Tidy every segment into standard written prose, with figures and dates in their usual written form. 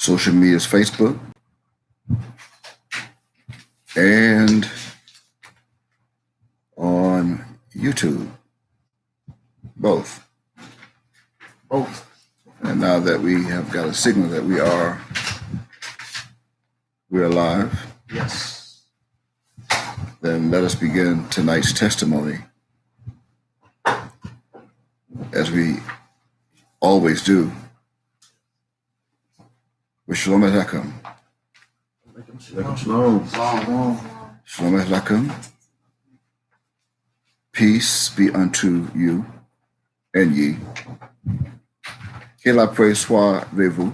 social media is Facebook and on YouTube, both. And now that we have got a signal that we're live. Yes. Then let us begin tonight's testimony, as we always do, with Shalom Aleichem. Shalom. Shalom Aleichem. Peace be unto you and ye. Que la paix soit avec vous.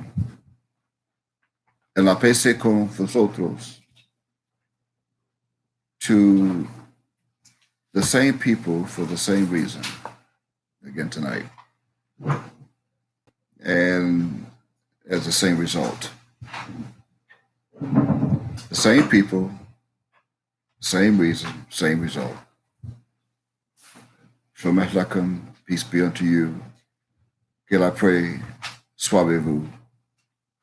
Et la paix c'est con vosotros. To the same people for the same reason, again tonight, and as the same result. The same people, same reason, same result. Shalom Aleichem, peace be unto you. Que la paix soit avec vous.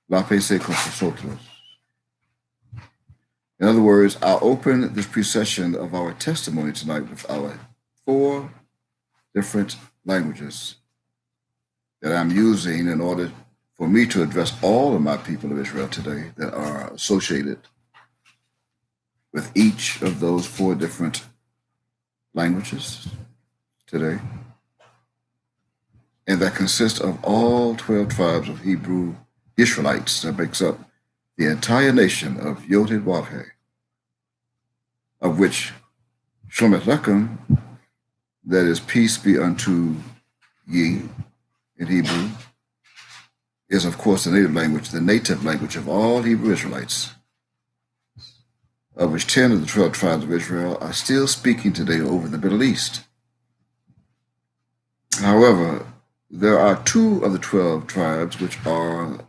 La paix c'est con vosotros. In other words, I'll open this precession of our testimony tonight with our 4 different languages that I'm using in order for me to address all of my people of Israel today that are associated with each of those 4 different languages today, and that consists of all 12 tribes of Hebrew Israelites that makes up the entire nation of Yodhed Wavhe, of which Shalom Aleichem, that is peace be unto ye in Hebrew, is of course the native language of all Hebrew Israelites, of which 10 of the 12 tribes of Israel are still speaking today over the Middle East. However, there are 2 of the 12 tribes which are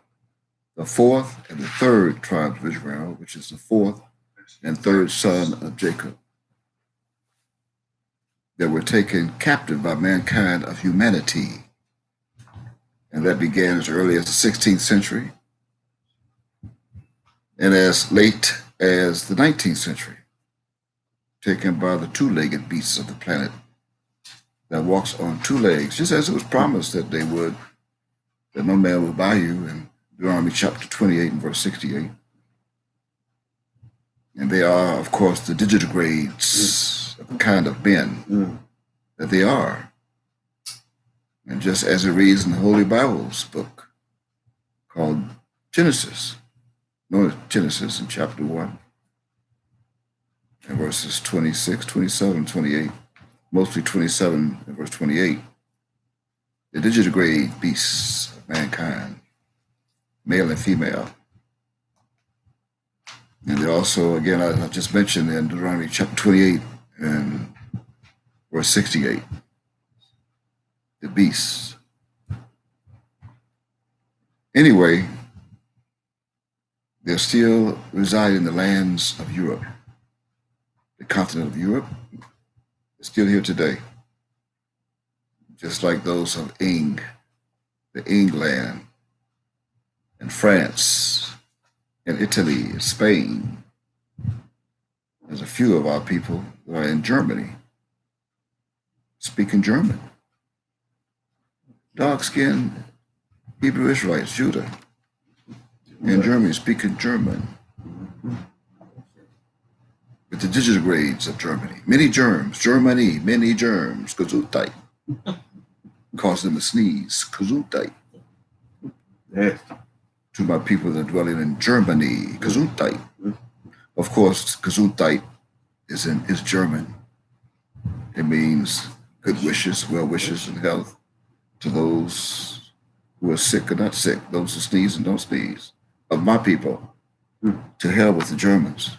the 4th and the 3rd tribes of Israel, which is the 4th and 3rd son of Jacob, that were taken captive by mankind of humanity. And that began as early as the 16th century and as late as the 19th century, taken by the 2-legged beasts of the planet that walks on 2 legs, just as it was promised that they would, that no man will buy you in Deuteronomy chapter 28 and verse 68. And they are, of course, the digitigrades of the kind of men that they are. And just as it reads in the Holy Bible's book called Genesis, known as Genesis in chapter 1, and verses 26, 27, 28, mostly 27 and verse 28, the digitigrade beasts of mankind, male and female. And they also, again, I just mentioned in Deuteronomy chapter 28 and verse 68, the beasts. Anyway, they're still residing in the lands of Europe. The continent of Europe is still here today, just like those of Ing, the England, and France, and Italy, and Spain. There's a few of our people that are in Germany, speaking German. Dark-skinned Hebrew Israelites, Judah, in Germany, speaking German. With the digitigrades of Germany. Many germs, Germany, many germs, Gesundheit. Cause them to sneeze, Gesundheit. Yes. To my people that are dwelling in Germany, Gesundheit. Of course, Gesundheit is German. It means good wishes, well wishes, and health to those who are sick or not sick, those who sneeze and don't sneeze. Of my people, to hell with the Germans.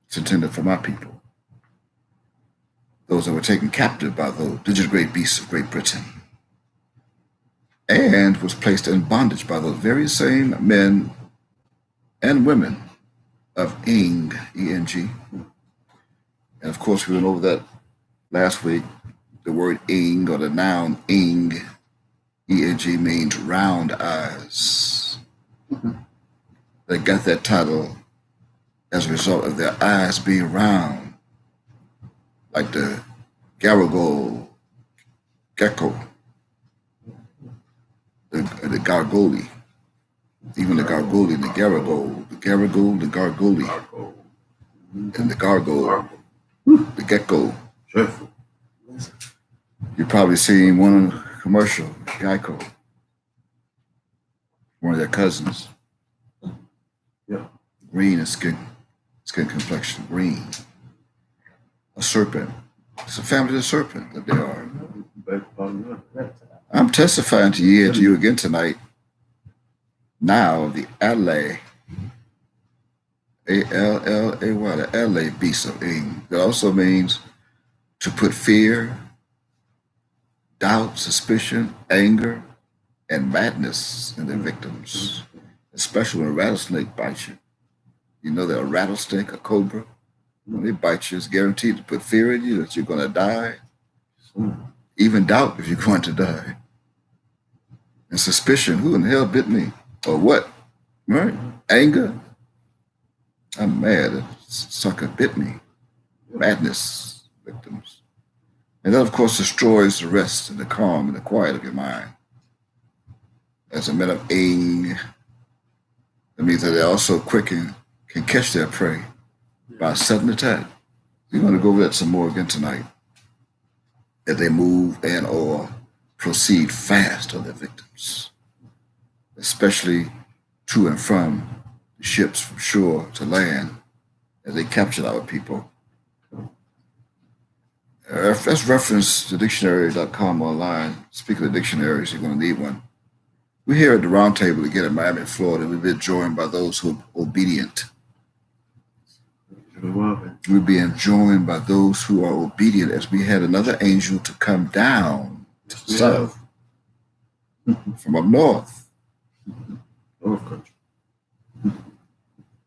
It's intended for my people. Those that were taken captive by the digitigrade beasts of Great Britain, and was placed in bondage by those very same men and women of Ing, E-N-G. And of course, we went over that last week. The word Ing, or the noun Ing, E-N-G, means round eyes. They got that title as a result of their eyes being round, like the Garagold gecko, the Gargoli, even the Gargoli and the Garagold, the Garagold, the Gargoli, and the Gargoyle, the gecko. Dreadful. You've probably seen one commercial, Geico, one of their cousins. Yeah. Green and skin complexion, green. A serpent. It's a family of serpent that they are. I'm testifying to you and to you again tonight. Now the Allay, A-L-L-A-Y, the Allay beast of Ing. That also means to put fear, doubt, suspicion, anger, and madness in the victims, especially when a rattlesnake bites you. You know that a rattlesnake, a cobra, when they bite you, it's guaranteed to put fear in you that you're going to die, even doubt if you're going to die, and suspicion, who in the hell bit me, or what, right? Anger, I'm mad, a sucker bit me, madness, victims. And that, of course, destroys the rest and the calm and the quiet of your mind. As a men of Ing, that means that they're also quick and can catch their prey by a sudden attack. We're going to go over that some more again tonight. That they move and or proceed fast on their victims, especially to and from the ships from shore to land as they captured our people. Let's reference the dictionary.com online. Speaking of dictionaries, you're going to need one. We're here at the round table again in Miami, Florida. We've been joined by those who are obedient. We're being joined by those who are obedient as we had another angel to come down to the south from up north.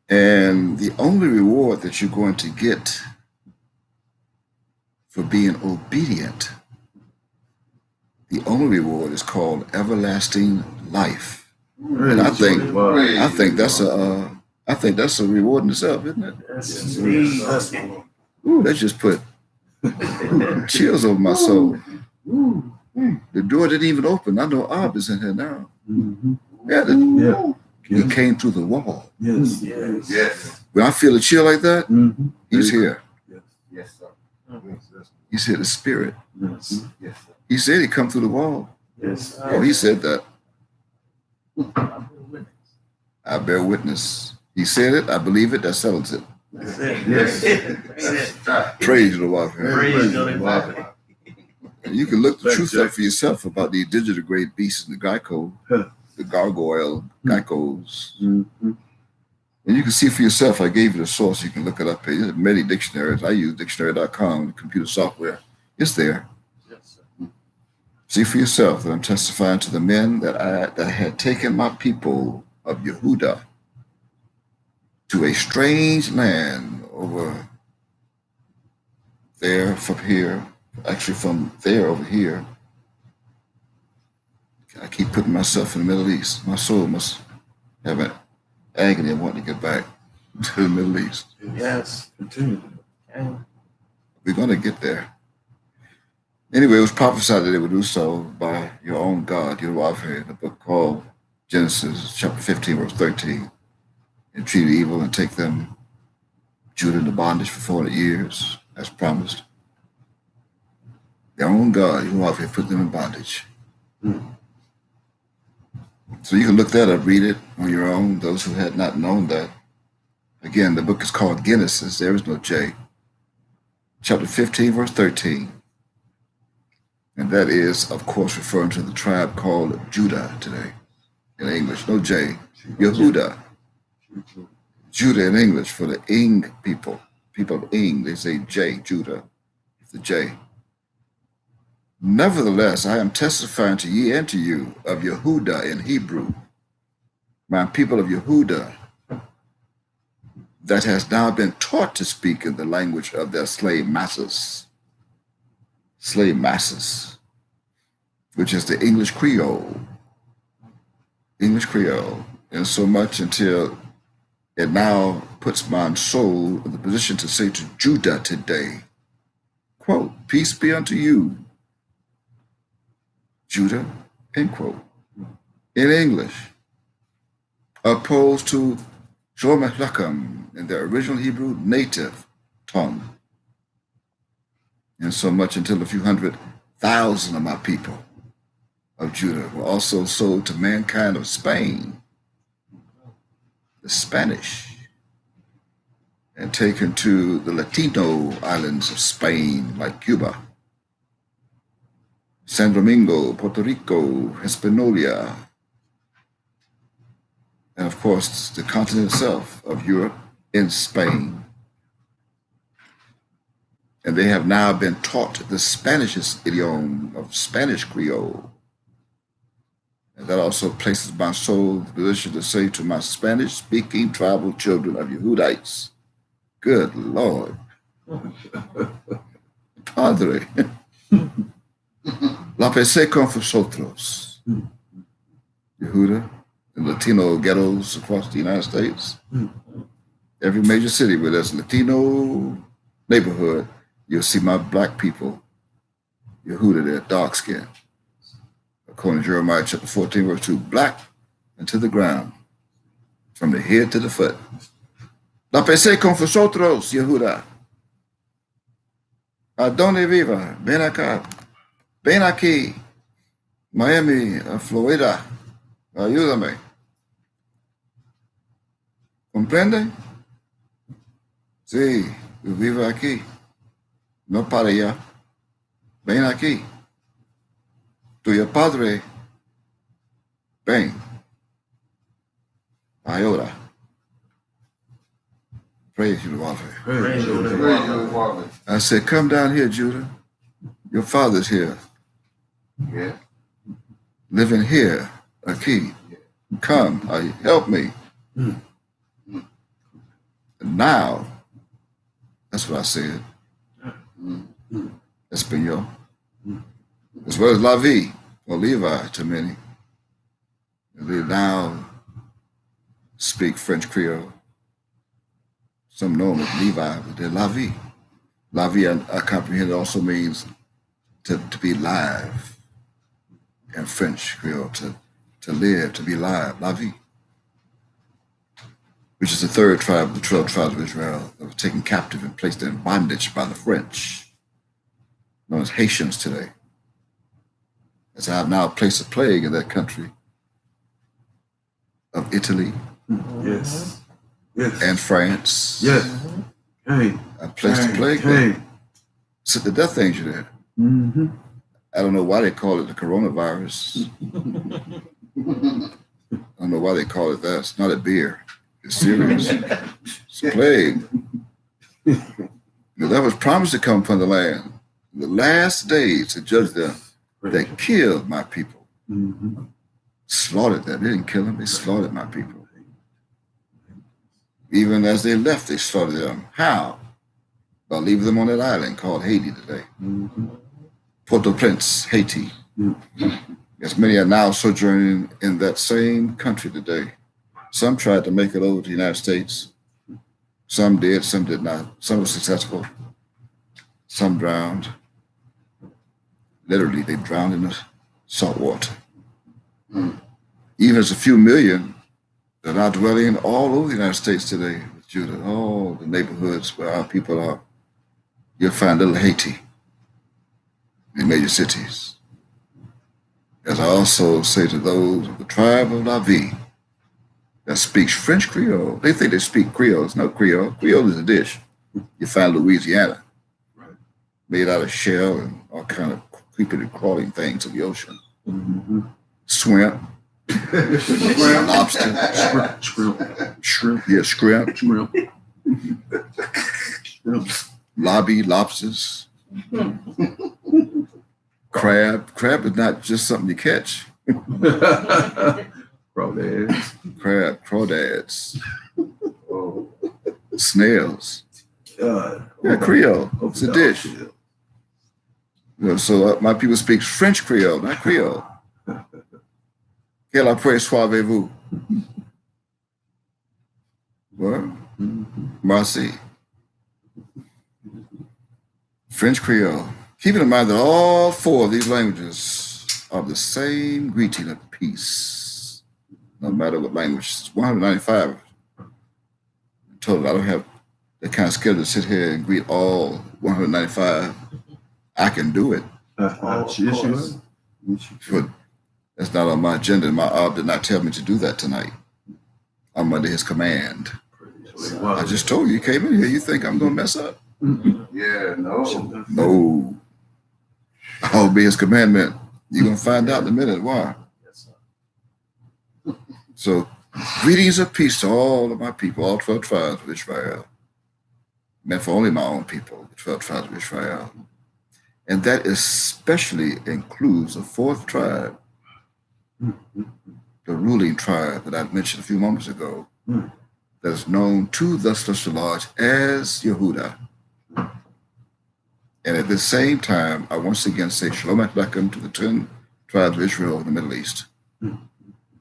And the only reward that you're going to get for being obedient, the only reward is called everlasting life. And I think that's a reward in itself, isn't it? Yes. Ooh, that just put chills over my soul. The door didn't even open. I know Ab is in here now. Yeah, he came through the wall. Yes. When I feel a chill like that, he's here. Yes, sir. He's here, the spirit. Yes. He said he'd come through the wall. Yes. Oh, he said that. I bear witness. He said it. I believe it. That settles it. Yes. Praise the Lord. Praise the Lord. And you can look the truth up for yourself about the digital grade beasts and the Geico, the gargoyle, geckos. And you can see for yourself. I gave you the source. You can look it up. There's many dictionaries. I use dictionary.com, computer software. It's there. See for yourself that I'm testifying to the men that had taken my people of Yehuda to a strange land over there from here, actually from there over here. I keep putting myself in the Middle East. My soul must have an agony of wanting to get back to the Middle East. Yes. Continue. We're going to get there. Anyway, it was prophesied that they would do so by your own God, Yehovah, in the book called Genesis, chapter 15, verse 13. And treat evil and take them, Judah, into bondage for 400 years, as promised. Their own God, Yehovah, put them in bondage. So you can look that up, read it on your own, those who had not known that. Again, the book is called Genesis. There is no J. Chapter 15, verse 13. And that is, of course, referring to the tribe called Judah today in English. No J. Yehuda. Judah in English for the Ing people. People of Ing, they say J, Judah, the J. Nevertheless, I am testifying to ye and to you of Yehuda in Hebrew, my people of Yehuda, that has now been taught to speak in the language of their slave masters, which is the English Creole. English Creole. And so much until it now puts my soul in the position to say to Judah today, quote, peace be unto you, Judah, end quote, in English, opposed to Shalom Aleichem in the original Hebrew native tongue. And so much until a few 100,000 of my people of Judah were also sold to mankind of Spain, the Spanish, and taken to the Latino islands of Spain, like Cuba, San Domingo, Puerto Rico, Hispaniola, and of course the continent itself of Europe in Spain. And they have now been taught the Spanish idiom of Spanish Creole. And that also places my soul in the position to say to my Spanish-speaking tribal children of Yehudites, good Lord, Padre, la paz con vosotros, Yehuda, and Latino ghettos across the United States. Every major city where there's a Latino neighborhood, you'll see my black people, Yehuda, they're dark skinned. According to Jeremiah chapter 14, verse 2, black and to the ground, from the head to the foot. La paz con vosotros, Yehuda. ¿A dónde viva? Ven acá. Ven aquí. Miami, Florida. Ayúdame. ¿Comprende? Sí, yo vivo aquí. No para allá. Ven aquí. Tuyo padre. Ven. Ahora. Praise you, Lord. Praise you. I said, come down here, Judah. Your father's here. Yeah. Living here. Aquí. Come. Help me. And now, that's what I said. Espanol. As well as La Vie, or Levi to many. They now speak French Creole. Some know them as Levi, but they're La Vie. La Vie, I comprehend, also means to be live. In French Creole, to live, to be live, La Vie. Which is the third tribe of the 12 tribes of Israel that was taken captive and placed in bondage by the French, known as Haitians today. As I have now placed a plague in that country of Italy Yes. Yes. and France. Yes. Hey. I placed a plague there. It's the death angel there. Mm-hmm. I don't know why they call it the coronavirus. I don't know why they call it that. It's not a beer. It's serious. It's a plague. That was promised to come from the land. In the last days to judge them. They killed my people. Mm-hmm. Slaughtered them. They didn't kill them. They slaughtered my people. Even as they left, they slaughtered them. How? By leaving them on that island called Haiti today. Mm-hmm. Port-au-Prince, Haiti. Mm-hmm. Yes, many are now sojourning in that same country today. Some tried to make it over to the United States. Some did, some did not. Some were successful. Some drowned. Literally, they drowned in the salt water. Even as a few million that are dwelling all over the United States today with Judah, all the neighborhoods where our people are, you'll find little Haiti in major cities. As I also say to those of the tribe of La Vie that speaks French Creole, they think they speak Creole. It's not Creole. Creole is a dish you find in Louisiana, made out of shell and all kind of creeping and crawling things of the ocean. Mm-hmm. Shrimp, lobster, Shrimp. Yeah, shrimp, Shrimp. lobby, lobsters, crab. Crab is not just something you catch. Crawdads. Crab, crawdads, Oh, snails. God. Yeah, Creole. It's a dish. Yeah. So my people speak French Creole, not Creole. Quelle après soirez-vous? Well, Marcy, French Creole. Keeping in mind that all four of these languages are the same greeting of peace, no matter what language. It's 195 total. I don't have the kind of skill to sit here and greet all 195. I can do it, Yes, but that's not on my agenda. My Ab did not tell me to do that tonight. I'm under his command. I just told you, you came in here, you think I'm going to mess up? Yeah, no. No. I'll be his commandment. You're going to find out in a minute why. So, greetings of peace to all of my people, all 12 tribes of Israel. Meant for only my own people, the 12 tribes of Israel. And that especially includes the fourth tribe, the ruling tribe that I mentioned a few moments ago, that is known to thus the Lord as Yehuda. And at the same time, I once again say Shalom Aleichem to the 10 tribes of Israel in the Middle East.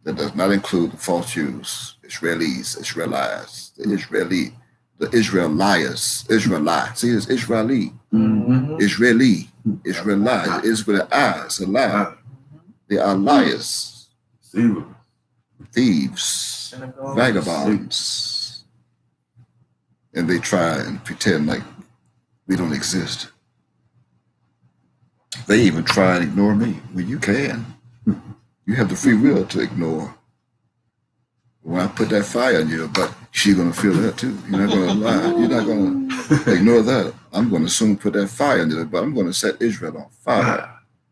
That does not include the false Jews, Israelis, Israelites, the Israeli, the Israelites, Israelite. See, it's Israeli, Israeli, Israelite, Israelites, a lie. They are liars, thieves, vagabonds. And they try and pretend like we don't exist. They even try and ignore me. Well, you can. You have the free will to ignore. When I put that fire in your butt, she's going to feel that too. You're not going to lie. You're not going to ignore that. I'm going to soon put that fire in your butt. I'm going to set Israel on fire.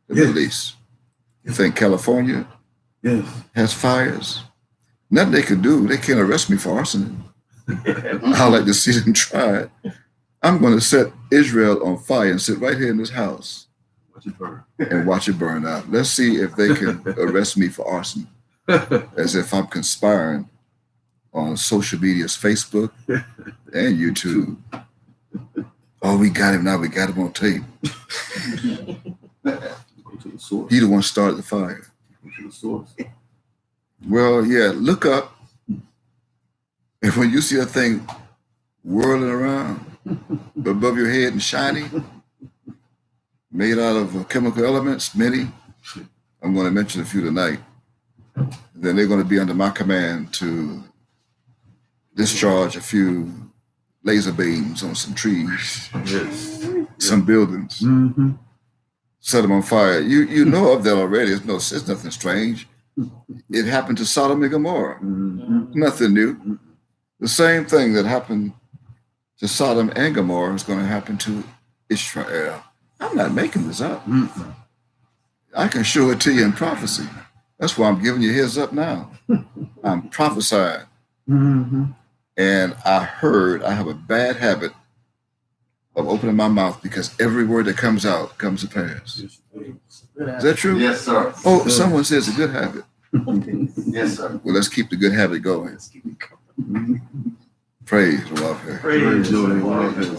The Middle East. You think California has fires? Nothing they can do. They can't arrest me for arson. I like to see them try it. I'm going to set Israel on fire and sit right here in this house and watch it burn out. Let's see if they can arrest me for arson, as if I'm conspiring on social media's Facebook and YouTube. Oh, we got him now. We got him on tape. He the one started the fire. Well, yeah, look up. And when you see a thing whirling around above your head and shining, made out of chemical elements, many, I'm going to mention a few tonight. Then they're going to be under my command to discharge a few laser beams on some trees, some buildings, set them on fire. You know of that already. It's nothing strange. It happened to Sodom and Gomorrah. Nothing new. The same thing that happened to Sodom and Gomorrah is going to happen to Israel. I'm not making this up. I can show it to you in prophecy. That's why I'm giving you a heads up now. I'm prophesying. And I have a bad habit of opening my mouth because every word that comes out comes to pass. Is that true? Yes, sir. Oh, someone says a good habit. Yes, sir. Well, let's keep the good habit going. Praise the Lord. Praise the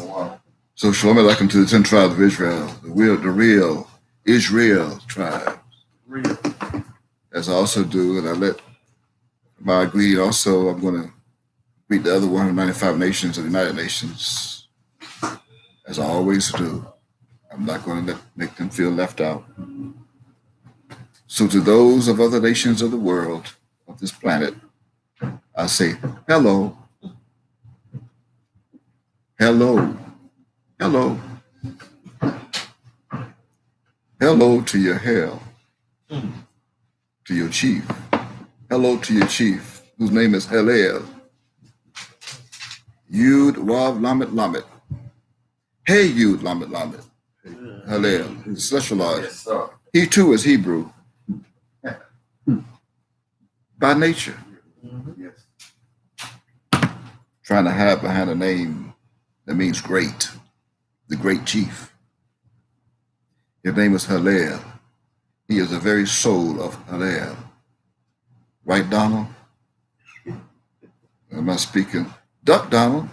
Lord. So Shalom Aleichem to the 10 tribes of Israel, the real Israel tribes. As I also do, and I let my greeting also, I'm going to greet the other 195 nations of the United Nations, as I always do. I'm not going to make them feel left out. So to those of other nations of the world, of this planet, I say, hello. Hello. Hello. Hello to your hell, to your chief. Hello to your chief, whose name is Hallel. Yud Wav Lamet Lamet. Hey Yud Lamet Lamet. Hallel, specialized. Yes, sir. He too is Hebrew by nature. Yes. Trying to hide behind a name that means great, the great chief. His name is Hallel. He is the very soul of Hallel. Right, Donald? Am I speaking? Duck, Donald.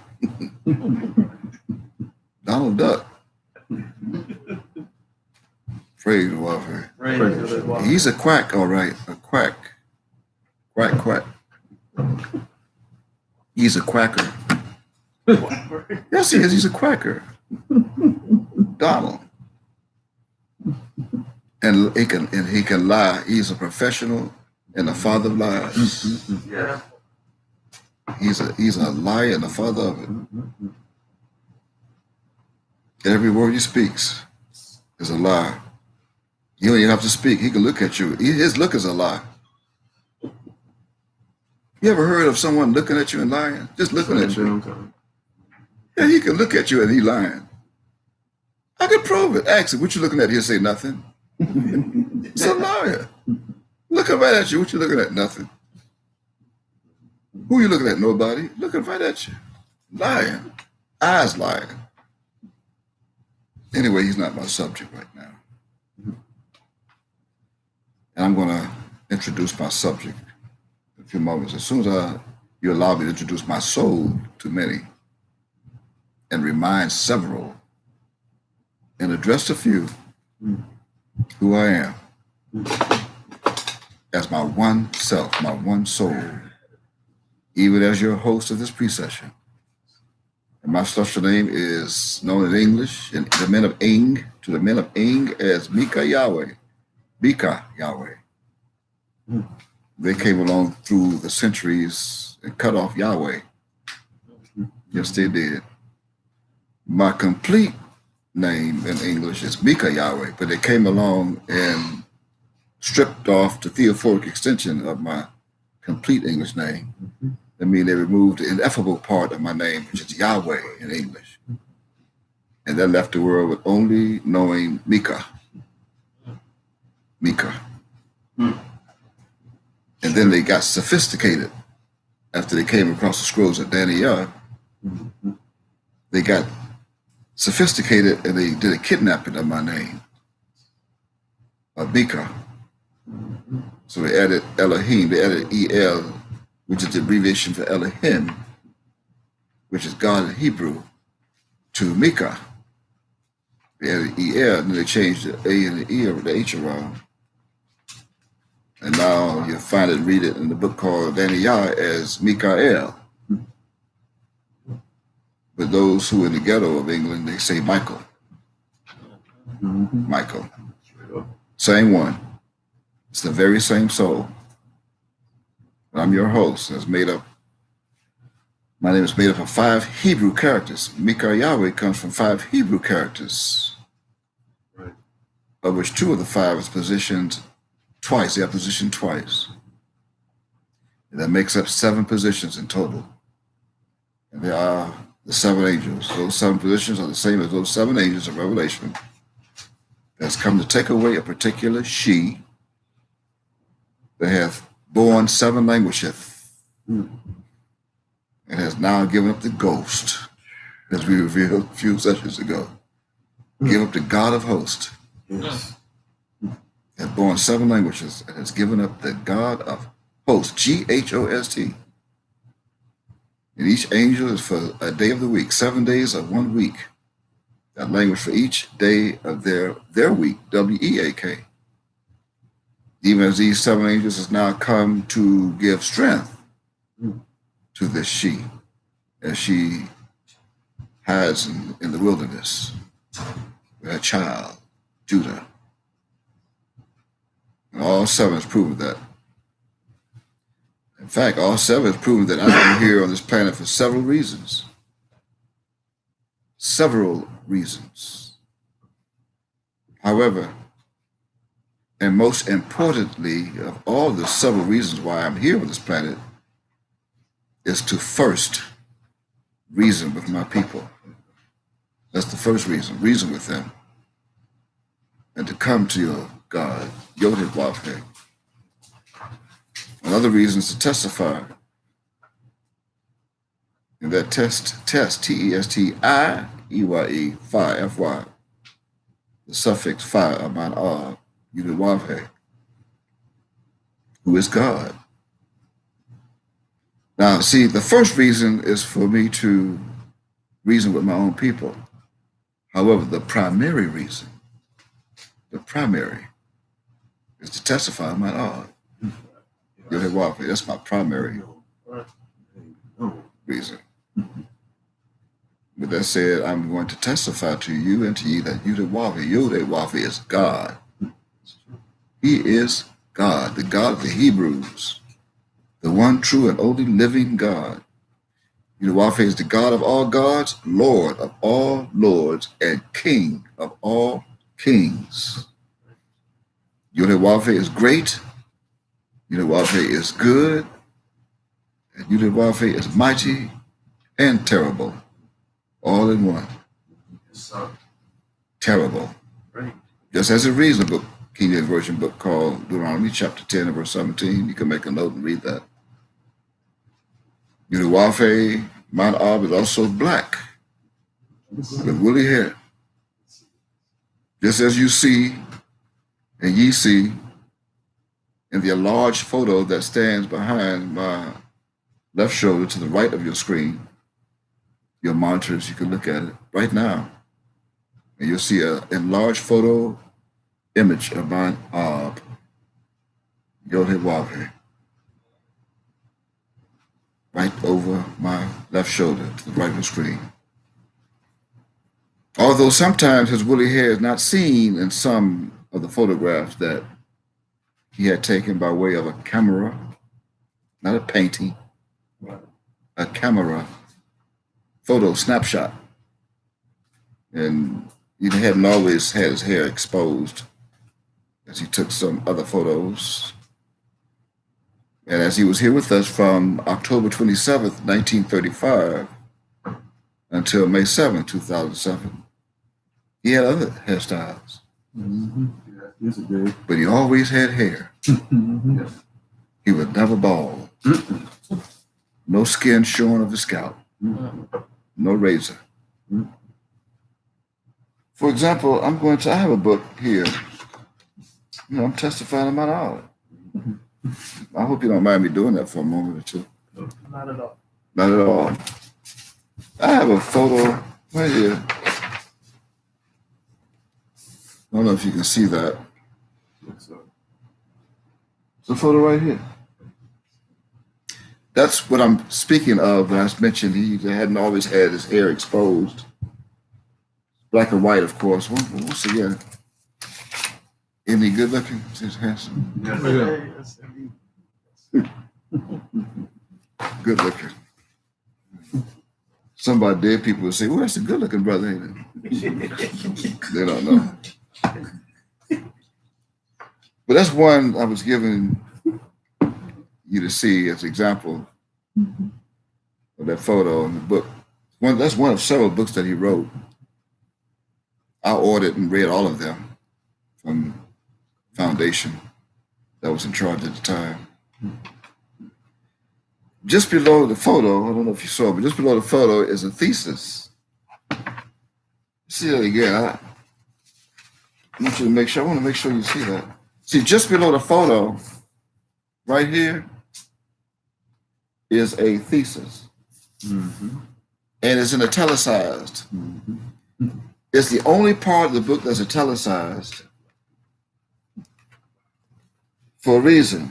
Donald Duck. Praise the Lord. He's a quack, all right. A quack. Quack, quack. He's a quacker. Yes, he is. He's a quacker. Donald. And he can lie. He's a professional and a father of lies. Yeah. He's a liar and a father of it. Every word he speaks is a lie. You don't even have to speak. He can look at you. His look is a lie. You ever heard of someone looking at you and lying? Just looking at you. Yeah, he can look at you and he lying. I can prove it. Ask him, what you looking at? He'll say nothing. It's a liar. Looking right at you. What you looking at? Nothing. Who you looking at? Nobody. Looking right at you. Lying. Eyes lying. Anyway, he's not my subject right now. And I'm going to introduce my subject in a few moments. As soon as you allow me to introduce my soul to many and remind several and address a few who I am as my one self, my one soul, even as your host of this pre-session. And my special name is known in English, and the men of Ing, to the men of Ing as Mika Yahweh. Mika Yahweh. They came along through the centuries and cut off Yahweh. Yes, they did. My complete name in English is Mika Yahweh, but they came along and stripped off the theophoric extension of my complete English name. I mean, they removed the ineffable part of my name, which is Yahweh in English. And that left the world with only knowing Mika. Mika. And then they got sophisticated after they came across the scrolls of Daniel. They got sophisticated and they did a kidnapping of my name, of Mika. So they added Elohim, they added El, which is the abbreviation for Elohim, which is God in Hebrew, to Mika. They added El, and then they changed the A and the E over the H around. And now you find it, read it in the book called Daniel as Mikael. But those who are in the ghetto of England, they say Michael. Michael. Same one. It's the very same soul. I'm your host. It's made up. My name is made up of 5 Hebrew characters. Mika Yahweh comes from 5 Hebrew characters, right, of which 2 of the 5 is positioned twice. They are positioned twice. And that makes up 7 positions in total. And they are the 7 angels. Those 7 positions are the same as those 7 angels of Revelation that's come to take away a particular she that hath born 7 languages and has now given up the ghost, as we revealed a few sessions ago. Give up the God of hosts. Yes. Has born 7 languages and has given up the God of hosts, G-H-O-S-T. And each angel is for a day of the week, 7 days of 1 week. That language for each day of their week, W-E-A-K. Even as these 7 angels has now come to give strength to this she, as she hides in the wilderness with her child, Judah. And all 7 has proven that. In fact, all 7 has proven that I am here on this planet for several reasons. Several reasons. However, and most importantly, of all the several reasons why I'm here on this planet, is to first reason with my people. That's the first reason with them. And to come to your God, Yod-Heh-Vav-Heh. Another reason is to testify. And that test, T-E-S-T-I-E-Y-E, Phi, F-Y, the suffix Phi, Aman, Ah, Yud-Heh-Vav-Heh, who is God. Now, see, the first reason is for me to reason with my own people. However, the primary reason, is to testify my God. Yod-Heh-Vav-Heh. That's my primary reason. With that said, I'm going to testify to you and to you that Yod-Heh-Wav-Heh is God. He is God, the God of the Hebrews, the one true and only living God. Yod-Heh-Wav-Heh is the God of all gods, Lord of all lords, and King of all kings. Yod-Heh-Wav-Heh is great, Yod-Heh-Wav-Heh is good, and Yod-Heh-Wav-Heh is mighty and terrible, all in one. Terrible. Right. Just as a reason book, King James Version book called Deuteronomy chapter 10 and verse 17. You can make a note and read that. Yod-Heh-Wav-Heh, Mount Ob, is also black with woolly hair. Just as you see and ye see in the enlarged photo that stands behind my left shoulder to the right of your screen, your monitors, you can look at it right now. And you'll see an enlarged photo image of Mount Ob, Yod-Heh-Wav-Heh, right over my left shoulder to the right of the screen. Although sometimes his woolly hair is not seen in some of the photographs that he had taken by way of a camera, not a painting, a camera photo snapshot. And he hadn't always had his hair exposed, as he took some other photos. And as he was here with us from October 27th, 1935, until May 7th, 2007, he had other hairstyles. Mm-hmm. Yes, it did. But he always had hair. Mm-hmm. He was never bald. No skin showing of the scalp. No razor. For example, I have a book here. I'm testifying about all. I hope you don't mind me doing that for a moment or two. Not at all. Not at all. I have a photo right here. I don't know if you can see that. It's a photo right here. That's what I'm speaking of. When I mentioned he hadn't always had his hair exposed. Black and white, of course. Once again, isn't he good looking? He's handsome. Yes. Good looking. Some of our dead people would say, well, that's a good looking brother, ain't it? They don't know. But that's one I was giving you to see as an example of that photo in the book. That's one of several books that he wrote. I ordered and read all of them from Foundation that was in charge at the time. Just below the photo, I don't know if you saw, but just below the photo is a thesis. See that again. I want you to make sure, I want to make sure you see that. See, just below the photo, right here, is a thesis. Mm-hmm. And it's in italicized. Mm-hmm. It's the only part of the book that's italicized for a reason.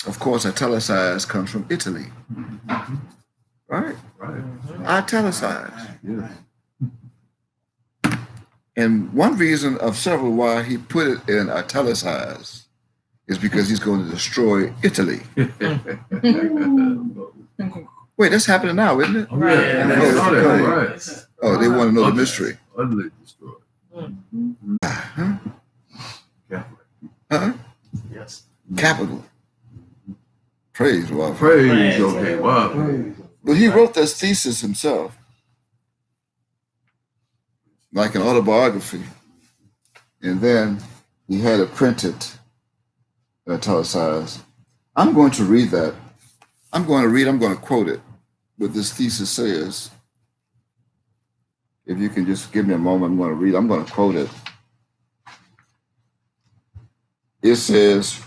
Of course, italicized comes from Italy. Mm-hmm. Right? Right. Italicized. Yes. And one reason of several why he put it in italicized is because he's going to destroy Italy. Wait, that's happening now, isn't it? Right. Right. Oh, they want to know the mystery. Utterly destroyed. Huh? Catholic. Huh? Yes. Capital. Praise God. Praise okay. Wow. But he wrote this thesis himself, like an autobiography. And then he had it printed, italicized. I'm going to read that. I'm going to quote it, what this thesis says. If you can just give me a moment, I'm going to quote it. It says,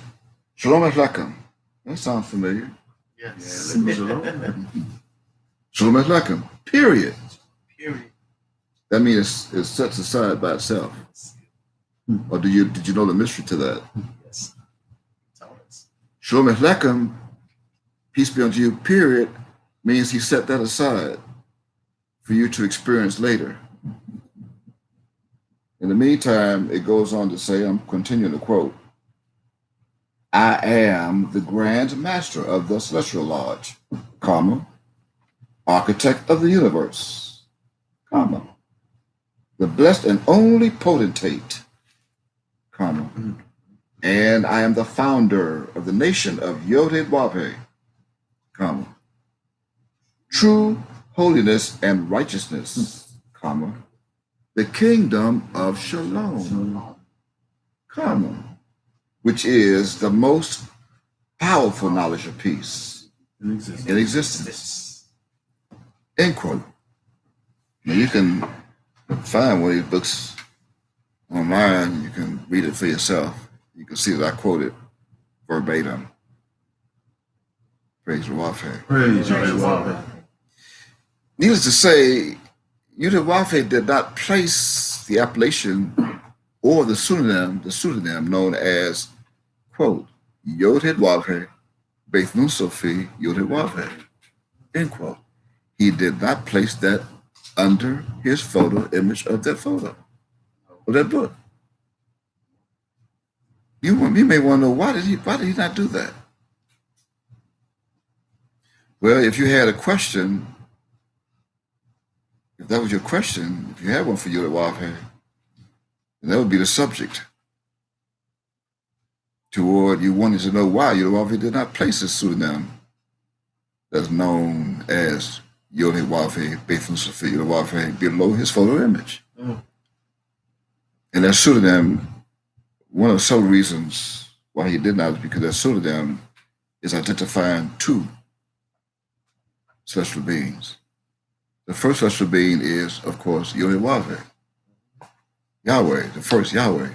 Shalom Aleichem. That sounds familiar. Yes. Shalom Aleichem, period. Period. That means it's set aside by itself. Or did you know the mystery to that? Yes. Tell us. Shalom Aleichem, peace be unto you, period, means he set that aside for you to experience later. In the meantime, it goes on to say, I'm continuing to quote, I am the Grand Master of the Celestial Lodge, comma, architect of the universe, comma, the blessed and only potentate, comma, and I am the founder of the nation of Yod-Heh-Wav-Heh, comma, true holiness and righteousness, comma, the kingdom of Shalom, comma, which is the most powerful knowledge of peace In existence. in existence. End quote. Now you can find one of these books online. You can read it for yourself. You can see that I quoted verbatim. Praise the Wafe. Praise Yahweh. Needless to say, Yud-Heh-Wav-Heh did not place the appellation or the pseudonym known as, quote, Yod-Heh-Wav-Heh, Beth Nun Sophie, Yod-Heh-Wav-Heh, end quote. He did not place that under his photo image of that photo, of that book. You may want to know why did he not do that? Well, if you had a question, if that was your question, if you had one for Yod-Heh-Wav-Heh, then that would be the subject toward you wanting to know why Yod-Heh-Wav-Heh did not place his pseudonym that's known as Yod-Heh-Wav-Heh, Beth Nun Sophie, Yod-Heh-Wav-Heh, below his photo image. And that pseudonym, one of several reasons why he did not is because that pseudonym is identifying two celestial beings. The first celestial being is, of course, Yod-Heh-Wav-Heh, Yahweh, the first Yahweh.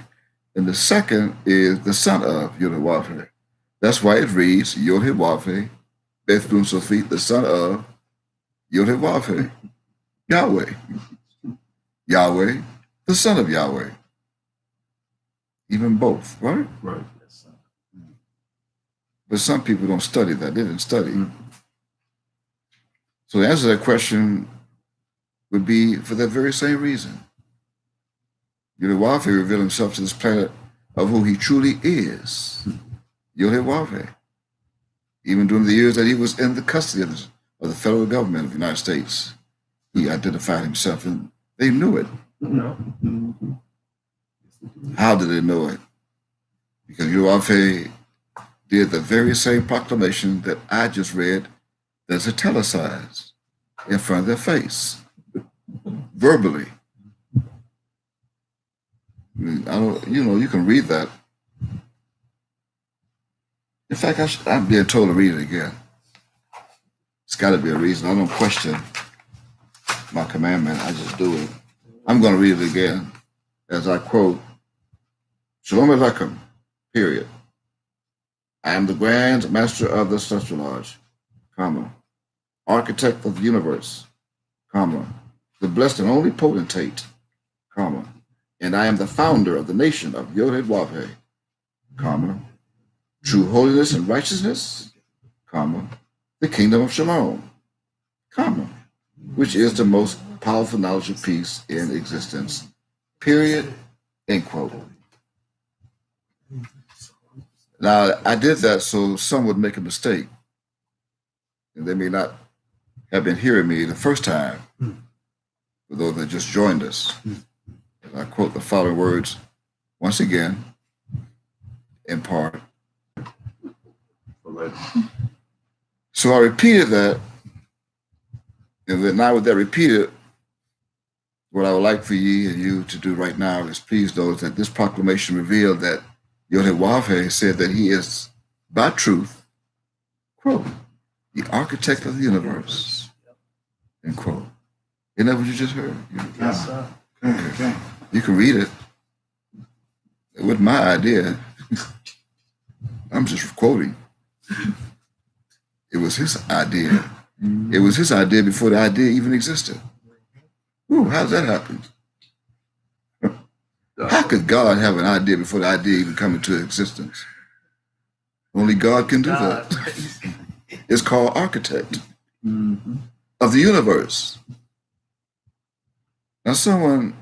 And the second is the son of Yod-Heh-Wav-Heh. That's why it reads Yod-Heh-Wav-Heh, Beth Nun Sophie, the son of Yod-Heh-Wav-Heh, Yahweh. Yahweh, the son of Yahweh. Even both, right? Right. But some people don't study that. They didn't study. So the answer to that question would be for that very same reason. Yod-Heh-Wav-Heh revealed himself to this planet of who he truly is. Yod-Heh-Wav-Heh. Even during the years that he was in the custody of the federal government of the United States, he identified himself, and they knew it. No. How did they know it? Because Yod-Heh-Wav-Heh did the very same proclamation that I just read that's italicized in front of their face, verbally. I mean, you can read that. In fact, I'm being told to read it again. It's got to be a reason. I don't question my commandment. I just do it. I'm going to read it again as I quote, Shalom Aleichem, period. I am the Grand Master of the Celestial Lodge, comma, architect of the universe, comma, the blessed and only potentate, comma, and I am the founder of the nation of Yod-Heh-Wav-Heh, comma, true holiness and righteousness, comma, the kingdom of Shalom, comma, which is the most powerful knowledge of peace in existence, period, end quote. Now, I did that so some would make a mistake, and they may not have been hearing me the first time, for those that just joined us. And I quote the following words once again, in part. So I repeated that, and then now with that repeated, what I would like for ye and you to do right now is please those that this proclamation revealed that Yod-Heh-Wav-Heh said that he is, by truth, quote, the architect of the universe, end quote. Isn't that what you just heard? Yes, sir. Okay. You can read it. It wasn't my idea. I'm just quoting. It was his idea. It was his idea before the idea even existed. Ooh, how does that happen? How could God have an idea before the idea even come into existence? Only God can do that. is called architect Mm-hmm. of the universe. Now, someone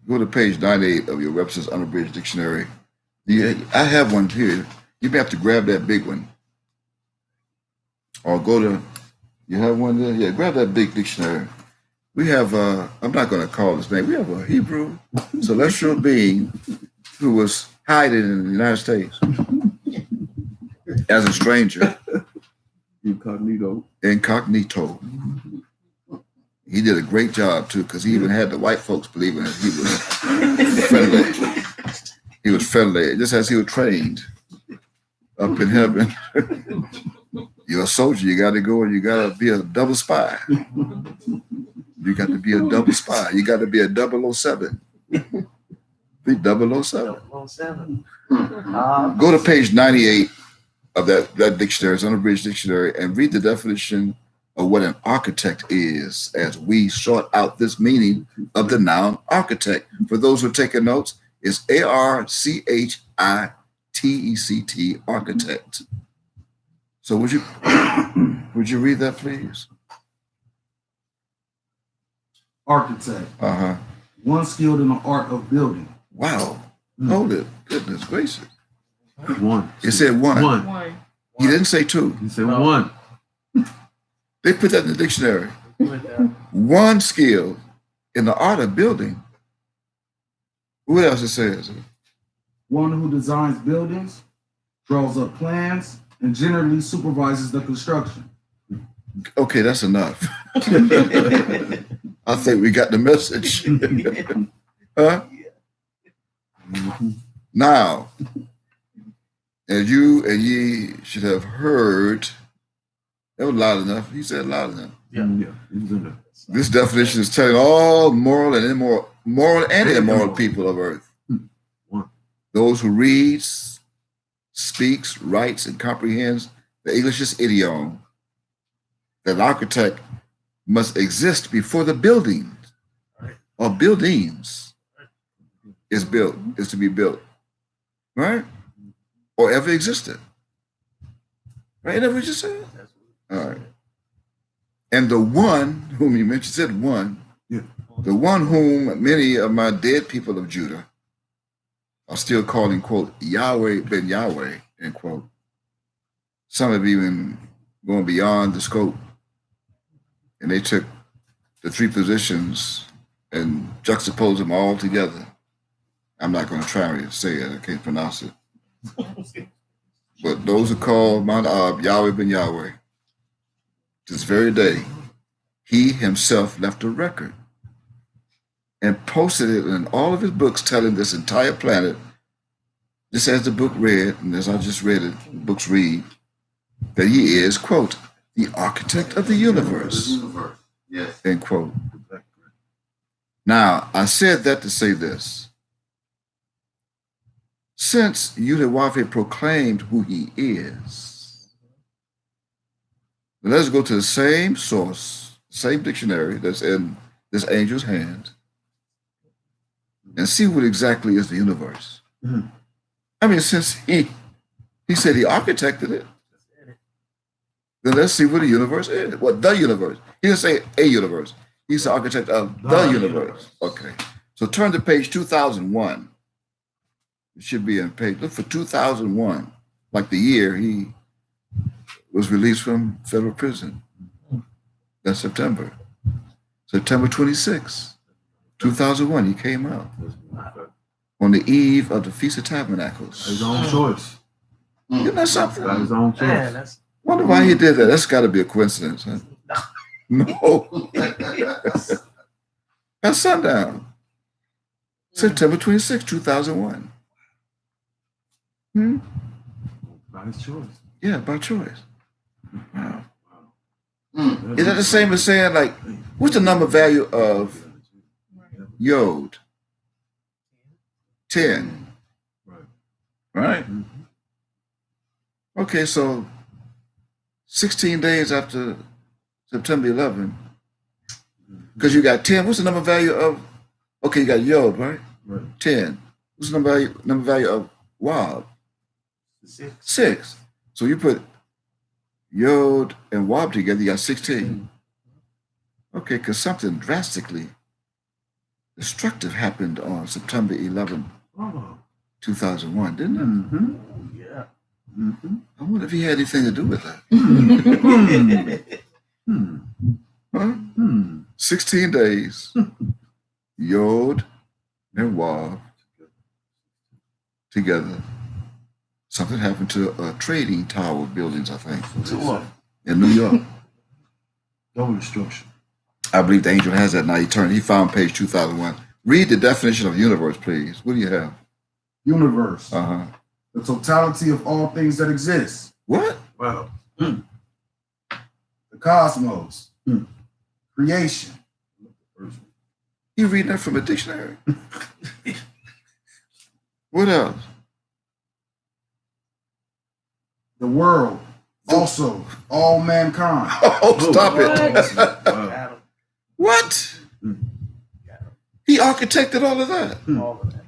go to page 98 of your Webster's Unabridged Dictionary. I have one here. You may have to grab that big one. Or go to, you have one there? Yeah, grab that big dictionary. We have, I'm not going to call his name, we have a Hebrew celestial being who was hiding in the United States as a stranger, Incognito. incognito. He did a great job too, because he even had the white folks believing that he was friendly. He was friendly, just as he was trained up in heaven. You're a soldier, you got to go and you got to be a double spy. You got to be a double spy. You got to be a 007. Be 007. 007. Go to page 98 of that dictionary, it's Unabridged Dictionary, and read the definition of what an architect is as we sort out this meaning of the noun architect. For those who are taking notes, it's ARCHITECT, architect. So would you read that, please? Architect, Uh-huh. one skilled in the art of building. Wow. Hold it. Goodness gracious. One. It said one. One. He didn't say two. He said No. one. They put that in the dictionary. With that. One skill in the art of building. What else it says? One who designs buildings, draws up plans, and generally supervises the construction. Okay, that's enough. I think we got the message. Huh? Mm-hmm. Now, as you and ye should have heard, that was loud enough. He said loud enough. Yeah. Yeah. He was in there. This definition is telling all moral and immoral people of earth. Those who reads, speaks, writes, and comprehends the English's idiom, that an architect must exist before the building or buildings is to be built, right? Or ever existed. Right? Isn't that what you said? All right. And the one whom you mentioned, said one, Yeah. the one whom many of my dead people of Judah are still calling, quote, Yahweh ben Yahweh, end quote. Some have even gone beyond the scope, and they took the three positions and juxtaposed them all together. I'm not going to try to say it, I can't pronounce it. But those who call Mount Ab Yahweh ben Yahweh, this very day, he himself left a record and posted it in all of his books, telling this entire planet, just as the book read, and as I just read it, books read, that he is, quote, the architect of the universe, Yes. end quote. Now, I said that to say this. Since Yudawafe proclaimed who he is, let's go to the same source, same dictionary that's in this angel's hand, and see what exactly is the universe. Mhm. I mean, since he said he architected it, then let's see what the universe is. What the universe. He didn't say a universe. He's the architect of the universe. Okay. So turn to page 2001. It should be on page, look for 2001, like the year he was released from federal prison. That's September. September 26, 2001, he came out on the eve of the Feast of Tabernacles. His own choice. Isn't that something? Got his own Man, choice. that's Wonder why he did that. That's got to be a coincidence, huh? No. That's sundown. September 26, 2001. By his choice. Yeah, by choice. Wow. That's Is that the same as saying, like, what's the number value of Yod? 10. Right. Right? Mhm. Okay, so 16 days after September 11, because you got 10, what's the number value of, okay, you got Yod, right? Right. 10. What's the number value of Wab? 6. 6. So you put Yod and Wab together, you got 16. Okay, because something drastically destructive happened on September 11, Oh. 2001, didn't it? Mm-hmm. Oh, yeah. Mm-hmm. I wonder if he had anything to do with that. Hmm. Huh? Hmm. 16 days, Yod and Wab together. Something happened to a trading tower buildings, I think, Tua. in New York. Double destruction. I believe the angel has that now. He found page 2001. Read the definition of universe, please. What do you have? Universe, Uh-huh. the totality of all things that exist. What? Wow. The cosmos, creation, You reading that from a dictionary? What else? the world, also all mankind. Oh, stop it. Wow. Adam. What? Hmm. He architected all of that All of that.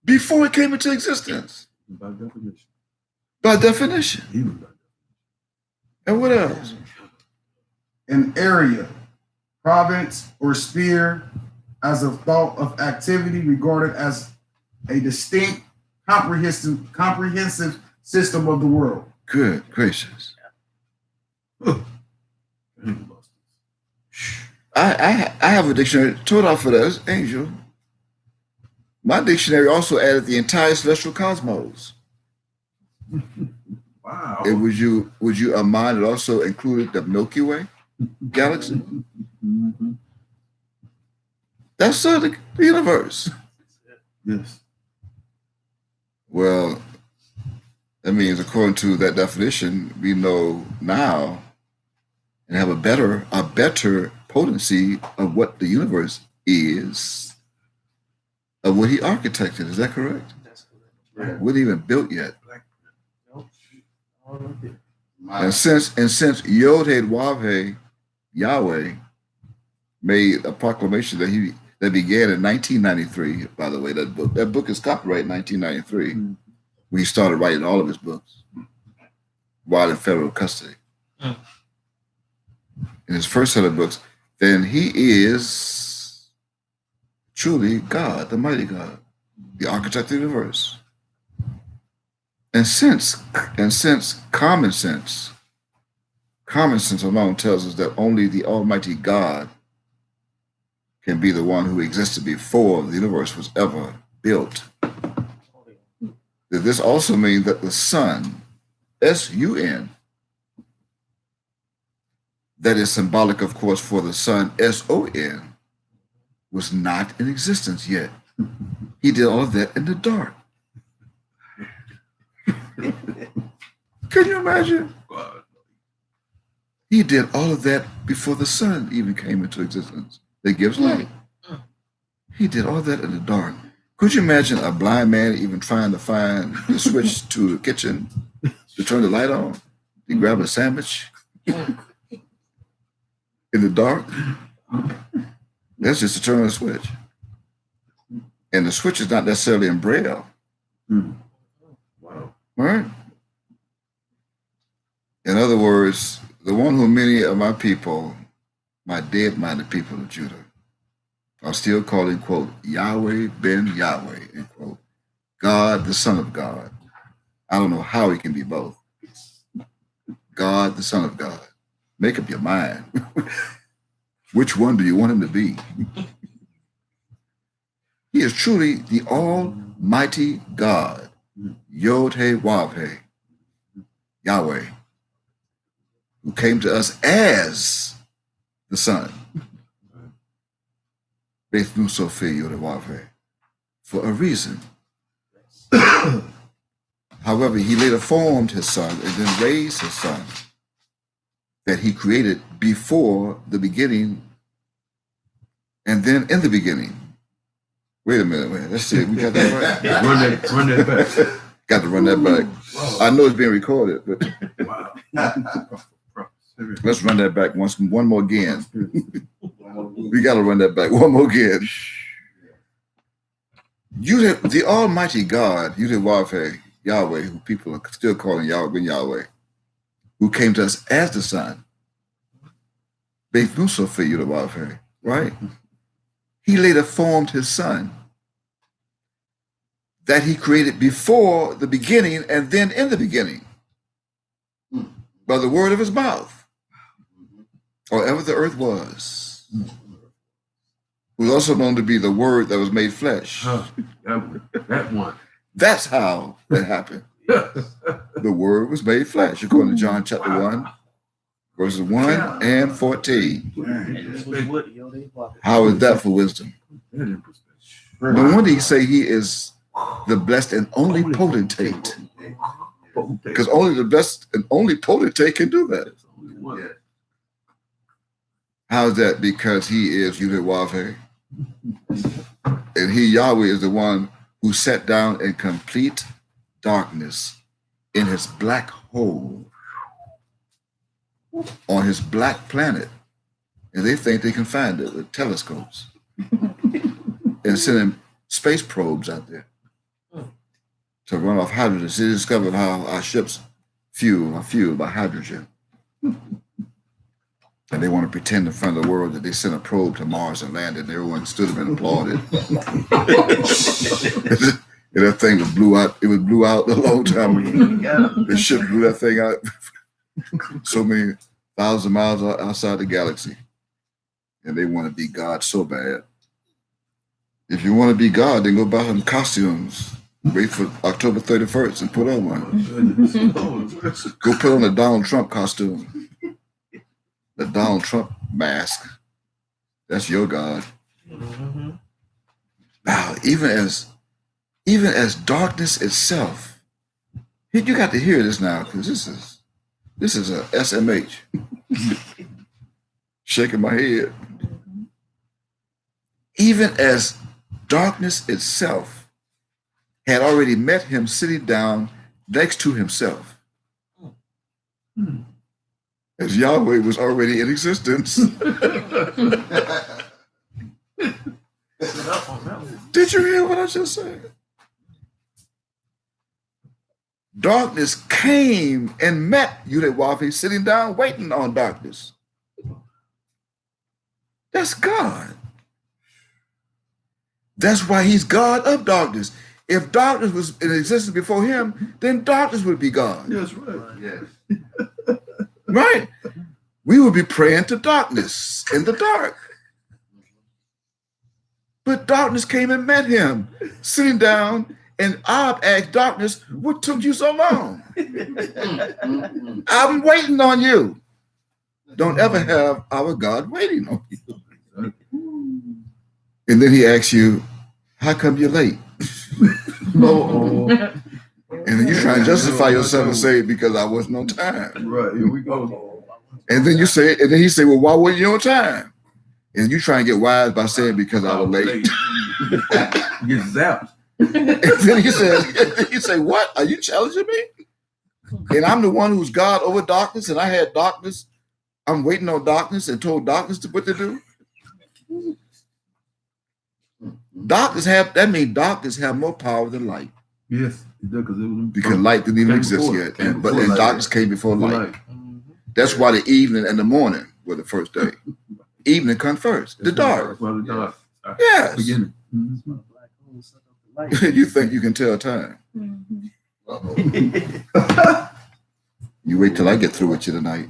before it came into existence, By definition. by definition. Even by definition. And what else? An area, province, or sphere as a thought of activity regarded as a distinct, comprehensive system of the world. Good gracious. I have a dictionary tore off of that, Angel. My dictionary also added the entire celestial cosmos. Wow. And would you mind it also included the Milky Way galaxy? Mm-hmm. That's the universe. Yes. Well, that means according to that definition, we know now and have a better potency of what the universe is, of what he architected. Is that correct? That's correct. Yeah. Wasn't even built yet. Nope. All of it. And since Yod-Heh Wav-Heh, Yahweh, made a proclamation that began in 1993. By the way, that book is copyrighted in 1993. Mm. When he started writing all of his books while in federal custody. Mm. In his first set of books, then he is truly God, the mighty God, the architect of the universe. And since common sense alone tells us that only the Almighty God can be the one who existed before the universe was ever built. This also means that the Sun, S-U-N, that is symbolic, of course, for the Sun, S-O-N, was not in existence yet. He did all of that in the dark. Can you imagine? God. He did all of that before the sun even came into existence. That gives light. He did all that in the dark. Could you imagine a blind man even trying to find the switch to the kitchen to turn the light on? He grab a sandwich in the dark. That's just to turn on the switch. And the switch is not necessarily in Braille. Mm. Wow. Right? In other words, the one who many of my people, my dead-minded people of Judah, are still calling, quote, Yahweh ben Yahweh, end quote, God, the Son of God. I don't know how he can be both. God, the Son of God. Make up your mind. Which one do you want him to be? He is truly the Almighty God, Yod-Heh Wav-Heh, Yahweh, who came to us as the Son, Beth Nusophe Yod-Heh Wav-Heh, for a reason. However, he later formed his Son and then raised his Son that he created before the beginning and then in the beginning. Wait a minute, man. Let's see. We got that right? Run that back. Got to run that back. Wow. I know it's being recorded, but Wow. let's run that back one more again. We got to run that back one more again. The Almighty God, Yahweh, Yahweh, who people are still calling Yahweh ben Yahweh, who came to us as the Son, Beithuso for you to warfare, right? He later formed his Son that he created before the beginning and then in the beginning by the word of his mouth, or ever the earth was, who was also known to be the word that was made flesh. That one. That's how that happened. The word was made flesh, according to John chapter 1, verses 1 and 14. How is that for wisdom? No wonder he say he is the blessed and only potentate, because only the blessed and only potentate can do that. How is that? Because he is Yahweh, and he, Yahweh, is the one who sat down in complete darkness in his black hole on his black planet, and they think they can find it with telescopes and sending space probes out there to run off hydrogen. They discovered how our ships are fueled by hydrogen. And they want to pretend in front of the world that they sent a probe to Mars and landed, and everyone stood up and applauded. And that thing blew out. It was blew out a long time ago. The ship blew that thing out so many thousand miles outside the galaxy. And they want to be God so bad. If you want to be God, then go buy some costumes. Wait for October 31st and put on one. Go put on a Donald Trump costume. The Donald Trump mask. That's your God. Now, even as darkness itself, you got to hear this now, because this is a SMH. Shaking my head. Even as darkness itself had already met him sitting down next to himself, as Yahweh was already in existence. Did you hear what I just said? Darkness came and met Yahweh sitting down waiting on darkness. That's God. That's why he's God of darkness. If darkness was in existence before him, then darkness would be God. That's right. Yes. Right? We would be praying to darkness in the dark. But darkness came and met him, sitting down, and Ab asked darkness, what took you so long? I'm waiting on you. Don't ever have our God waiting on you. And then he asks you, how come you're late? And then you try to justify yourself and say, because I wasn't on time. Right, here we go. And then he say, well, why weren't you on time? And you try and get wise by saying, because I was late. Get zapped. And then he say, what? Are you challenging me? And I'm the one who's God over darkness, and I had darkness. I'm waiting on darkness and told darkness what to do. That means darkness have more power than light. Yes, because light didn't even exist yet. And darkness came before light. That's why the evening and the morning were the first day. Evening come first. The dark. Yes. Beginning. You think you can tell time. You wait till I get through with you tonight.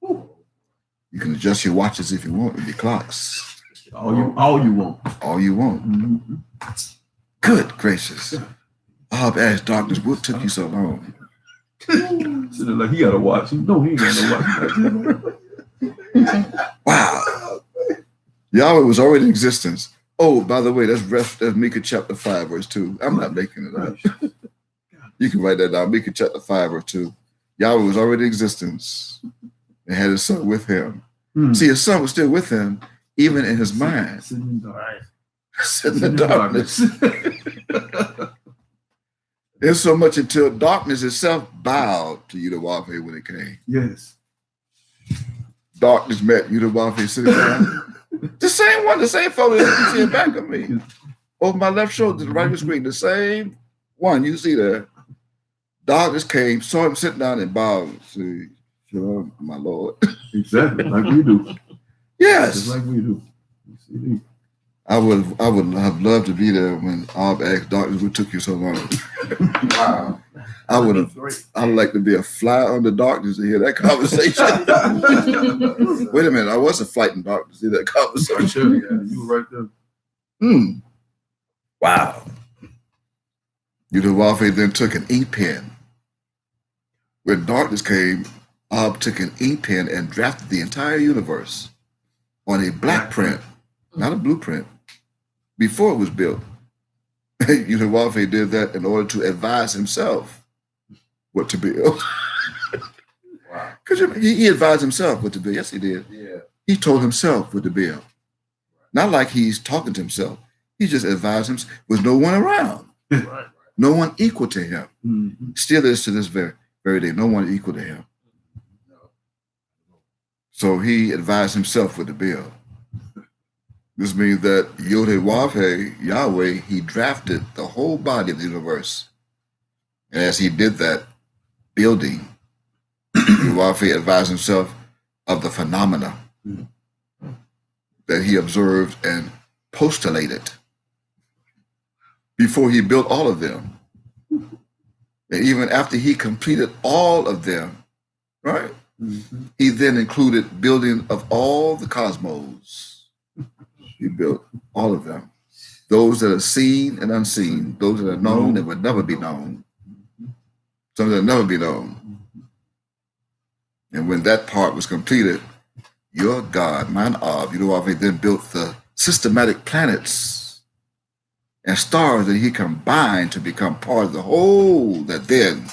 You can adjust your watches if you want with your clocks. All you want. All you want. Good gracious. I've asked darkness, what took you so long? Sitting like he got to watch. No, he ain't got to watch. Wow. Yahweh was already in existence. Oh, by the way, that's Micah chapter 5, verse 2. I'm not making it up. You can write that down. Micah chapter 5, verse 2. Yahweh was already in existence and had his son with him. See, his son was still with him, even in his mind. Sitting in darkness. There's so much until darkness itself bowed to Yahweh when it came. Yes. Darkness met Yahweh sitting down. The same one, the same photo that you see in back of me. Over my left shoulder to the right of the screen, the same one you see there. Darkness came, saw him sitting down and bowed. See, Sure, my Lord. Exactly, like we do. Just Yes. like we do. CD. I would have loved to be there when Ob asked doctors what took you so long. Wow. I would have. I'd like to be a fly on the doctors to hear that conversation. Wait a minute, I was a flighting doctor to see that I conversation. tell you, you were right there. Wow. Wafe then took an ink pen. When darkness came, Ob took an ink pen and drafted the entire universe on a black print, not a blueprint, before it was built. Wafe did that in order to advise himself what to build. Wow. Because he advised himself what to build. Yes, he did. Yeah. He told himself what to build. Not like he's talking to himself. He just advised himself with no one around. Right. No one equal to him. Mm-hmm. Still is to this very day. No one equal to him. So he advised himself what to build. This means that Yod-Heh-Wav-Heh, Yahweh, he drafted the whole body of the universe. And as he did that building, Yod-Wav-Heh advised himself of the phenomena that he observed and postulated before he built all of them. And even after he completed all of them, right? Mm-hmm. He then included building of all the cosmos. He built all of them. Those that are seen and unseen, those that are known and would never be known, some that will never be known. And when that part was completed, your God, mine Ab, then built the systematic planets and stars that he combined to become part of the whole that then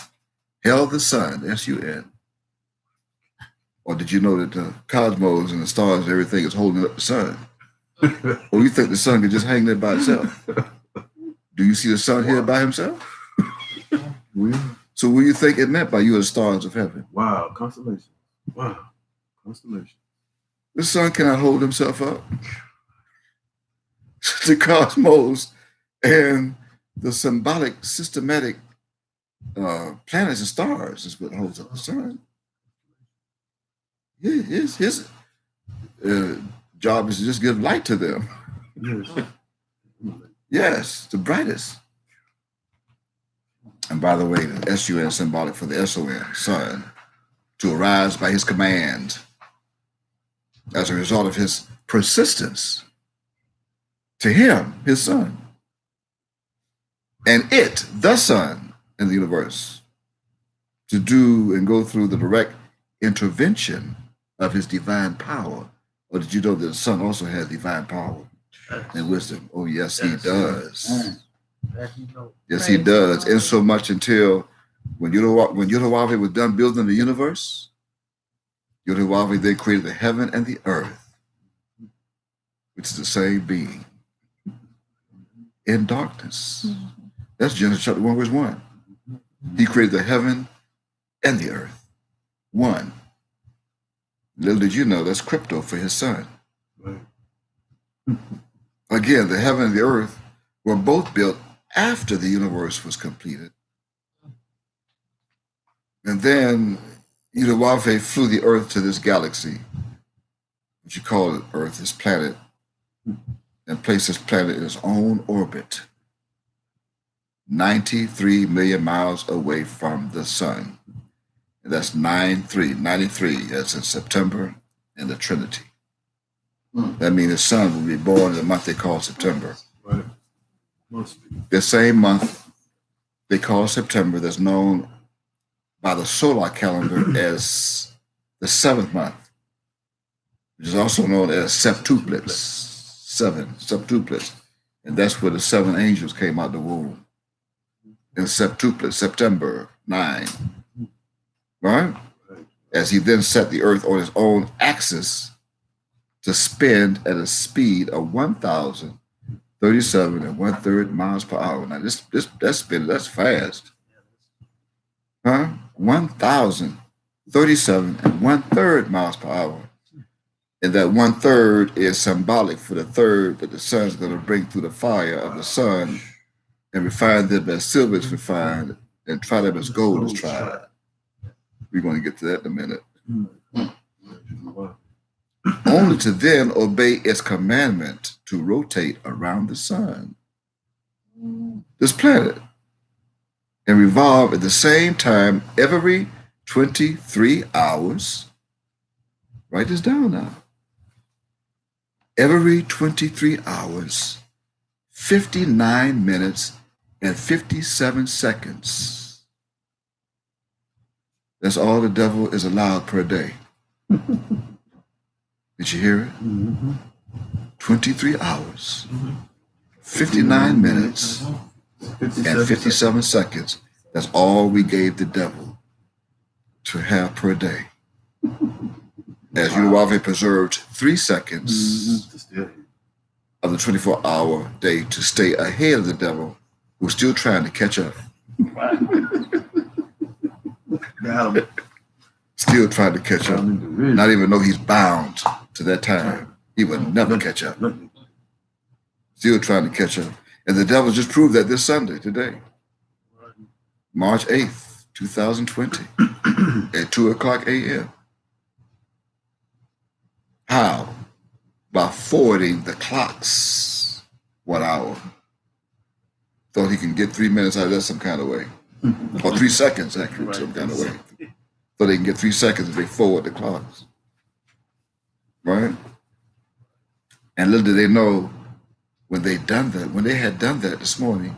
held the sun, S-U-N. Or did you know that the cosmos and the stars and everything is holding up the sun? Or you think the sun could just hang there by itself? Do you see the sun here by himself? So what do you think it meant by you are the stars of heaven? Wow, constellation. Wow, constellation. The sun cannot hold himself up. The cosmos and the symbolic, systematic planets and stars is what holds up the sun. His job is to just give light to them. Yes. Yes, the brightest. And by the way, the S-U-N is symbolic for the S-O-N, sun, to arise by his command as a result of his persistence to him, his son. And it, the sun in the universe, to do and go through the direct intervention of his divine power. Or did you know that the son also has divine power and wisdom? Oh, yes, he does. Yes, he does. And so much until when Yod-Heh-Wav-Heh was done building the universe, Yod-Heh-Wav-Heh then created the heaven and the earth, which is the same being, in darkness. That's Genesis chapter 1, verse 1. He created the heaven and the earth. One. Little did you know that's crypto for his son. Right. Again, the heaven and the earth were both built after the universe was completed. And then Yod-Heh-Wav-Heh flew the earth to this galaxy, what you call it Earth, this planet, and placed this planet in its own orbit, 93 million miles away from the sun. And that's 93, that's in September and the Trinity. That means the sun will be born in the month they call September. Right. Must be. The same month they call September, that's known by the solar calendar as the 7th month, which is also known as septuplets. And that's where the 7 angels came out of the womb. In septuplets, September 9. Right? As he then set the earth on his own axis to spin at a speed of 1,037 1/3 miles per hour. Now that's spin, that's fast. Huh? 1,037 1/3 miles per hour. And that 1/3 is symbolic for the third that the sun's going to bring through the fire of the sun and refine them as silver is refined and try them as gold is tried. We're going to get to that in a minute. only to then obey its commandment to rotate around the sun, this planet, and revolve at the same time every 23 hours. Write this down now. Every 23 hours, 59 minutes, and 57 seconds. That's all the devil is allowed per day. Did you hear it? 23 hours, 59 minutes, and 57 seconds. That's all we gave the devil to have per day. As Uwave preserved 3 seconds of the 24-hour day to stay ahead of the devil, who's still trying to catch up. Got him. Still trying to catch up. Not even though he's bound to that time. He would never catch up. Still trying to catch up. And the devil just proved that this Sunday, today, March 8th, 2020, at 2 o'clock a.m. How? By forwarding the clocks 1 hour. Thought he can get 3 minutes out of that some kind of way. Or 3 seconds, actually, some kind of way. Thought they can get 3 seconds if they forward the clocks. Right? And little did they know when they had done that this morning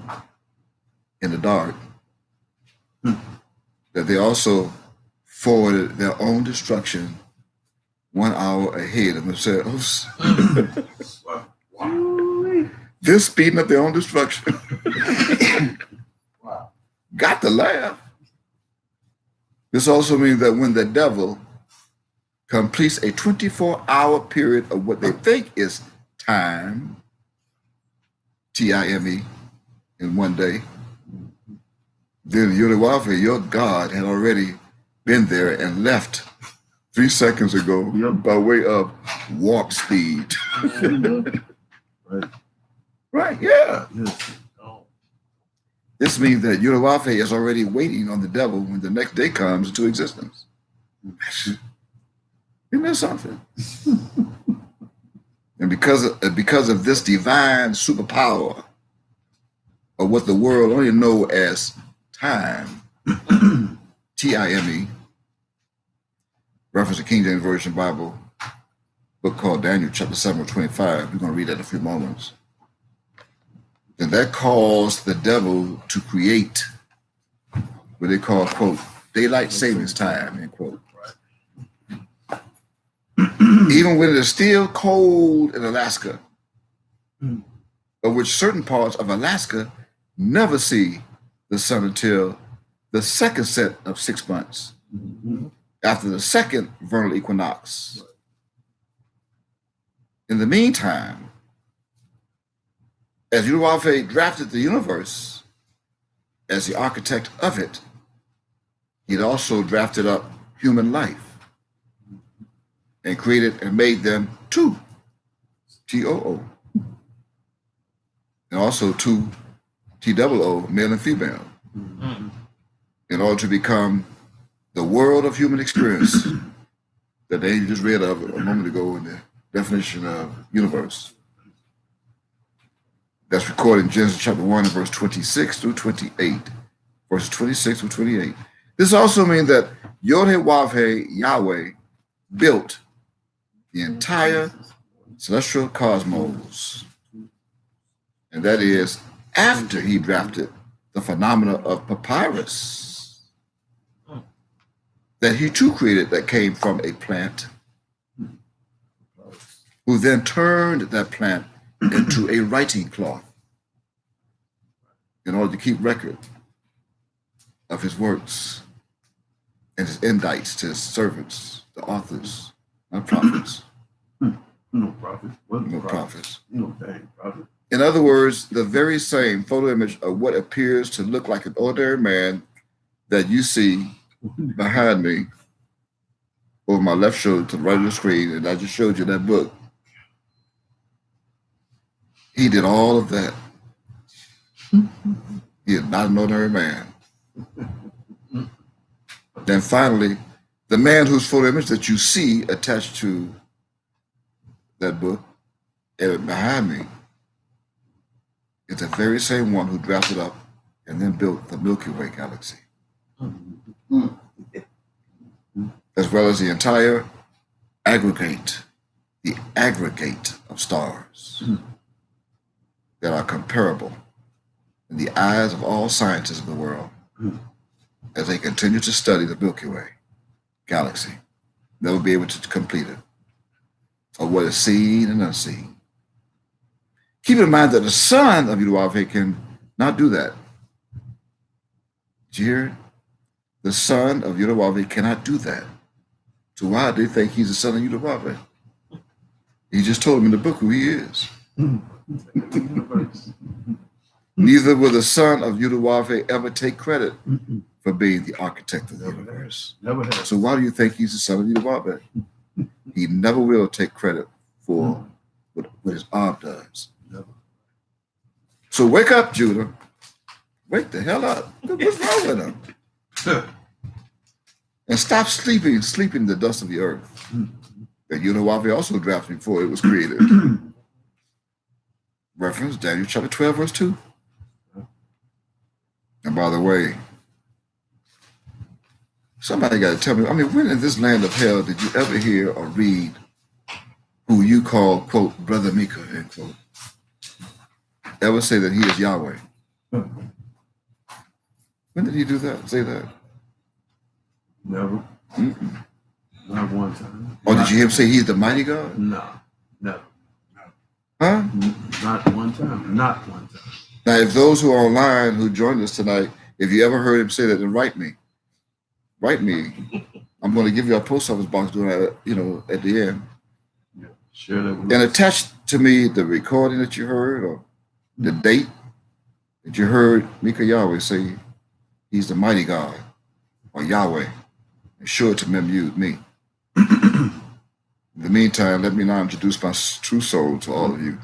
in the dark, that they also forwarded their own destruction 1 hour ahead of themselves. They're speeding up their own destruction. Wow. Got to laugh. This also means that when the devil completes a 24-hour period of what they think is time, T-I-M-E, in one day, then Uwave, your God, had already been there and left 3 seconds ago by way of warp speed. Right. Right, yeah. Yes. This means that Uwave is already waiting on the devil when the next day comes into existence. Isn't that something? And because of this divine superpower of what the world only know as time, T-I-M-E, reference to King James Version Bible, book called Daniel chapter 7 verse 25. We're going to read that in a few moments. Then that caused the devil to create what they call, quote, daylight savings time, end quote. Even when it is still cold in Alaska, of which certain parts of Alaska never see the sun until the second set of 6 months after the second vernal equinox. In the meantime, as Uwave drafted the universe as the architect of it, he'd also drafted up human life and created and made them two, T-O-O, and also two, T-O-O, male and female, in order to become the world of human experience that they just read of a moment ago in the definition of universe. That's recorded in Genesis chapter 1 and verse 26 through 28. Verses 26 through 28. This also means that Yod-Heh-Wav-Heh, Yahweh, built the entire celestial cosmos. And that is after he drafted the phenomena of papyrus that he too created, that came from a plant, who then turned that plant into a writing cloth in order to keep record of his works and his indicts to his servants, the authors, not prophets. No prophet. No prophets. No dang prophet. In other words, the very same photo image of what appears to look like an ordinary man that you see behind me over my left shoulder to the right of the screen, and I just showed you that book. He did all of that. He is not an ordinary man. Then finally, The man whose photo image that you see attached to that book and behind me is the very same one who drafted up and then built the Milky Way galaxy, as well as the entire aggregate of stars that are comparable in the eyes of all scientists of the world as they continue to study the Milky Way galaxy. They'll be able to complete it, of what is seen and unseen. Keep in mind that the son of Yudawave can not do that. Did you hear it? The son of Yudawave cannot do that. So why do they think he's the son of Yudawave? He just told him in the book who he is. Neither will the son of Yudawave ever take credit for being the architect of the universe. Never has. So why do you think he's the son of Yudawave? He never will take credit for what his arm does. Never. So wake up, Judah. Wake the hell up. What's wrong with him? And stop sleeping the dust of the earth. That Yudawave also drafted before it was created. Reference Daniel chapter 12, verse 2. And by the way, somebody got to tell me, I mean, when in this land of hell did you ever hear or read who you call, quote, Brother Mika, end quote, ever say that he is Yahweh? When did he do that? Say that? Never. Not one time. Or did you hear him say he's the mighty God? No. Never. Huh? Not one time. Not one time. Now, if those who are online who joined us tonight, if you ever heard him say that, then write me. Write me. I'm going to give you a post office box doing that, at the end. Yeah. Share that with And us. attach to me the recording that you heard or the date that you heard Mika Yahweh say he's the mighty God or Yahweh. And show it to me. In the meantime, let me now introduce my true soul to all of you.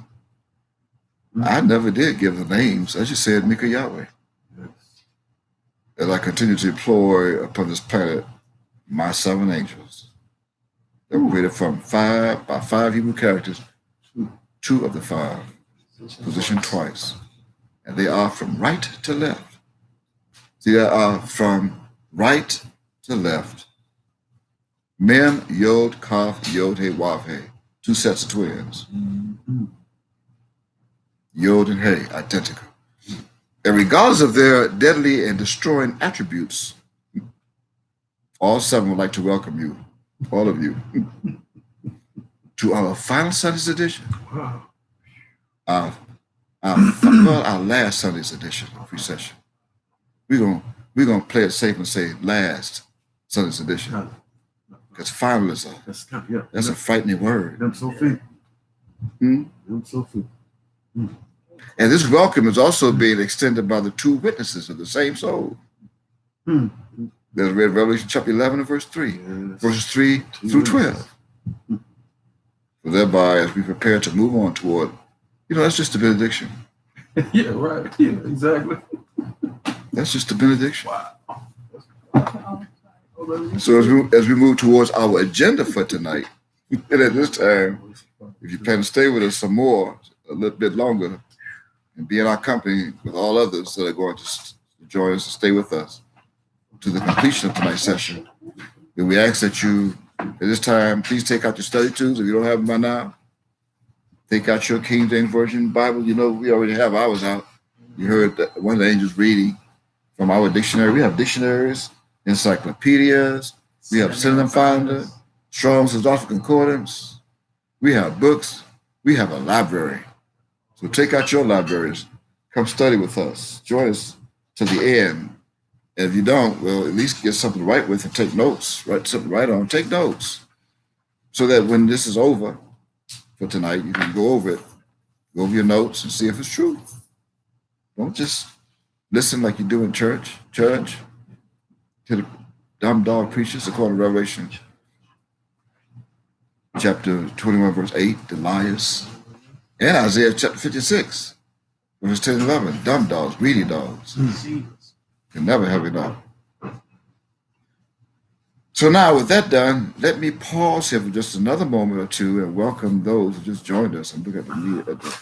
I never did give the names. I just said Mika Yahweh. Yes. As I continue to deploy upon this planet my 7 angels that were created by 5 Hebrew characters, 2 of the 5 positioned twice. And they are from right to left. See, they are from right to left. Mem, Yod, Kaf, Yod, He, Wav, He. 2 sets of twins. Yod and He, identical. And regardless of their deadly and destroying attributes, all 7 would like to welcome you, all of you, to our final Sunday's edition. Wow. Our last Sunday's edition of Precession. We're gonna play it safe and say last Sunday's edition. Because final is that's a frightening word. Them so fit. Hmm? Them so fit. And this welcome is also being extended by the 2 witnesses of the same soul. Hmm. There's read Revelation chapter 11 and verse 3, Yes. verses 3 through 12. So thereby, as we prepare to move on toward, that's just the benediction. Yeah, right. Yeah, exactly. That's just the benediction. Wow. So as we move towards our agenda for tonight, and at this time, if you plan to stay with us some more, a little bit longer, and be in our company with all others that are going to join us and stay with us to the completion of tonight's session, then we ask that you, at this time, please take out your study tools if you don't have them by now. Take out your King James Version Bible. We already have ours out. You heard one of the angels reading from our dictionary. We have dictionaries, encyclopedias. We have Synonym Finder, Strong's Philosophical Concordance. We have books. We have a library. So take out your libraries. Come study with us. Join us to the end. And if you don't, well, at least get something to write with and take notes. Write something to write on. Take notes. So that when this is over for tonight, you can go over it, go over your notes and see if it's true. Don't just listen like you do in church to the dumb dog preachers according to Revelation chapter 21, verse 8, the liars, and Isaiah chapter 56, verses 10 and 11, dumb dogs, greedy dogs, can never have enough. So now with that done, let me pause here for just another moment or two and welcome those who just joined us. I'm looking at the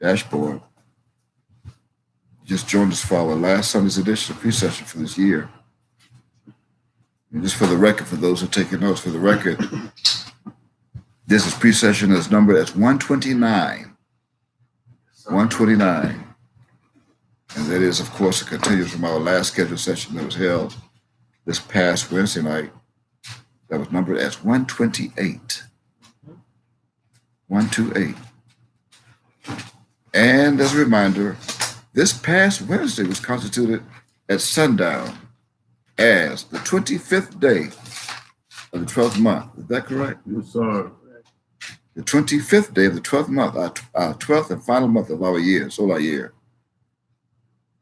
dashboard. Just joined us for our last Sunday's edition of pre-session for this year. And just for the record, for those who are taking notes, for the record, this is pre-session is numbered as 129. 129. And that is, of course, a continuation from our last scheduled session that was held this past Wednesday night. That was numbered as 128. 128. And as a reminder, this past Wednesday was constituted at sundown as the 25th day of the 12th month. Is that correct? Yes, sir. The 25th day of the 12th month, our 12th and final month of our year, solar year.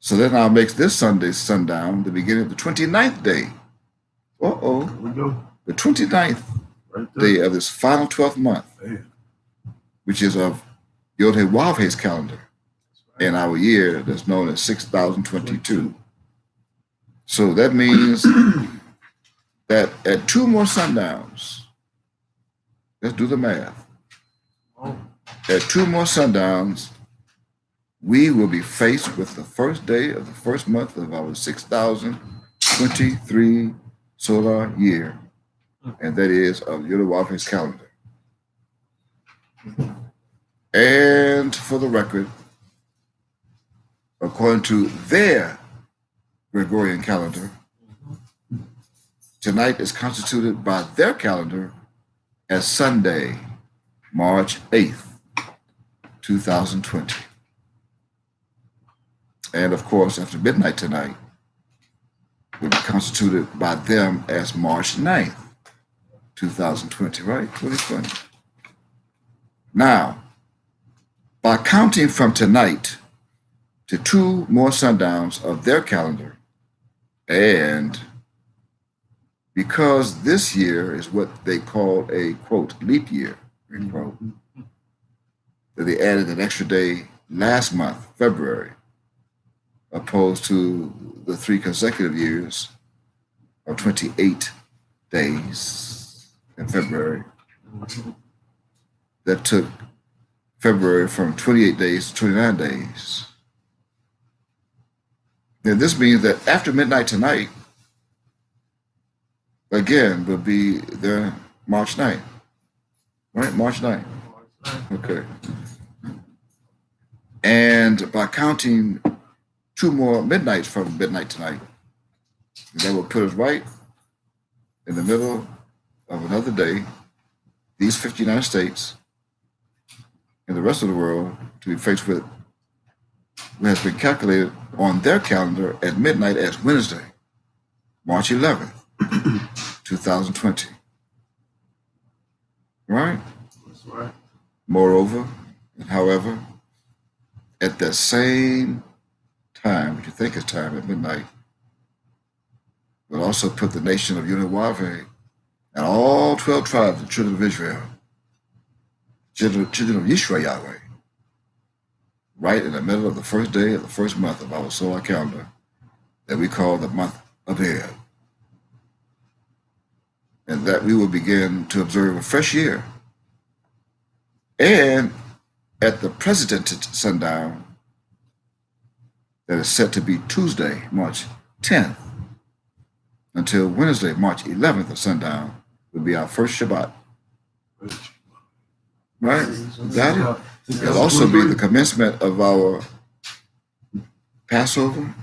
So that now makes this Sunday sundown the beginning of the 29th day. Uh-oh. There we go. The 29th Right there. day of this final 12th month, Man. which is of Yod-Heh-Wav-Heh's calendar, in our year that's known as 6022. So that means that at 2 more sundowns, let's do the math. Oh, At 2 more sundowns, we will be faced with the first day of the first month of our 6023 solar year, and that is of Yod-Heh-Wav-Heh's calendar. And for the record, according to their Gregorian calendar, tonight is constituted by their calendar as Sunday, March 8th, 2020. And of course, after midnight tonight, will be constituted by them as March 9th, 2020, right? 2020. Now, by counting from tonight to 2 more sundowns of their calendar, and because this year is what they call a, quote, leap year, end quote, that they added an extra day last month, February, opposed to the 3 consecutive years of 28 days in February. That took February from 28 days to 29 days. Now, this means that after midnight tonight, again, will be the March 9th, right? March 9th. Okay. And by counting 2 more midnights from midnight tonight, that will put us right in the middle of another day, these 59 states and the rest of the world to be faced with what has been calculated on their calendar at midnight as Wednesday, March 11th, 2020. Right? that's right. Moreover, and however, at that same time, which you think is time at midnight, will also put the nation of Yod-Heh-Wav-Heh and all 12 tribes of children of Israel, children of Yisrael Yahweh, right in the middle of the first day of the first month of our solar calendar that we call the month of Ab. And that we will begin to observe a fresh year. And at the presidented sundown, that is set to be Tuesday, March 10th, until Wednesday, March 11th at sundown, will be our first Shabbat. Right? Got it? It'll also be the commencement of our Passover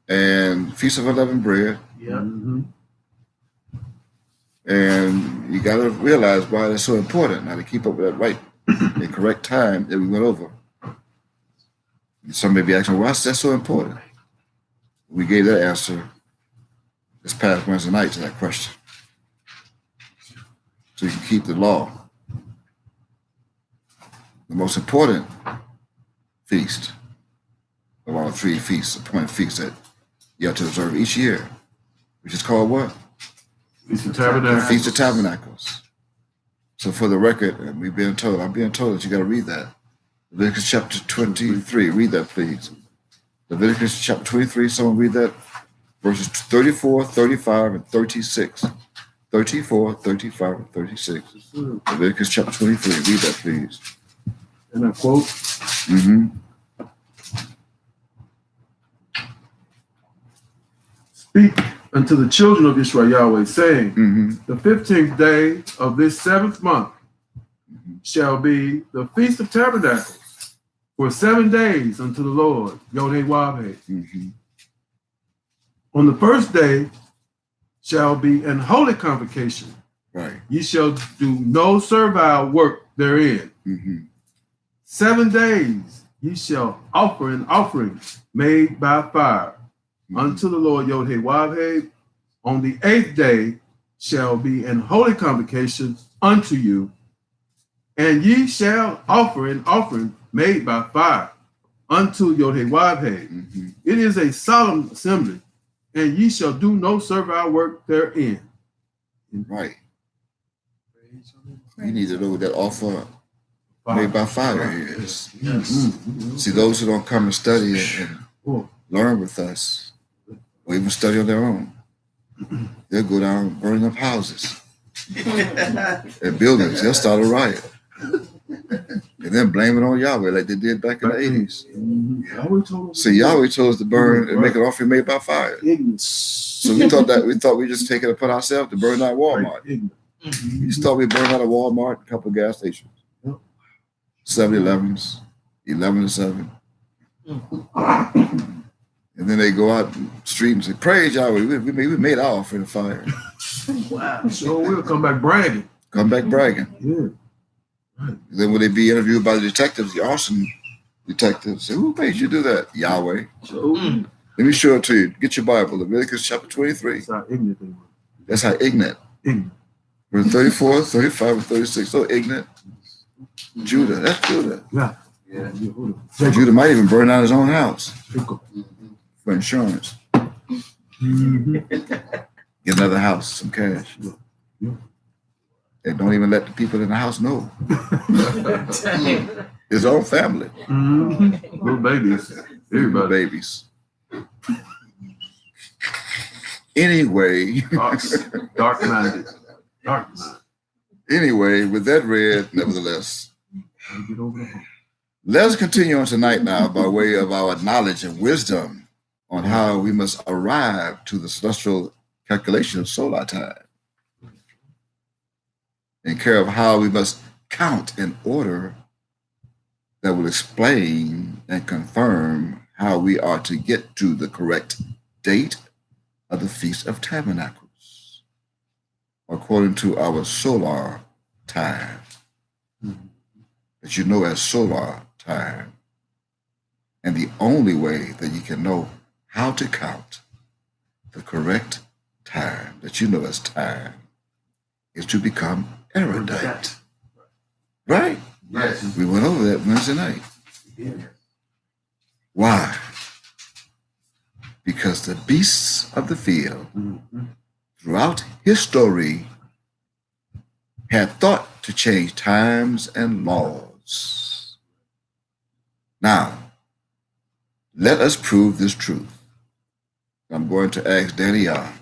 and Feast of Unleavened Bread. Yeah. Mm-hmm. And you got to realize why that's so important now to keep up with that right and correct time that we went over. Some may be asking, why is that so important? We gave that answer this past Wednesday night to that question. So you can keep the law. The most important feast of all 3 feasts, appointed feasts that you have to observe each year, which is called what? Feast of The Tabernacles. Feast of Tabernacles. So for the record, and I'm being told that you got to read that. Leviticus chapter 23. Read that, please. Leviticus chapter 23. Someone read that verses 34, 35, and 36. 34, 35, and 36. Leviticus chapter 23. Read that, please. And I quote, Mm-hmm. "Speak unto the children of Israel, Yahweh, saying, Mm-hmm. the 15th day of this 7th month shall be the Feast of Tabernacles for 7 days unto the Lord, Yod-Heh-Wav-Heh. Mm-hmm. On the first day shall be an holy convocation. Right. Ye shall do no servile work therein. Mm-hmm. 7 days ye shall offer an offering made by fire unto the Lord Yod-Heh-Wav-Heh. On the 8th day shall be an holy convocation unto you, and ye shall offer an offering made by fire unto Yod-Heh-Wav-Heh. Mm-hmm. It is a solemn assembly, and ye shall do no servile work therein." Right. You need to know what that offer made by fire is. See, those who don't come and study and learn with us, or even study on their own, they'll go down and burn up houses and buildings. They'll start a riot. And then blame it on Yahweh like they did back in the 80s. Yahweh told us. See, Yahweh told us to burn and make an offering made by fire. So we thought we just take it upon ourselves to burn out Walmart. We just thought we burned out a Walmart, a couple of gas stations, 7-Elevens, 11 to 7. And then they go out in the street and say, "Praise Yahweh, we made our offering of fire." Wow. So we'll come back bragging. Come back bragging. Yeah. Then when they be interviewed by the detectives, the arson detectives, say, "Who made you do that?" Yahweh. So Let me show it to you. Get your Bible, Leviticus chapter 23. that's how ignorant they were. That's how ignorant. Ignorant. Verse 34, 35, and 36. So ignorant. Judah. That's Judah. Yeah. Yeah. Judah might even burn out his own house Fickle. for insurance. Mm-hmm. Get another house, some cash. Yeah. And don't even let the people in the house know. His own family. Mm-hmm. Little babies. Everybody. Babies. Anyway. Dark-minded. Dark-minded. Anyway, with that read, nevertheless, Gotta get over the hump. let's continue on tonight now by way of our knowledge and wisdom on how we must arrive to the celestial calculation of solar time, and care of how we must count in order that will explain and confirm how we are to get to the correct date of the Feast of Tabernacles, according to our solar time, that you know as solar time. And the only way that you can know how to count the correct time that you know as time is to become erudite. Right? Yes. We went over that Wednesday night. Yeah. Why? Because the beasts of the field Mm-hmm. throughout history had thought to change times and laws. Now, let us prove this truth. I'm going to ask Danny Young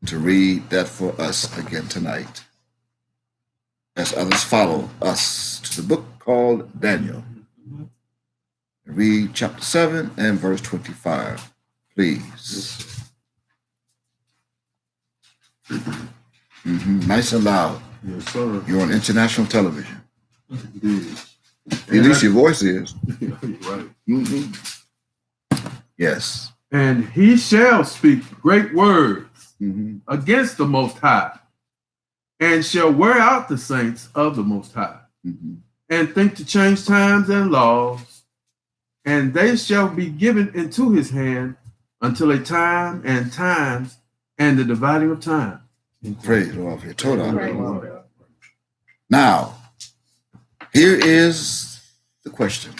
to read that for us again tonight, as others follow us to the book called Daniel. Read chapter 7 and verse 25, please. Nice and loud. Yes, sir. You're on international television. It is. At least your voice is. You're right. Mhm. Yes. And he shall speak great words Mhm. against the Most High, and shall wear out the saints of the Most High, Mhm. and think to change times and laws, and they shall be given into his hand until a time and times and the dividing of time. Praise the Lord for your Torah. Right. Now, here is the question.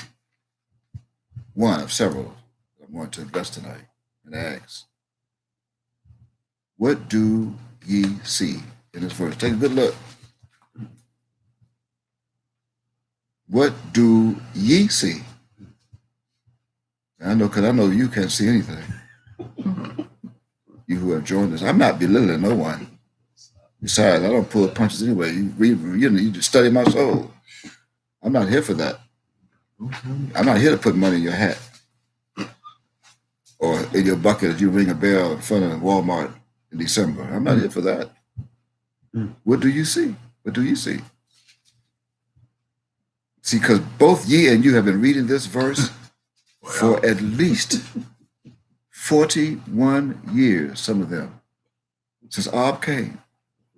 One of several I'm going to address tonight and ask. What do ye see in this verse? Take a good look. What do ye see? I know, because I know you can't see anything. you who have joined us. I'm not belittling no one. Besides, I don't pull punches anyway. You just study my soul. I'm not here for that. I'm not here to put money in your hat or in your bucket as you ring a bell in front of Walmart in December. I'm not here for that. What do you see? What do you see? See, because both ye and you have been reading this verse for at least 41 years, some of them, since Ab came.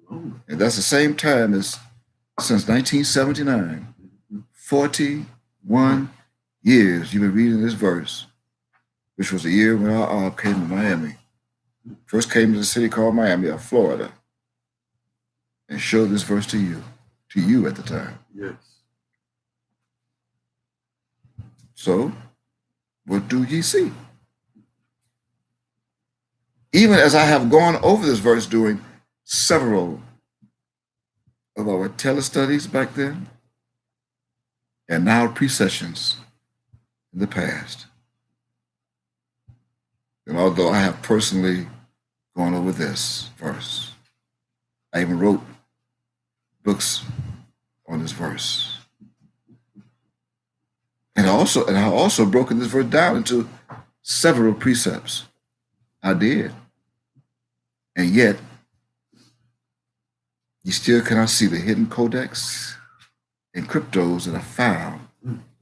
And that's the same time as since 1979. 41 years you've been reading this verse, which was the year when our Ab came to Miami. First came to the city called Miami, of Florida, and showed this verse to you at the time. Yes. So, what do ye see? Even as I have gone over this verse during several of our telestudies back then, and now pre-sessions in the past. And although I have personally gone over this verse, I even wrote books on this verse. And I also broken this verse down into several precepts. I did. And yet, you still cannot see the hidden codex and cryptos that are found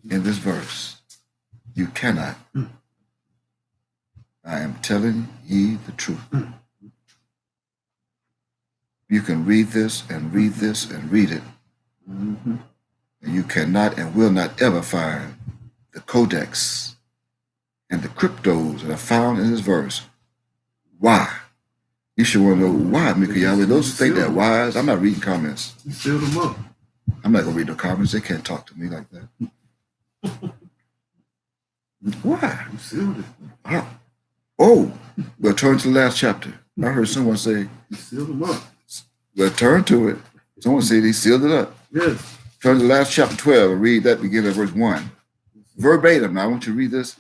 in this verse. You cannot. I am telling ye the truth. You can read this and read this and read it. And you cannot and will not ever find the codex and the cryptos that are found in this verse. Why? You should want to know why, Mika Yahweh. Those who think they're wise, I'm not reading comments. You sealed them up. I'm not going to read the comments. They can't talk to me like that. Why? You sealed it. Oh, we'll turn to the last chapter. I heard someone say, You sealed them up. we'll turn to it. Someone said he sealed it up. Yes. Turn to the last chapter 12 and read that, beginning at verse 1. Verbatim. Now I want you to read this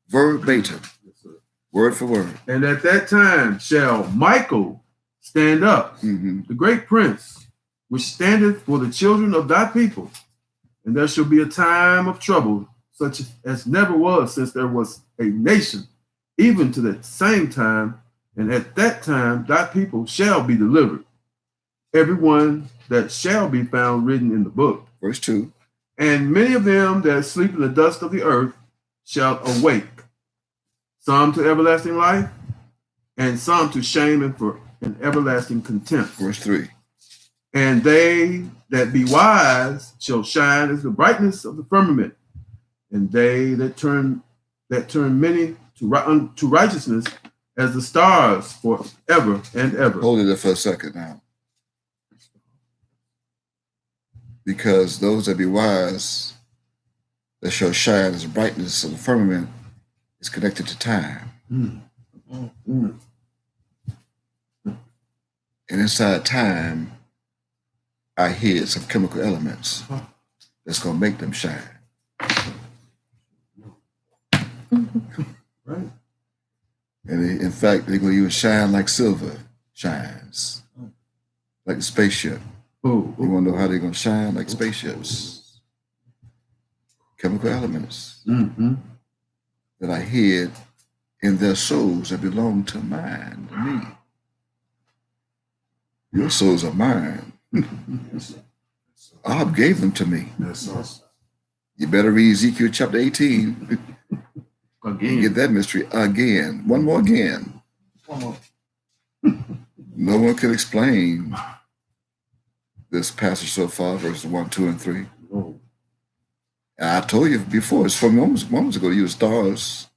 verbatim, Yes, sir. word for word. And at that time shall Michael stand up, the great prince, which standeth for the children of thy people. And there shall be a time of trouble, such as never was since there was a nation, even to the same time. And at that time thy people shall be delivered, everyone that shall be found written in the book. Verse 2. And many of them that sleep in the dust of the earth shall awake, some to everlasting life, and some to shame and for an everlasting contempt. Verse 3. And they that be wise shall shine as the brightness of the firmament, and they that turn many to righteousness as the stars forever and ever. Hold it there for a second now. Because those that be wise, that shall shine as the brightness of the firmament, is connected to time. And inside time, I hid some chemical elements that's going to make them shine. Right. And in fact, they're going to even shine like silver shines, like a spaceship. Oh, You want to know how they're going to shine like spaceships? Chemical elements that I hid in their souls that belong to mine, to me. Your souls are mine. Ab gave them to me. You better read Ezekiel chapter 18 and again. get that mystery again. One more again. No one can explain this passage so far, verses 1, 2, and 3. Oh, And I told you before, it's from moments ago, you the stars.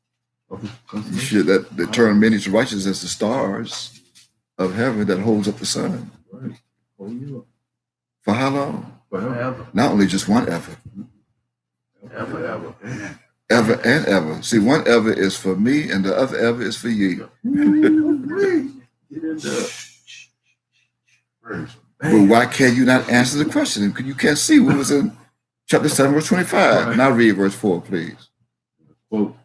You should that turn many to righteousness as the stars of heaven that holds up the sun. right. Oh, you For how long? Forever. Not only just one ever. Ever. Ever and ever. See, one ever is for me and the other ever is for you. Get in there. But why can't you not answer the question? Because you can't see what was in chapter 7, verse 25. Right. Now read verse 4, please. Quote,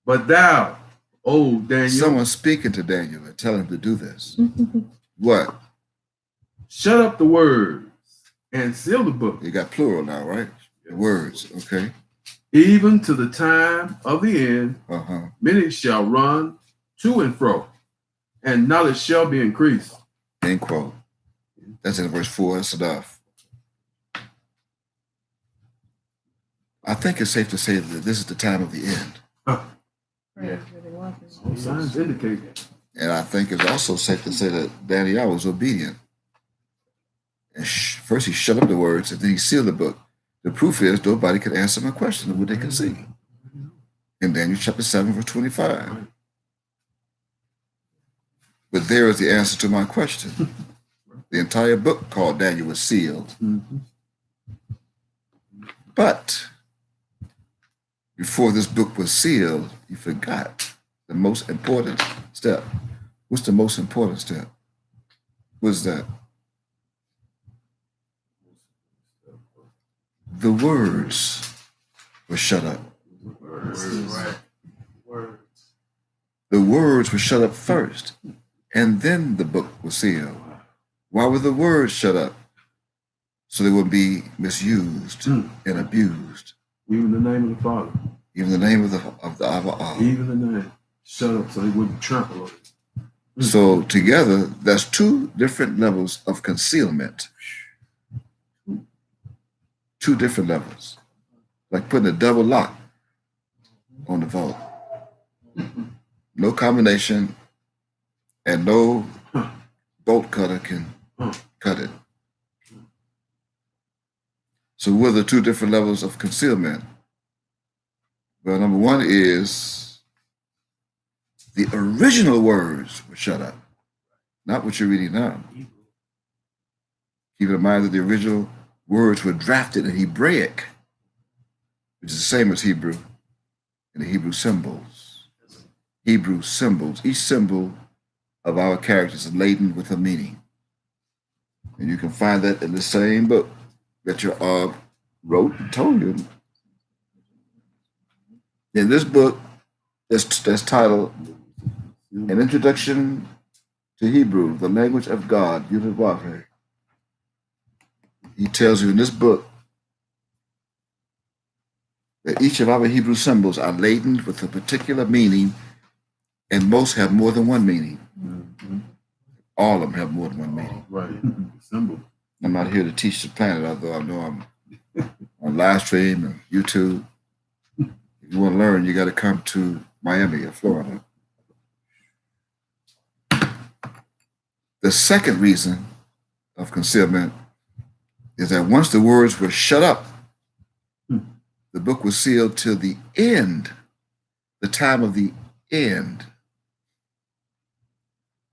but thou, Oh, Daniel, Someone's speaking to Daniel and telling him to do this. What? shut up the words and seal the book, You got plural now, right? The words, okay. even to the time of the end. Uh-huh. Many shall run to and fro, and knowledge shall be increased. End quote. That's in verse 4. That's enough. I think it's safe to say that this is the time of the end. All signs indicate. And I think it's also safe to say that Daniel was obedient. And first he shut up the words, and then he sealed the book. The proof is nobody could answer my question of what they could see. In Daniel chapter 7, verse 25. But there is the answer to my question. The entire book called Daniel was sealed. But before this book was sealed, you forgot the most important step. What's the most important step? What's that? The words were shut up. The words were shut up first, and then the book was sealed. Why were the words shut up? So they would be misused and abused. Even the name of the Father. Even the name of the Abba. Even the name. Shut up so they wouldn't trample on it. So together, that's two different levels of concealment. Two different levels. Like putting a double lock on the vault. No combination and no bolt cutter can cut it. So what are the two different levels of concealment? Well, number one is the original words were shut up, not what you're reading now. Keep in mind that the original words were drafted in Hebraic, which is the same as Hebrew, and the Hebrew symbols. Hebrew symbols. Each symbol of our characters is laden with a meaning. And you can find that in the same book that your wrote and told you. In this book, that's titled An Introduction to Hebrew, the Language of God, Yud Vav. He tells you in this book that each of our Hebrew symbols are laden with a particular meaning, and most have more than one meaning. All of them have more than one meaning. Right. Symbol. I'm not here to teach the planet, although I know I'm on live stream and YouTube. If you want to learn, you got to come to Miami or Florida. The second reason of concealment is that once the words were shut up, the book was sealed till the end, the time of the end.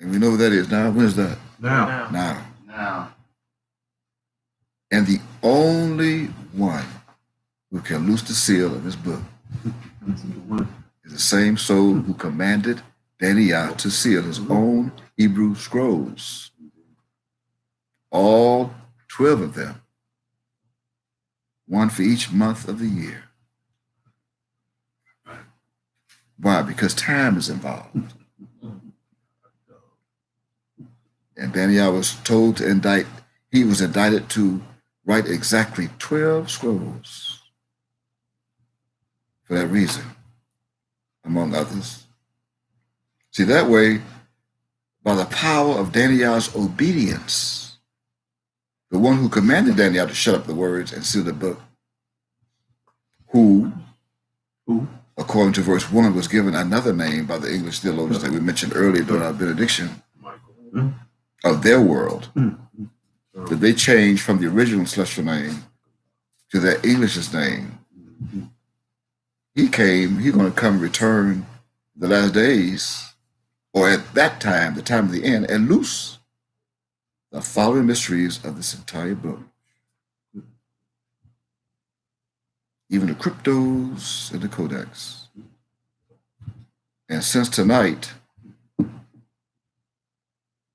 And we know what that is now. When is that? Now. Now. And the only one who can loose the seal of this book is the same soul who commanded Daniel to seal his own Hebrew scrolls. All 12 of them. One for each month of the year. Why? Because time is involved. And Daniel was told to he was indicted to write exactly 12 scrolls. For that reason, among others. See, that way, by the power of Daniel's obedience, the one who commanded Daniel to shut up the words and seal the book, who, according to verse 1, was given another name by the English theologians that we mentioned earlier during our benediction, of their world, that they changed from the original celestial name to their English's name. He's going to come return the last days, or at that time, the time of the end, and loose the following mysteries of this entire book. Even the cryptos and the codex. And since tonight,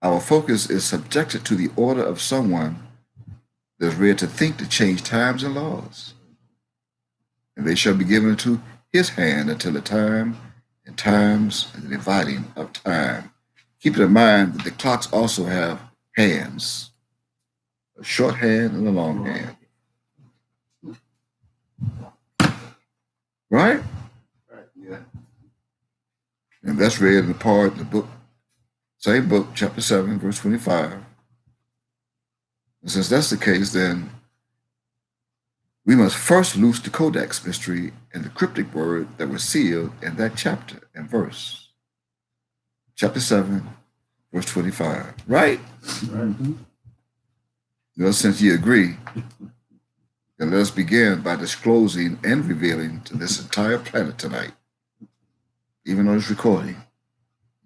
our focus is subjected to the order of someone that's ready to think to change times and laws. And they shall be given into his hand until the time in times and the dividing of time. Keep in mind that the clocks also have hands, a short hand and a long hand. Right? Yeah. And that's read in the part in the book, same book, chapter 7, verse 25. And since that's the case, then we must first loose the codex mystery and the cryptic word that was sealed in that chapter and verse. Chapter 7, verse 25. Right? Mhm. Well, since you agree, then let us begin by disclosing and revealing to this entire planet tonight, even on this recording,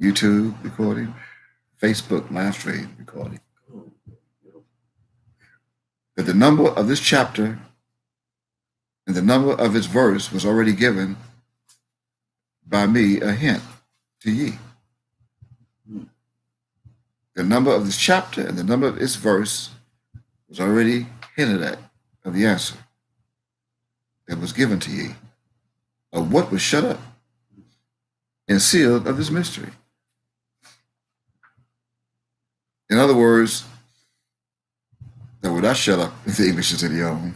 YouTube recording, Facebook live stream recording, that the number of this chapter and the number of its verse was already given by me a hint to ye. The number of this chapter and the number of its verse was already hinted at of the answer that was given to ye, of what was shut up and sealed of this mystery. In other words, that were not shut up, if the English is any own.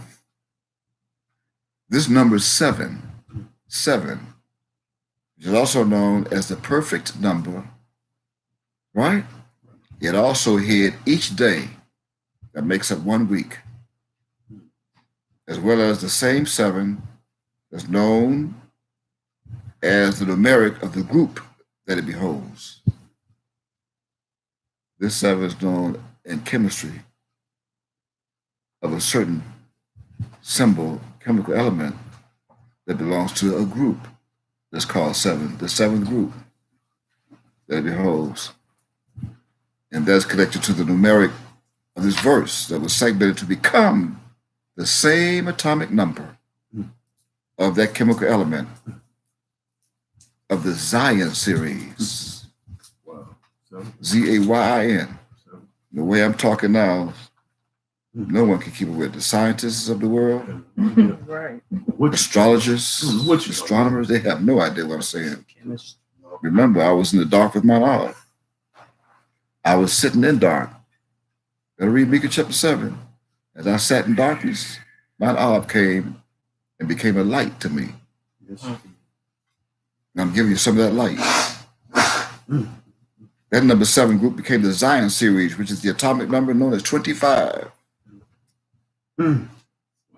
This number 7, which is also known as the perfect number, right? It also hid each day that makes up 1 week, as well as the same 7 that's known as the numeric of the group that it beholds. This 7 is known in chemistry of a certain symbol, chemical element that belongs to a group that's called 7, the 7th group that it beholds. And that's connected to the numeric of this verse that was segmented to become the same atomic number of that chemical element of the Zion series. Wow. Seven. Z-A-Y-I-N. Seven. The way I'm talking now, no one can keep it with. The scientists of the world, Right. What astrologers, What you- astronomers, they have no idea what I'm saying. Remember, I was in the dark with Mount Olive. I was sitting in dark. Gotta read Micah chapter 7. As I sat in darkness, Mount Olive came and became a light to me. Yes. And I'm giving you some of that light. That number 7 group became the Zion series, which is the atomic number known as 25. Mm.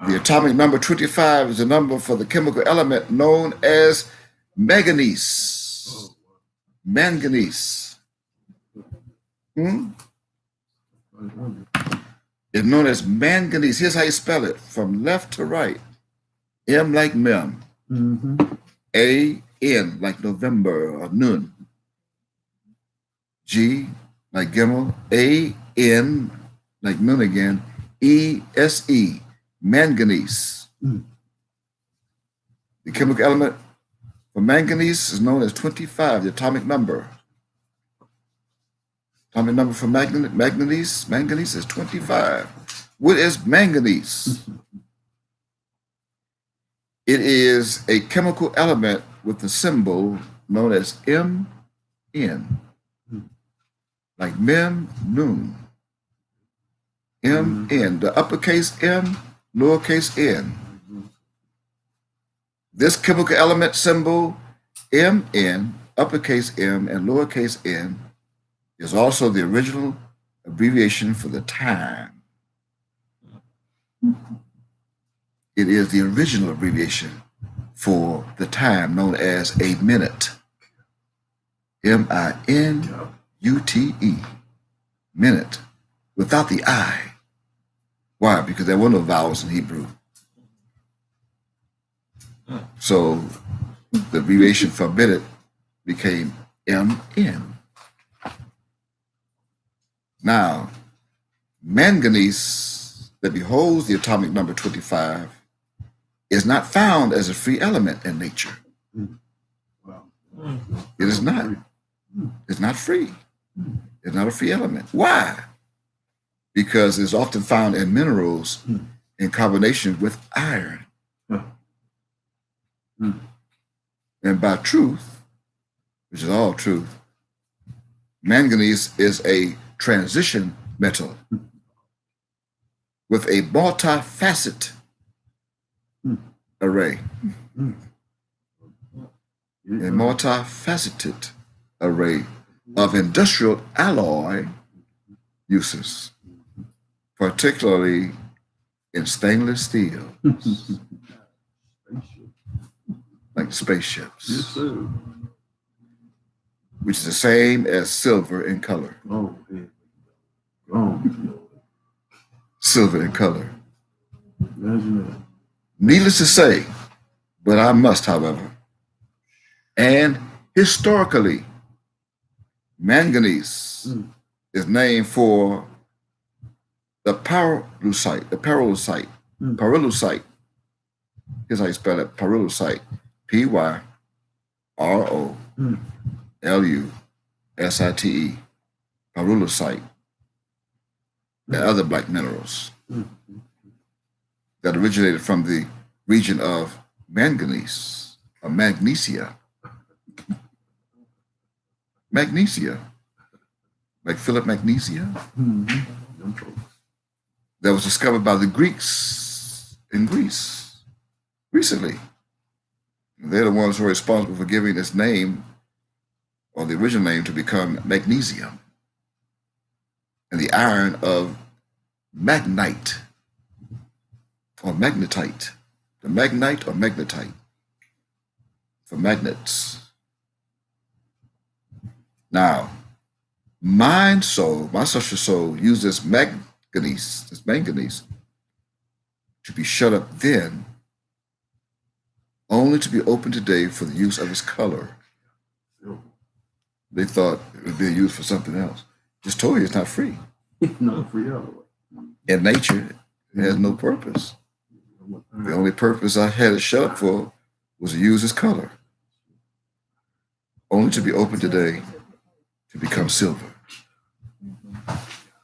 The atomic number 25 is the number for the chemical element known as manganese. Oh, Manganese. wow. It's known as manganese. Here's how you spell it from left to right. M like mem. Mm-hmm. A-N like November or Nun. G like Gimel. A-N like Nun again. E-S-E. Manganese. Mm. The chemical element for manganese is known as 25, the atomic number. Atomic number for manganese is 25. What is manganese? It is a chemical element with the symbol known as M-N, like Mem, Nun. M-N, the uppercase M, lowercase n. This chemical element symbol, M-N, uppercase M and lowercase n, is also the original abbreviation for the time. It is the original abbreviation for the time known as a minute. M-I-N-U-T-E, minute, without the I. Why? Because there were no vowels in Hebrew. So the abbreviation for minute became M-N. Now, manganese that beholds the atomic number 25 is not found as a free element in nature. Wow. It is not. It's not free. It's not a free element. Why? Because it's often found in minerals in combination with iron. Huh. And by truth, which is all truth. Manganese is a transition metal with a multifaceted array. A multifaceted array of industrial alloy uses, particularly in stainless steel, like spaceships, Yes, sir. which is the same as silver in color. Oh, yeah. Oh, Silver in color. imagine that. Needless to say, but I must, however, and historically, manganese is named for the pyrolusite, pyrolusite. Here's how you spell it, pyrolusite, Pyrolusite, pyrolusite, and other black minerals that originated from the region of manganese, or magnesia. Magnesia, like Philip Magnesia, that was discovered by the Greeks in Greece recently. They're the ones who are responsible for giving this name, or the original name, to become magnesium, and the iron of magnite or magnetite, the magnite or magnetite for magnets. Now, my social soul, used this manganese to be shut up then, only to be open today for the use of its color. They thought it was being used for something else. Just told you it's not free. Not free all. In nature, it has no purpose. The only purpose I had it shut up for was to use its color. Only to be open today to become silver,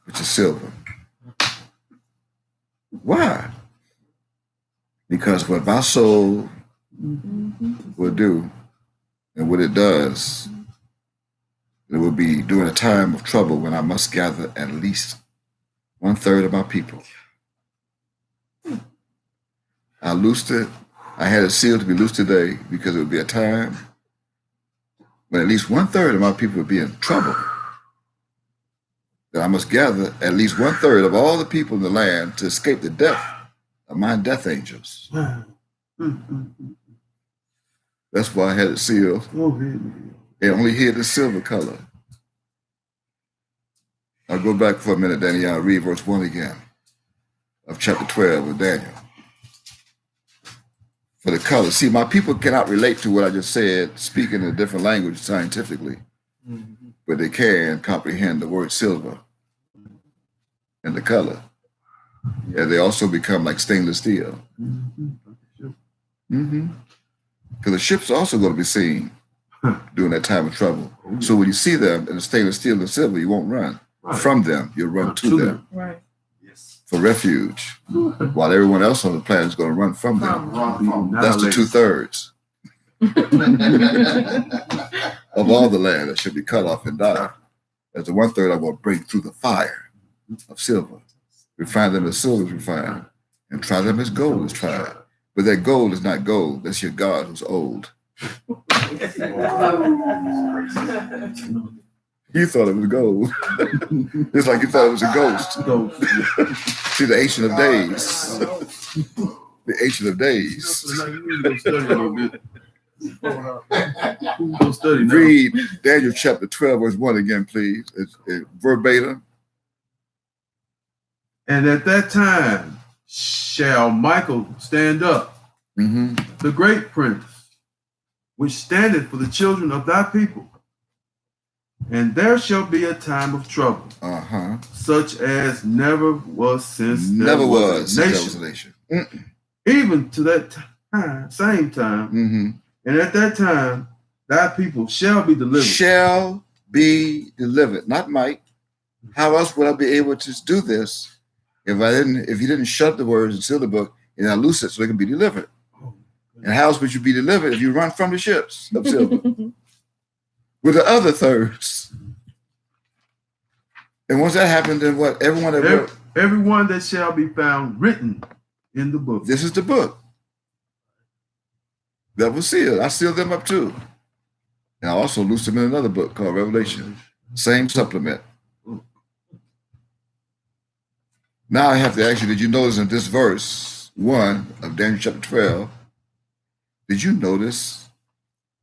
which is silver. Why? Because what my soul will do and what it does, it will be during a time of trouble when I must gather at least 1/3 of my people. I loosed it. I had it sealed to be loosed today because it would be a time when at least 1/3 of my people would be in trouble. That I must gather at least 1/3 of all the people in the land to escape the death of my death angels. That's why I had it sealed. It only hid the silver color. I'll go back for a minute, Daniel. I'll read verse 1 again of chapter 12 of Daniel. For the color. See, my people cannot relate to what I just said, speaking in a different language scientifically, but they can comprehend the word silver and the color. And they also become like stainless steel. Because the ships are also going to be seen during that time of trouble. So when you see them in the stainless steel and silver, you won't run from them. You'll run to them. Right. For refuge, while everyone else on the planet is going to run from them. That's the 2/3 of all the land that should be cut off and die. That's the 1/3 I will bring through the fire of silver. Refine them as silver is refined, and try them as gold is tried. But that gold is not gold. That's your God who's old. You thought it was gold. It's like you thought it was a ghost. See, the Ancient of Days. The Ancient of Days. Read Daniel chapter 12, verse 1 again, please. It's verbatim. And at that time shall Michael stand up, the great prince, which standeth for the children of thy people. And there shall be a time of trouble, such as never was since there was a nation. Even to that time, same time. And at that time, thy people shall be delivered. Shall be delivered, not might. How else would I be able to do this if you didn't shut the words and seal the book and I loose it so they can be delivered? And how else would you be delivered if you run from the ships of silver? with the other thirds. And once that happened, then what? Everyone that wrote, Everyone that shall be found written in the book. this is the book that was sealed. I sealed them up too. And I also loosed them in another book called Revelation. Same supplement. Now I have to ask you, did you notice in this verse 1 of Daniel chapter 12, did you notice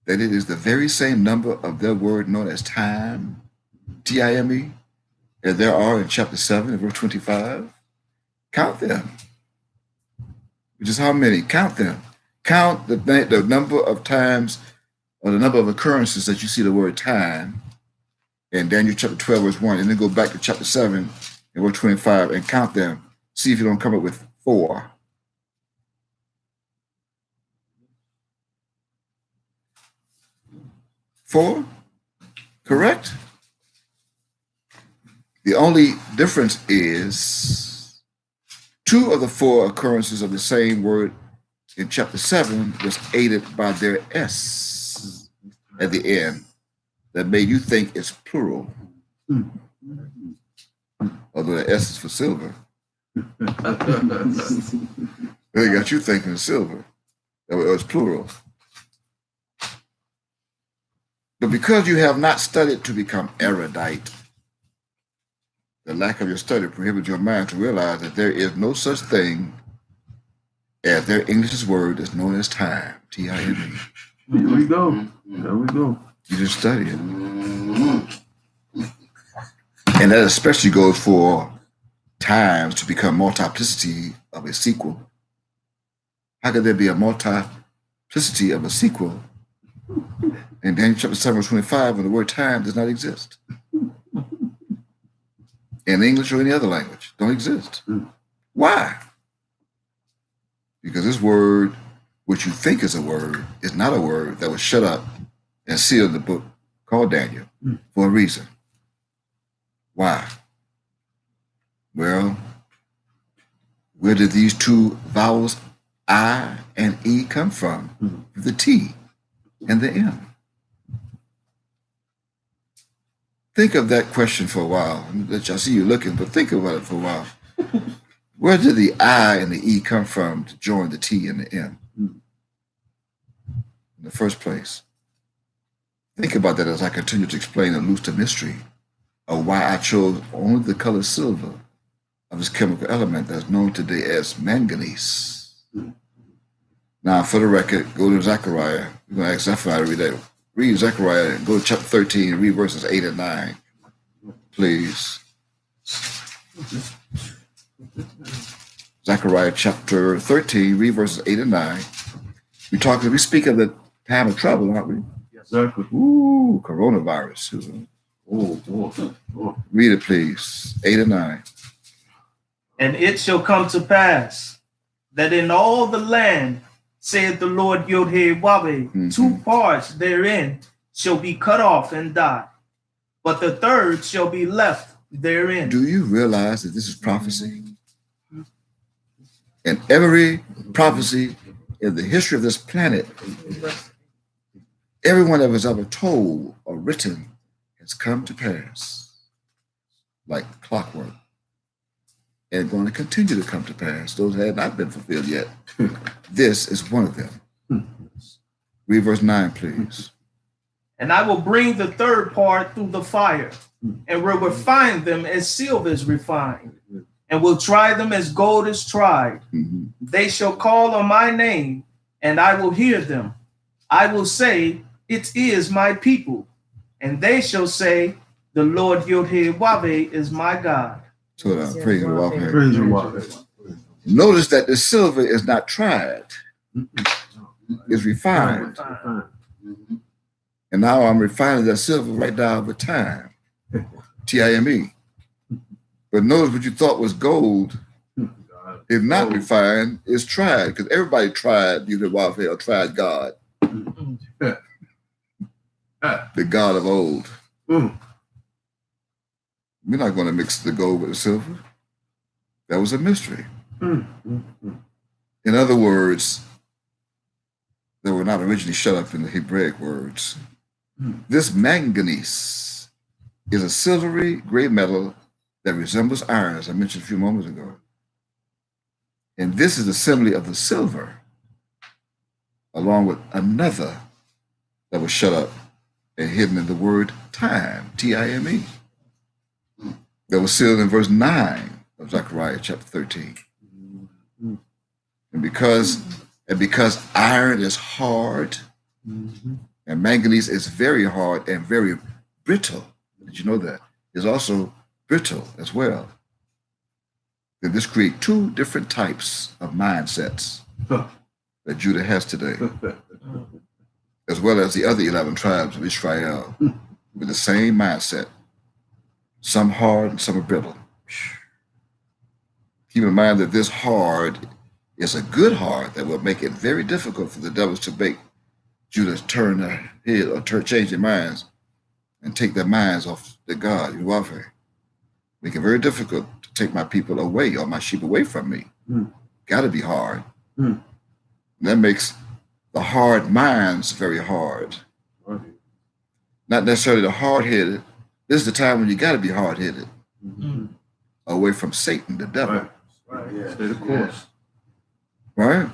that it is the very same number of their word known as time, T-I-M-E, as there are in chapter 7 and verse 25? Count them. Which is how many? Count them. Count the number of times or the number of occurrences that you see the word time in Daniel chapter 12, verse 1, and then go back to chapter 7 and verse 25 and count them. See if you don't come up with 4. Four? Correct? The only difference is 2 of the 4 occurrences of the same word in chapter 7 was aided by their S at the end that made you think it's plural. Although the S is for silver. They got you thinking it's silver. It was plural. But because you have not studied to become erudite, the lack of your study prohibits your mind to realize that there is no such thing as their English word is known as time, T-I-M-E. Here we go. There we go. You just study it. And that especially goes for times to become multiplicity of a sequel. How could there be a multiplicity of a sequel in Daniel chapter 7, verse 25 when the word time does not exist? In English or any other language, don't exist. Why? Because this word, which you think is a word, is not a word that was shut up and sealed in the book called Daniel for a reason. Why? Well, where did these 2 vowels, I and E, come from? The T and the M. Think of that question for a while. I see you looking, but think about it for a while. Where did the I and the E come from to join the T and the M in the first place? Think about that as I continue to explain and loose the mystery of why I chose only the color silver of this chemical element that's known today as manganese. Now, for the record, go to Zechariah. We're going to ask Zephaniah to read that. Read Zechariah and go to chapter 13 and read verses 8 and 9, please. Zechariah chapter 13, read verses 8 and 9. We speak of the time of trouble, aren't we? Exactly. Ooh, coronavirus. Oh. Read it, please. 8 and 9. And it shall come to pass that in all the land, saith the Lord Yod-Heh-Wah-Weh, 2 parts therein shall be cut off and die, but the third shall be left therein. Do you realize that this is prophecy? And every prophecy in the history of this planet, everyone that was ever told or written has come to pass like clockwork and going to continue to come to pass. Those that have not been fulfilled yet. This is one of them. Read verse 9, please. And I will bring the third part through the fire, and will refine them as silver is refined, and will try them as gold is tried. They shall call on my name, and I will hear them. I will say, it is my people. And they shall say, the Lord Yod-Heh-Wah-Weh is my God. So praise the Lord. Praise the Lord. Notice that the silver is not tried. It's refined. And now I'm refining that silver right now over time. T-I-M-E. But notice what you thought was gold is not refined, it's tried. Because everybody tried Yod-Heh-Wah-Weh or tried God. The God of old. We're not going to mix the gold with the silver. That was a mystery. In other words, they were not originally shut up in the Hebraic words. This manganese is a silvery gray metal that resembles iron, as I mentioned a few moments ago. And this is the assembly of the silver, along with another that was shut up and hidden in the word time, T-I-M-E, that was sealed in verse 9 of Zechariah chapter 13. And because iron is hard, and manganese is very hard and very brittle, did you know that? It's also brittle as well. Then this creates two different types of mindsets that Judah has today, as well as the other 11 tribes of Israel with the same mindset. Some hard and some are brittle. Keep in mind that this hard is a good hard that will make it very difficult for the devils to make Judah turn their head or change their minds and take their minds off the God, Yahweh. Make it very difficult to take my people away or my sheep away from me. Got to be hard. That makes the hard minds very hard. Not necessarily the hard-headed. This is the time when you got to be hard-headed. Away from Satan, the devil. Right. Stay the course. Right?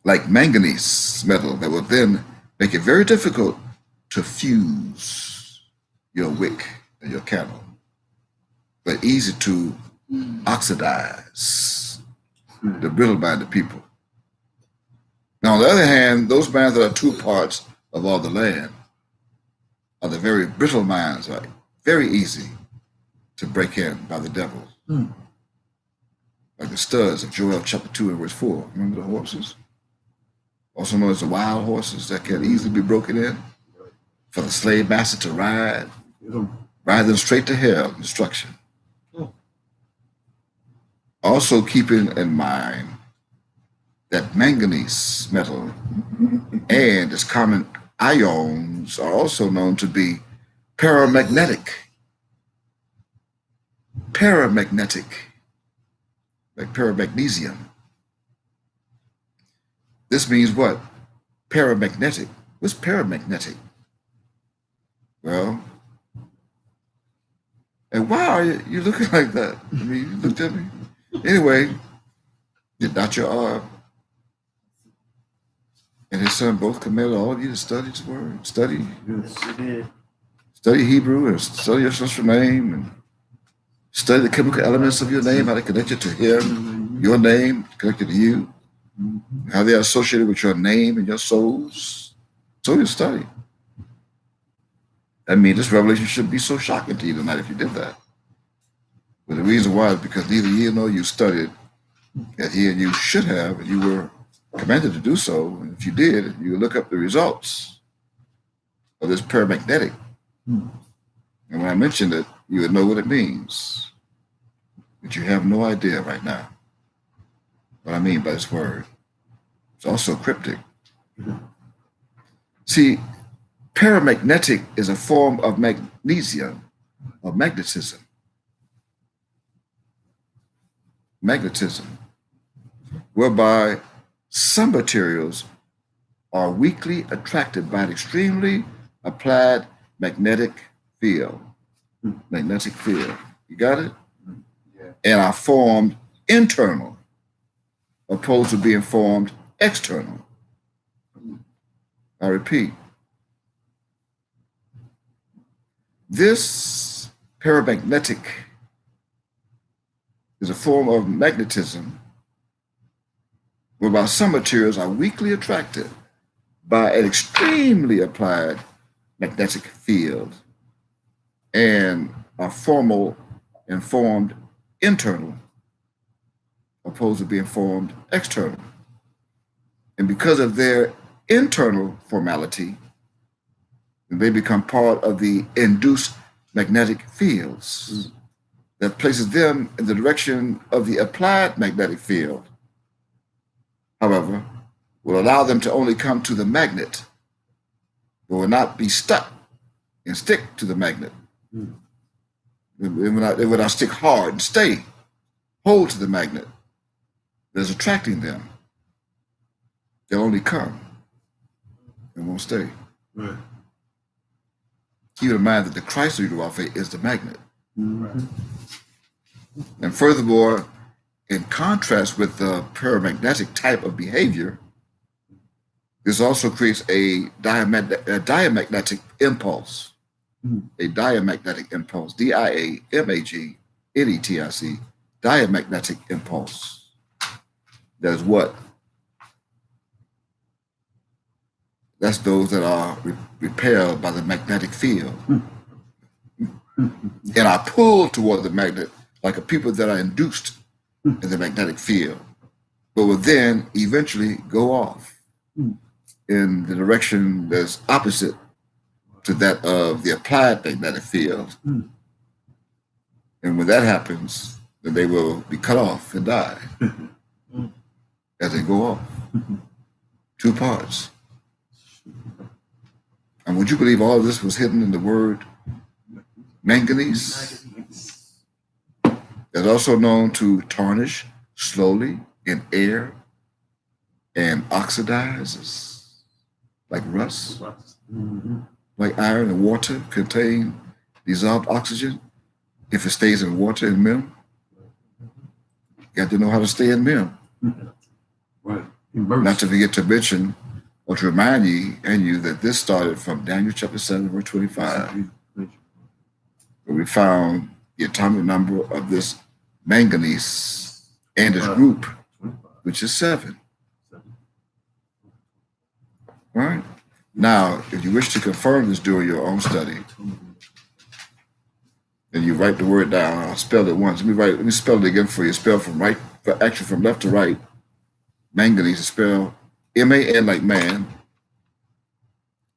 Like manganese metal that will then make it very difficult to fuse your wick and your candle, but easy to oxidize the brittle-minded people. Now, on the other hand, those minds that are two parts of all the land are the very brittle minds, are very easy to break in by the devil. Like the studs of Joel chapter 2 and verse 4. Remember the horses? Also known as the wild horses that can easily be broken in for the slave master to ride them straight to hell, destruction. Also keeping in mind that manganese metal and its common ions are also known to be paramagnetic. Paramagnetic, like paramagnesium. This means what? Paramagnetic. What's paramagnetic? Well, and why are you looking like that? I mean, you looked at me. Anyway, did not your Arb and his son both commanded all of you to study his word? Study. Yes. Study Hebrew and study your social name and study the chemical elements of your name, how they connected to him, your name connected to you, how they are associated with your name and your souls. So you study. I mean, this revelation shouldn't be so shocking to you tonight if you did that. But the reason why is because neither you nor you studied as he and you should have, and you were commanded to do so. And if you did, you would look up the results of this paramagnetic. And when I mentioned it, you would know what it means. But you have no idea right now what I mean by this word. It's also cryptic. See, paramagnetic is a form of magnesium, or magnetism. Magnetism, whereby some materials are weakly attracted by an extremely applied magnetic field. Magnetic field. You got it? Yeah. And are formed internal, opposed to being formed external. I repeat, this paramagnetic is a form of magnetism whereby some materials are weakly attracted by an extremely applied magnetic field and are formal and formed internal, opposed to being formed external. And because of their internal formality, they become part of the induced magnetic fields that places them in the direction of the applied magnetic field. However, will allow them to only come to the magnet, but will not be stuck and stick to the magnet. They will not stick hard and stay, hold to the magnet that's attracting them. They'll only come and won't stay. Right. keep in mind that the Chrysler Uruafe is the magnet. Mhm. And furthermore, in contrast with the paramagnetic type of behavior, this also creates a diamagnetic impulse. A diamagnetic impulse, DIAMAGNETIC, diamagnetic impulse. That is what? That's those that are repelled by the magnetic field and are pulled toward the magnet, like a people that are induced in the magnetic field, but will then eventually go off in the direction that's opposite to that of the applied magnetic field. And when that happens, then they will be cut off and die as they go off. Two parts. And would you believe all of this was hidden in the word manganese? It's also known to tarnish slowly in air and oxidizes like rust, like iron and water contain dissolved oxygen. If it stays in water and MIM, you got to know how to stay in MIM. Right. Not to forget to mention or to remind you that this started from Daniel chapter 7, verse 25, where we found the atomic number of this manganese and its group, which is 7. All right. Now, if you wish to confirm this during your own study, then you write the word down. I'll spell it once. Let me spell it again for you. Spell from left to right. Manganese is spelled M-A-N like man,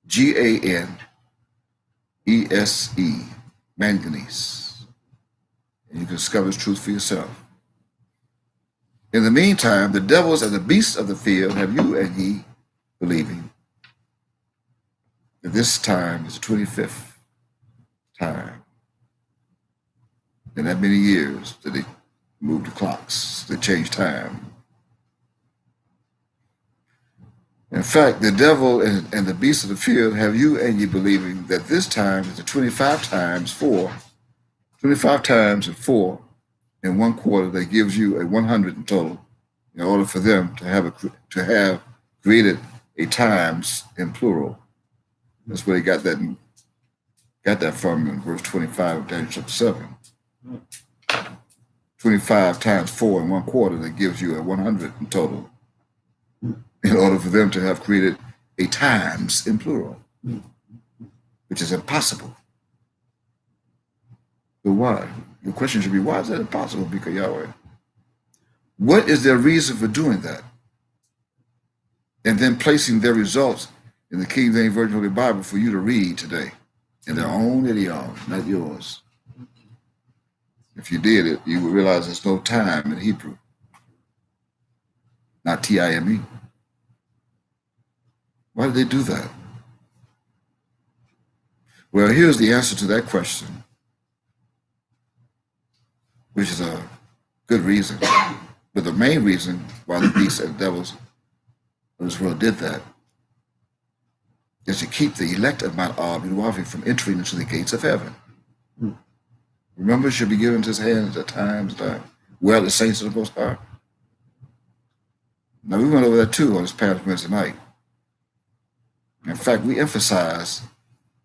G-A-N-E-S-E, manganese. And you can discover this truth for yourself. In the meantime, the devils and the beasts of the field have you and ye believing that this time is the 25th time in that many years that they moved the clocks, they changed time. In fact, the devil and the beasts of the field have you and ye believing that this time is the 25 times 4, 25 times and 4 in 1 quarter that gives you a 100 in total, in order for them to have created a times in plural. That's where they got that from in verse 25 of Daniel chapter 7. 25 times 4 in 1 quarter that gives you a 100 in total, in order for them to have created a times in plural, which is impossible. But why? The question should be, why is that impossible, Bika Yahweh? What is their reason for doing that? And then placing their results in the King James Version of the Bible for you to read today in their own idiom, not yours. If you did it, you would realize there's no time in Hebrew, not T-I-M-E. Why did they do that? Well, here's the answer to that question, which is a good reason. But the main reason why the beasts and devils of this world did that is to keep the elect of Mount Ab from entering into the gates of heaven. Remember, it should be given to his hands at times where the saints of the Most High. Now, we went over that too on this past Wednesday night. In fact, we emphasize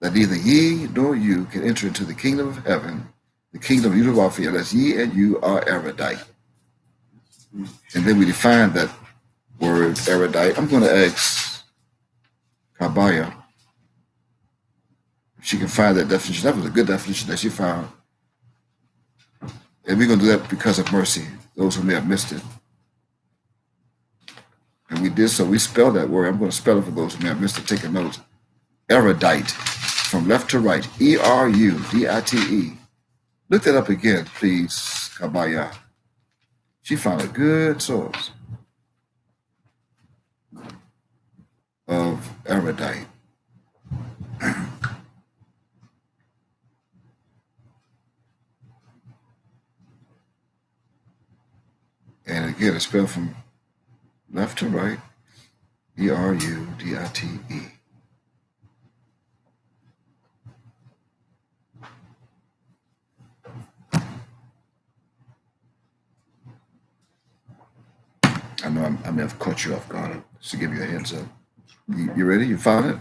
that neither ye nor you can enter into the kingdom of heaven, the kingdom of Uruafi, unless ye and you are erudite. And then we define that word erudite. I'm going to ask Kabaya if she can find that definition. That was a good definition that she found. And we're going to do that because of mercy, those who may have missed it. And we did so. We spelled that word. I'm going to spell it for those who may have missed it, taking notes. Erudite, from left to right, E-R-U-D-I-T-E. Look that up again, please, Kabaya. She found a good source of erudite. And again, it's spelled from left to right, E-R-U-D-I-T-E. I know I may have caught you off guard, just to give you a heads up. You ready? You found it?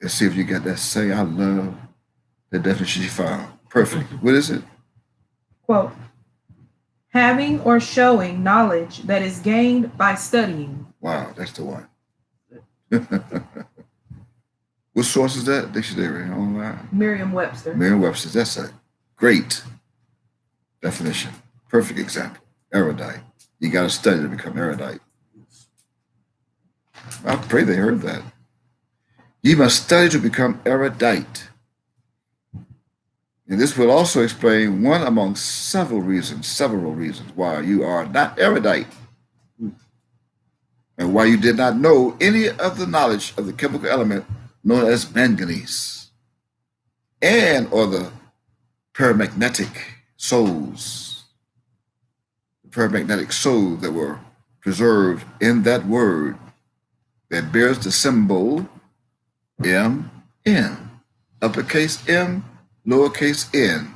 Let's see if you got that. Say, I love the definition you found. Perfect. What is it? Quote, having or showing knowledge that is gained by studying. Wow, that's the one. What source is that? Dictionary online? Merriam-Webster. Merriam-Webster. That's a great definition. Perfect example. Erudite. You got to study to become erudite. I pray they heard that. You must study to become erudite. And this will also explain one among several reasons why you are not erudite and why you did not know any of the knowledge of the chemical element known as manganese and or the paramagnetic souls. The paramagnetic souls that were preserved in that word that bears the symbol MN, uppercase M, lowercase n,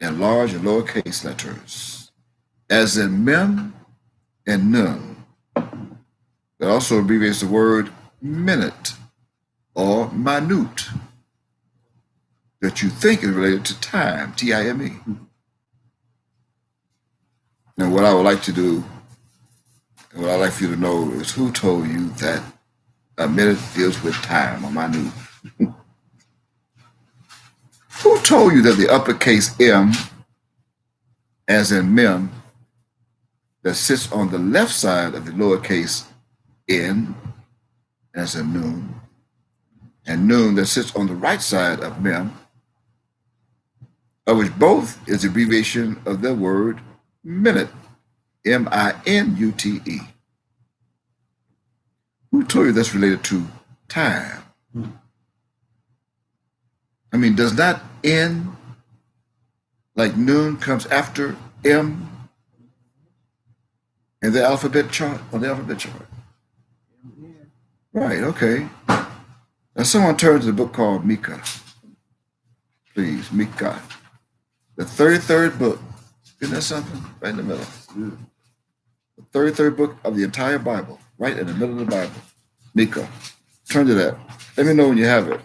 and large and lowercase letters, as in mem and nun. That also abbreviates the word minute or minute, that you think is related to time, T-I-M-E. And what I would like to do, and what I'd like for you to know is who told you that a minute deals with time or minute? Who told you that the uppercase M, as in mem, that sits on the left side of the lowercase n, as in noon, and noon that sits on the right side of mem, of which both is the abbreviation of the word minute, M-I-N-U-T-E. Who told you that's related to time? I mean, does not N, like noon, comes after M in the alphabet chart, on the alphabet chart? Right, okay. Now someone turn to the book called Micah. Please, Micah. The 33rd book. Isn't that something? Right in the middle. The 33rd book of the entire Bible, right in the middle of the Bible. Micah. Turn to that. Let me know when you have it.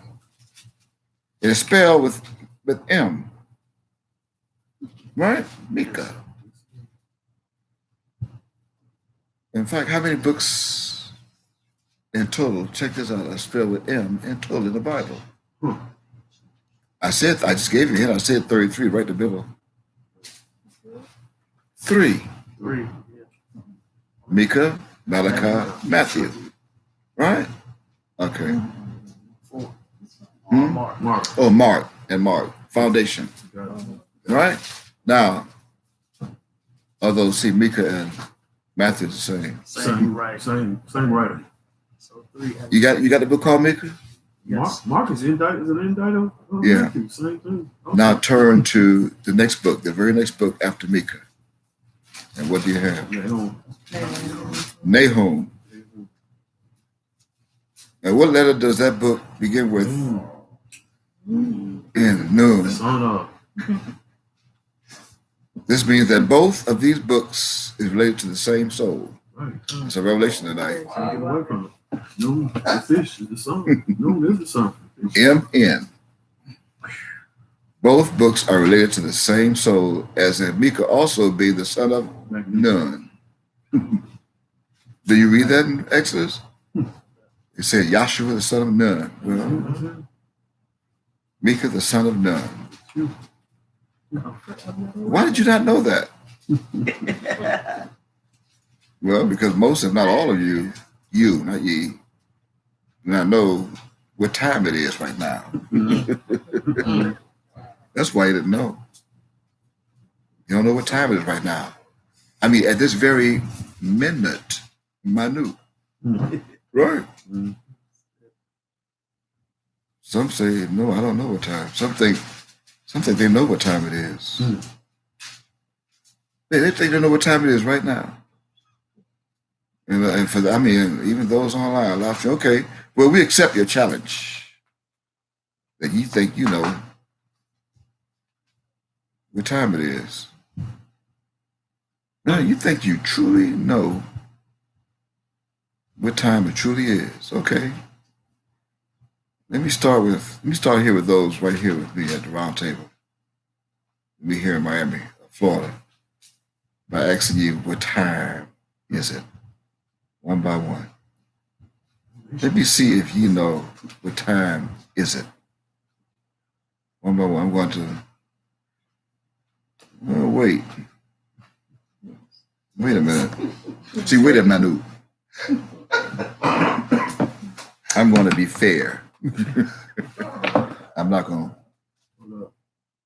It is spelled with M. Right? Micah. In fact, how many books in total, check this out, are spelled with M in total in the Bible? I just gave you a hint. I said 33 right in the middle. Three. Micah, Malachi, Matthew. Right? Okay. Mark. Oh, Mark and Mark. Foundation. Right? Now, although see Micah and Matthew the same. Same writer. So 3. You got the book called Micah? Yes. Mark is indicted. Is an indicted? Yeah. Matthew, same thing. Okay. Now turn to the next book, the very next book after Micah. And what do you have? Nahum. And what letter does that book begin with? In noon. Son of. This means that both of these books is related to the same soul. Right. It's a revelation tonight. Can't get away from it. Noon, the fish is the sun. Noon is the sun. M-N. Both books are related to the same soul, as in Micah also be the son of Nun. Do you read that in Exodus? It said Joshua the son of Nun. Well, Micah the son of Nun. Why did you not know that? Well, because most, if not all of you, not ye, do not know what time it is right now. That's why you didn't know. You don't know what time it is right now. I mean, at this very minute, minute. Right? Some say, no, I don't know what time. Some think they know what time it is. They think they know what time it is right now. And for the, I mean, even those online, I say, okay, well, we accept your challenge that you think you know what time it is. No, you think you truly know what time it truly is. Okay. Let me start here with those right here with me at the round table. Me here in Miami, Florida, by asking you what time is it? One by one. Let me see if you know what time is it. One by one. I'm going to wait. Wait a minute. See, wait a minute. I'm going to be fair. I'm not going to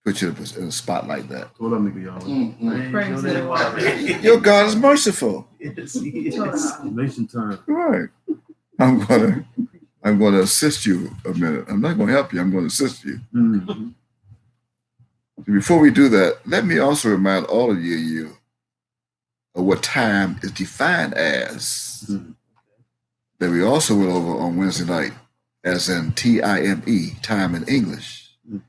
put you in a spot like that. Hold up, nigga, y'all. Praise the Lord. Your God is merciful. Yes, he is. Nation time. Right. I'm gonna assist you a minute. I'm not gonna help you. I'm gonna assist you. Mhm. Before we do that, let me also remind all of you of what time is defined as. Mhm. That we also went over on Wednesday night, as in TIME, time in English. Mhm.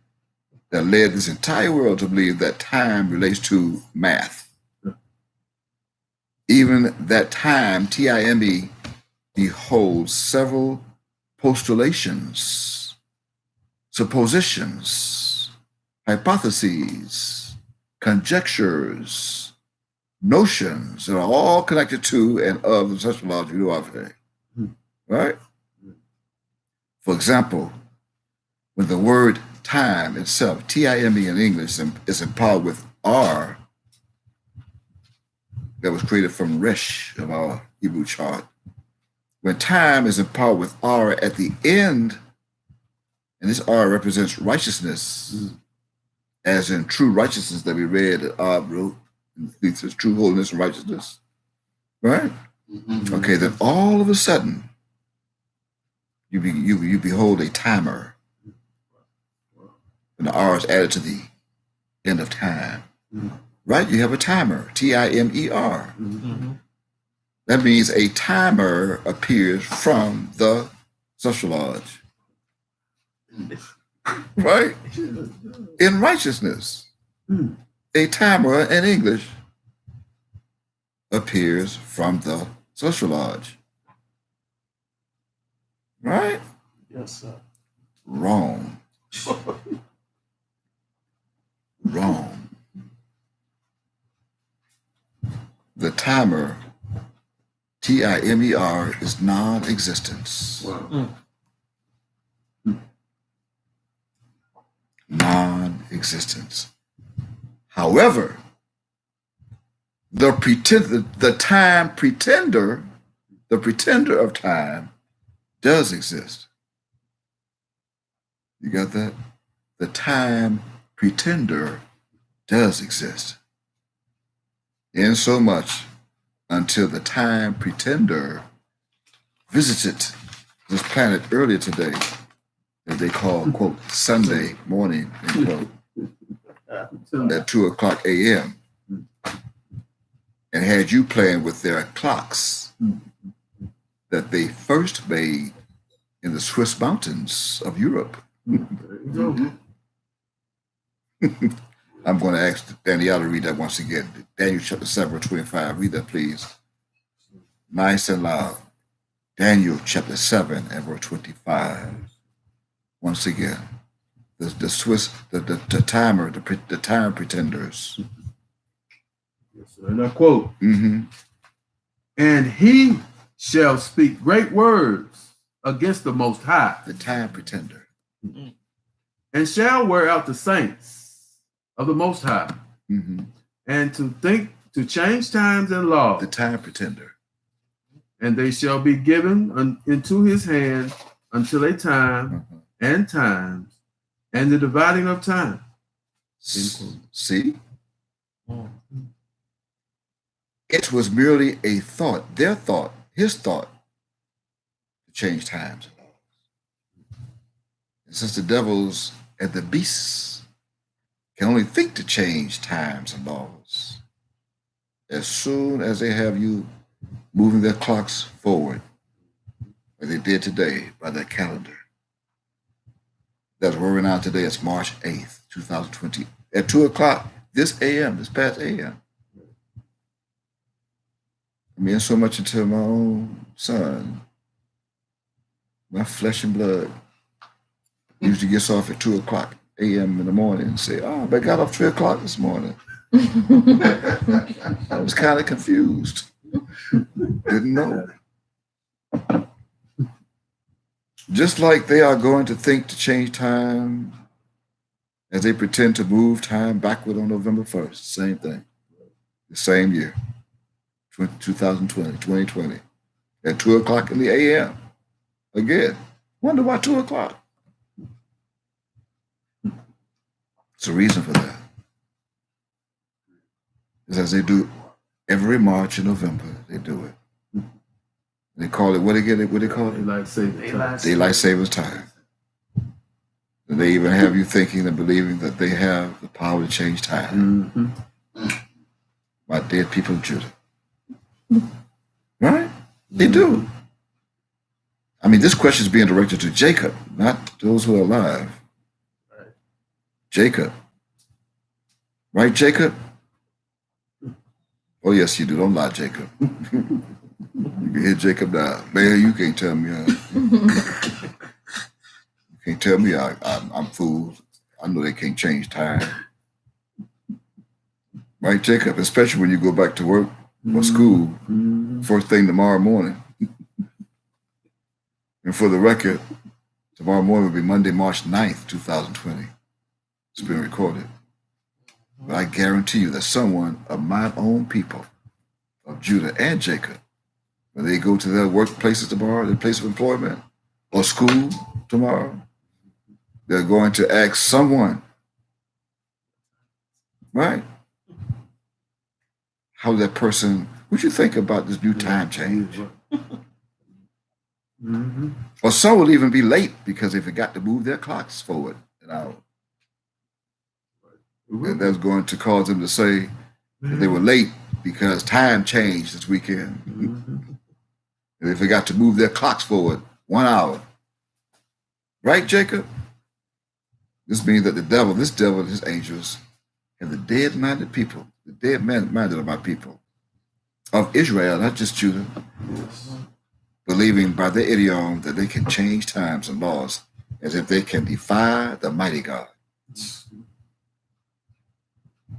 That led this entire world to believe that time relates to math. Even that time, TIME, beholds several postulations, suppositions, hypotheses, conjectures, notions that are all connected to and of the sociology we know of today. Right? For example, when the word time itself, TIME in English, is empowered with R, that was created from Resh of our Hebrew chart. When time is empowered with R at the end, and this R represents righteousness, as in true righteousness that we read at wrote, it says true holiness and righteousness, right? Okay, then all of a sudden, you behold a timer, and the R is added to the end of time, right? You have a timer, TIMER. Mhm. That means a timer appears from the social lodge, right? In righteousness, a timer in English appears from the social lodge, right? Yes, sir. Wrong. Wrong. The timer, TIMER, is non-existence. Wow. Non-existence. However, the time pretender, the pretender of time, does exist. You got that? The time pretender does exist. In so much until the time pretender visited this planet earlier today, that they call, quote, Sunday morning, end quote, at 2:00 a.m. and had you playing with their clocks that they first made in the Swiss mountains of Europe. I'm going to ask Danielle to read that once again. Daniel chapter 7, verse 25. Read that, please. Nice and loud. Daniel chapter 7 and verse 25. Once again, the time pretenders. Yes, sir. And I quote, Mm-hmm. and he shall speak great words against the Most High, The time pretender. and shall wear out the saints of the Most High, Mm-hmm. and to change times and laws, The time pretender. and they shall be given into his hand until a time Uh-huh. and times and the dividing of time. See? It was merely a thought, their thought, his thought, to change times and laws. And since the devils and the beasts can only think to change times and laws, as soon as they have you moving their clocks forward, like they did today by their calendar. That's where we're now today. It's March 8th, 2020. At 2:00 this past AM. I mean, so much until my own son, my flesh and blood, usually gets off at 2 o'clock a.m. in the morning and say, "Oh, I got off 3 o'clock this morning." I was kind of confused. Didn't know. Just like they are going to think to change time as they pretend to move time backward on November 1st. Same thing. The same year, 2020, at 2 o'clock in the a.m. Again, wonder why 2 o'clock? It's a reason for that. It's as they do every March and November, they do it. They call it, what they call it? Daylight saving time. Daylight savings time. And they even have you thinking and believing that they have the power to change time. By dead people of Judah. Right? They do. I mean, this question is being directed to Jacob, not those who are alive. Jacob. Right, Jacob? Oh, yes, you do. Don't lie, Jacob. You can hit Jacob down. Man, you can't tell me. You can't tell me I'm fooled. I know they can't change time. Right, Jacob? Especially when you go back to work or school first thing tomorrow morning. And for the record, tomorrow morning will be Monday, March 9th, 2020. It's been recorded. But I guarantee you that someone of my own people, of Judah and Jacob, when they go to their workplaces tomorrow, their place of employment, or school tomorrow, they're going to ask someone, right? How that person, what you think about this new time change? Or some will even be late because they forgot to move their clocks forward an hour. And that's going to cause them to say that they were late because time changed this weekend. And they forgot to move their clocks forward 1 hour. Right, Jacob? This means that this devil and his angels, and the dead-minded people, the dead-minded of my people, of Israel, not just Judah, believing by their idiom that they can change times and laws as if they can defy the mighty God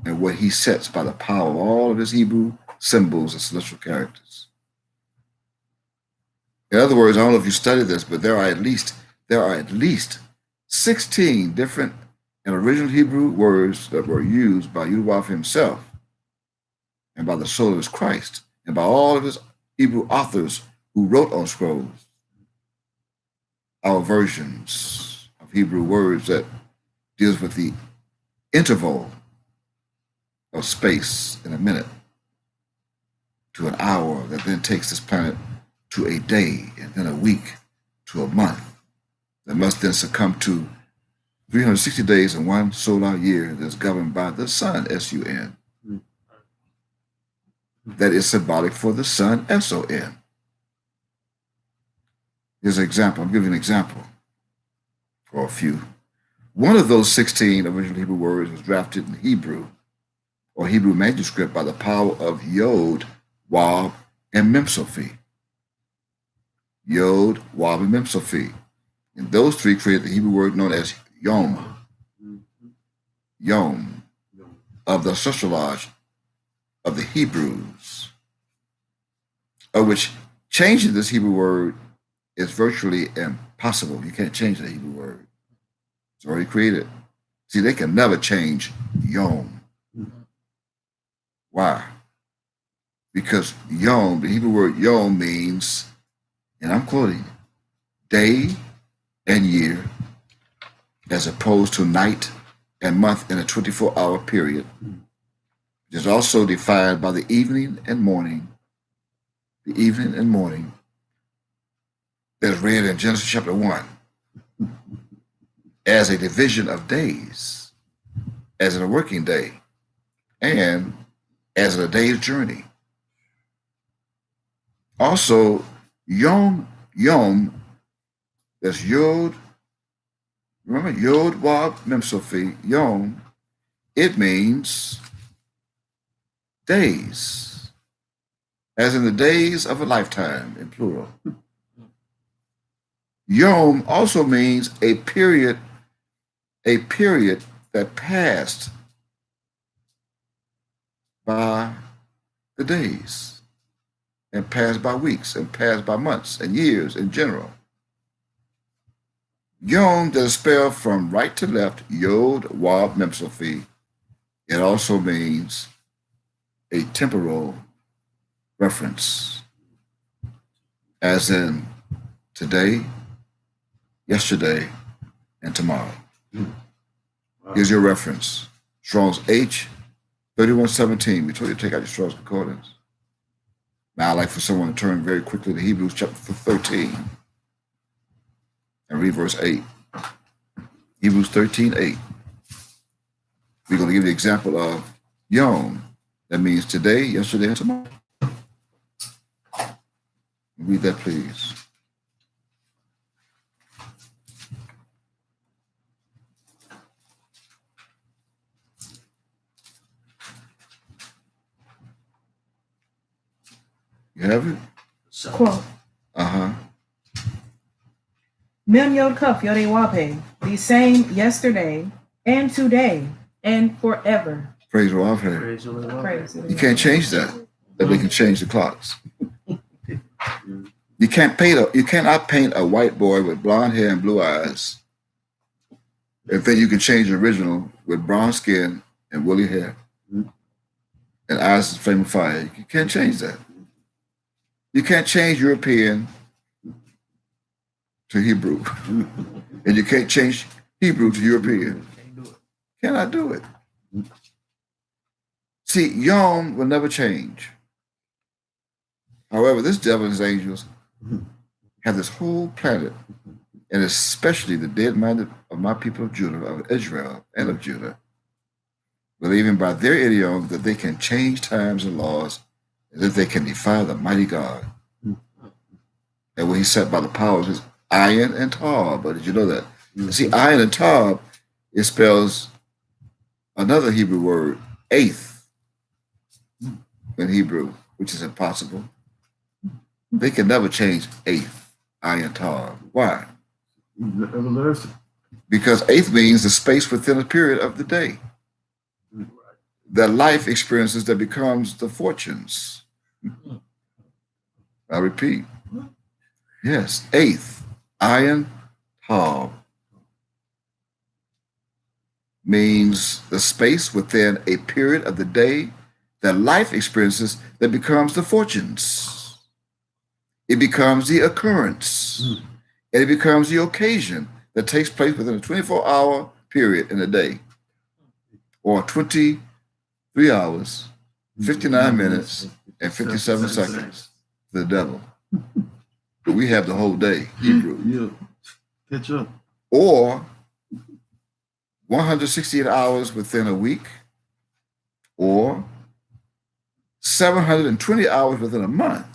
and what he sets by the power of all of his Hebrew symbols and celestial characters. In other words, I don't know if you studied this, but there are at least 16 different and original Hebrew words that were used by Yehovah himself and by the soul of his Christ and by all of his Hebrew authors who wrote on scrolls. Our versions of Hebrew words that deals with the interval of space in a minute to an hour that then takes this planet to a day and then a week to a month that must then succumb to 360 days in one solar year that's governed by the sun, S-U-N. That is symbolic for the sun, S-O-N. Here's an example. I'll give you an example or a few. One of those 16 original Hebrew words was drafted in Hebrew or Hebrew manuscript by the power of Yod, Wab, and Mem-Sophi. Yod, Wab, and Mem-Sophi. And those three created the Hebrew word known as Yom. Yom, of the sociolage of the Hebrews, of which changing this Hebrew word is virtually impossible. You can't change the Hebrew word. It's already created. See, they can never change Yom. Why? Because Yom, the Hebrew word Yom means, and I'm quoting, day and year, as opposed to night and month in a 24-hour period. It is also defined by the evening and morning. The evening and morning that's read in Genesis chapter 1 as a division of days, as in a working day, and as in a day's journey. Also, Yom, that's Yod, remember Yod, Wab, Mem-Sophi, Yom, it means days. as in the days of a lifetime, in plural. Yom also means a period that passed by the days, and passed by weeks, and passed by months and years in general. Yom that is spelled from right to left, Yod, Wab, Mem, Sophie. It also means a temporal reference, as in today, yesterday, and tomorrow. Wow. Here's your reference. Strong's H, 3117. We told you to take out your Strong's Concordance. Now I'd like for someone to turn very quickly to Hebrews chapter 13 and read verse 8. Hebrews 13:8. We're going to give the example of Yom. That means today, yesterday, and tomorrow. Read that, please. You have it? Quote, Uh-huh. Mem Yod Kuf Yod Wape, the same yesterday and today and forever. Praise Rav. Praise the Lord. Praise You can't change that. That they can change the clocks. You cannot paint a white boy with blonde hair and blue eyes. And then you can change the original with brown skin and woolly hair and eyes as flame of fire. You can't change that. You can't change European to Hebrew. And you can't change Hebrew to European. Can't do it. Cannot do it. See, Yom will never change. However, this devil and his angels have this whole planet, and especially the dead-minded of my people of Judah, of Israel and of Judah, believing by their idiom that they can change times and laws, and that they can defy the mighty God. And when he sat by the powers, his Ayin and Tab. But did you know that? See, Ayin and Tab, it spells another Hebrew word, eighth, in Hebrew, which is impossible. They can never change eighth, Ayin Tab. Why? Everlasting. Because eighth means the space within a period of the day. The life experiences that becomes the fortunes. I repeat. Yes, eighth, Ayin Tab, means the space within a period of the day that life experiences that becomes the fortunes. It becomes the occurrence. And it becomes the occasion that takes place within a 24-hour period in a day, or 23 hours, 59 minutes, and 57 seconds. The devil. But we have the whole day, Hebrew. Yeah. Catch up. Or 168 hours within a week, or 720 hours within a month.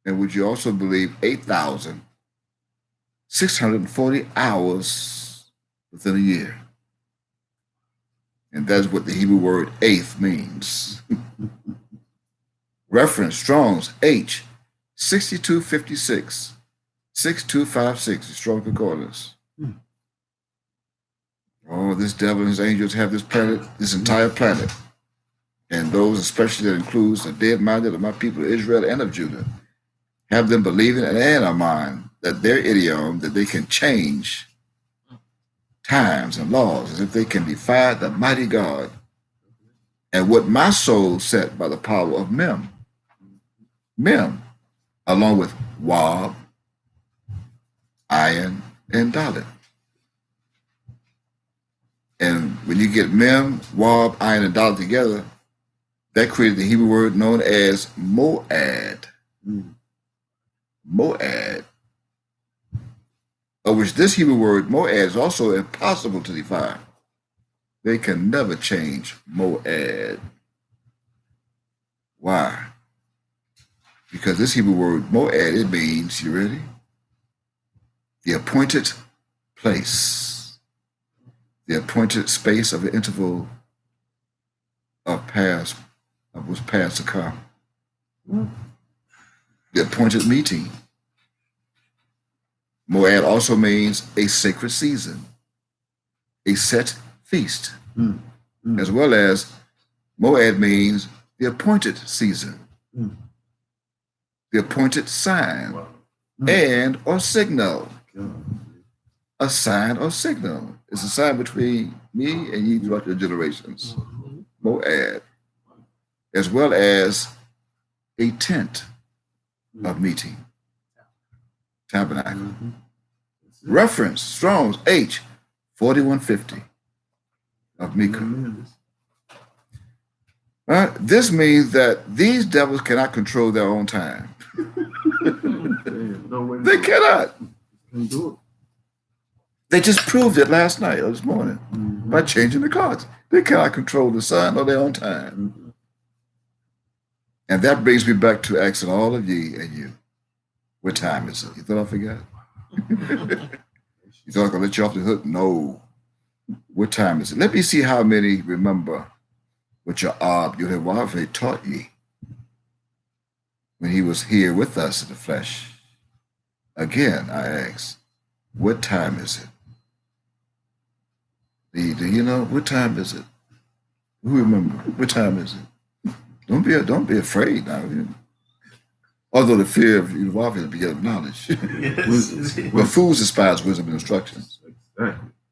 And would you also believe 8,640 hours within a year? And that's what the Hebrew word eighth means. Reference Strong's H, 6256, 6256, the Strong Concordance. Oh, this devil and his angels have this planet, this entire planet. And those especially that includes the dead-minded of my people of Israel and of Judah, have them believing and our mind that their idiom, that they can change times and laws as if they can defy the mighty God and what my soul set by the power of Mem. Mem, along with Wab, Ayin, and Dalet. And when you get Mem, Wab, Ayin, and Dalet together, that created the Hebrew word known as Moad. Moad. Of which this Hebrew word, Moad, is also impossible to define. They can never change Moad. Why? Because this Hebrew word, Moad, it means, you ready? The appointed place. The appointed space of the interval of past, of what's past to come. The appointed meeting. Moed also means a sacred season, a set feast, as well as Moed means the appointed season, the appointed sign, and or signal. A sign or signal. It's a sign between me and you throughout your generations. Moed, as well as a tent of meeting, tabernacle. Reference Strong's H 4150 of Micah. This means that these devils cannot control their own time. They cannot. They just proved it last night or this morning by changing the cards. They cannot control the sun or their own time. And that brings me back to asking all of ye and you, what time is it? You thought I forgot? You thought I was going to let you off the hook? No. What time is it? Let me see how many remember what your Ab Yehovah taught ye when he was here with us in the flesh. Again, I ask, what time is it? Do you know what time is it? Who remember? What time is it? Don't be afraid now. Although the fear of Yehovah is the beginning of knowledge. But fools despise wisdom and instruction.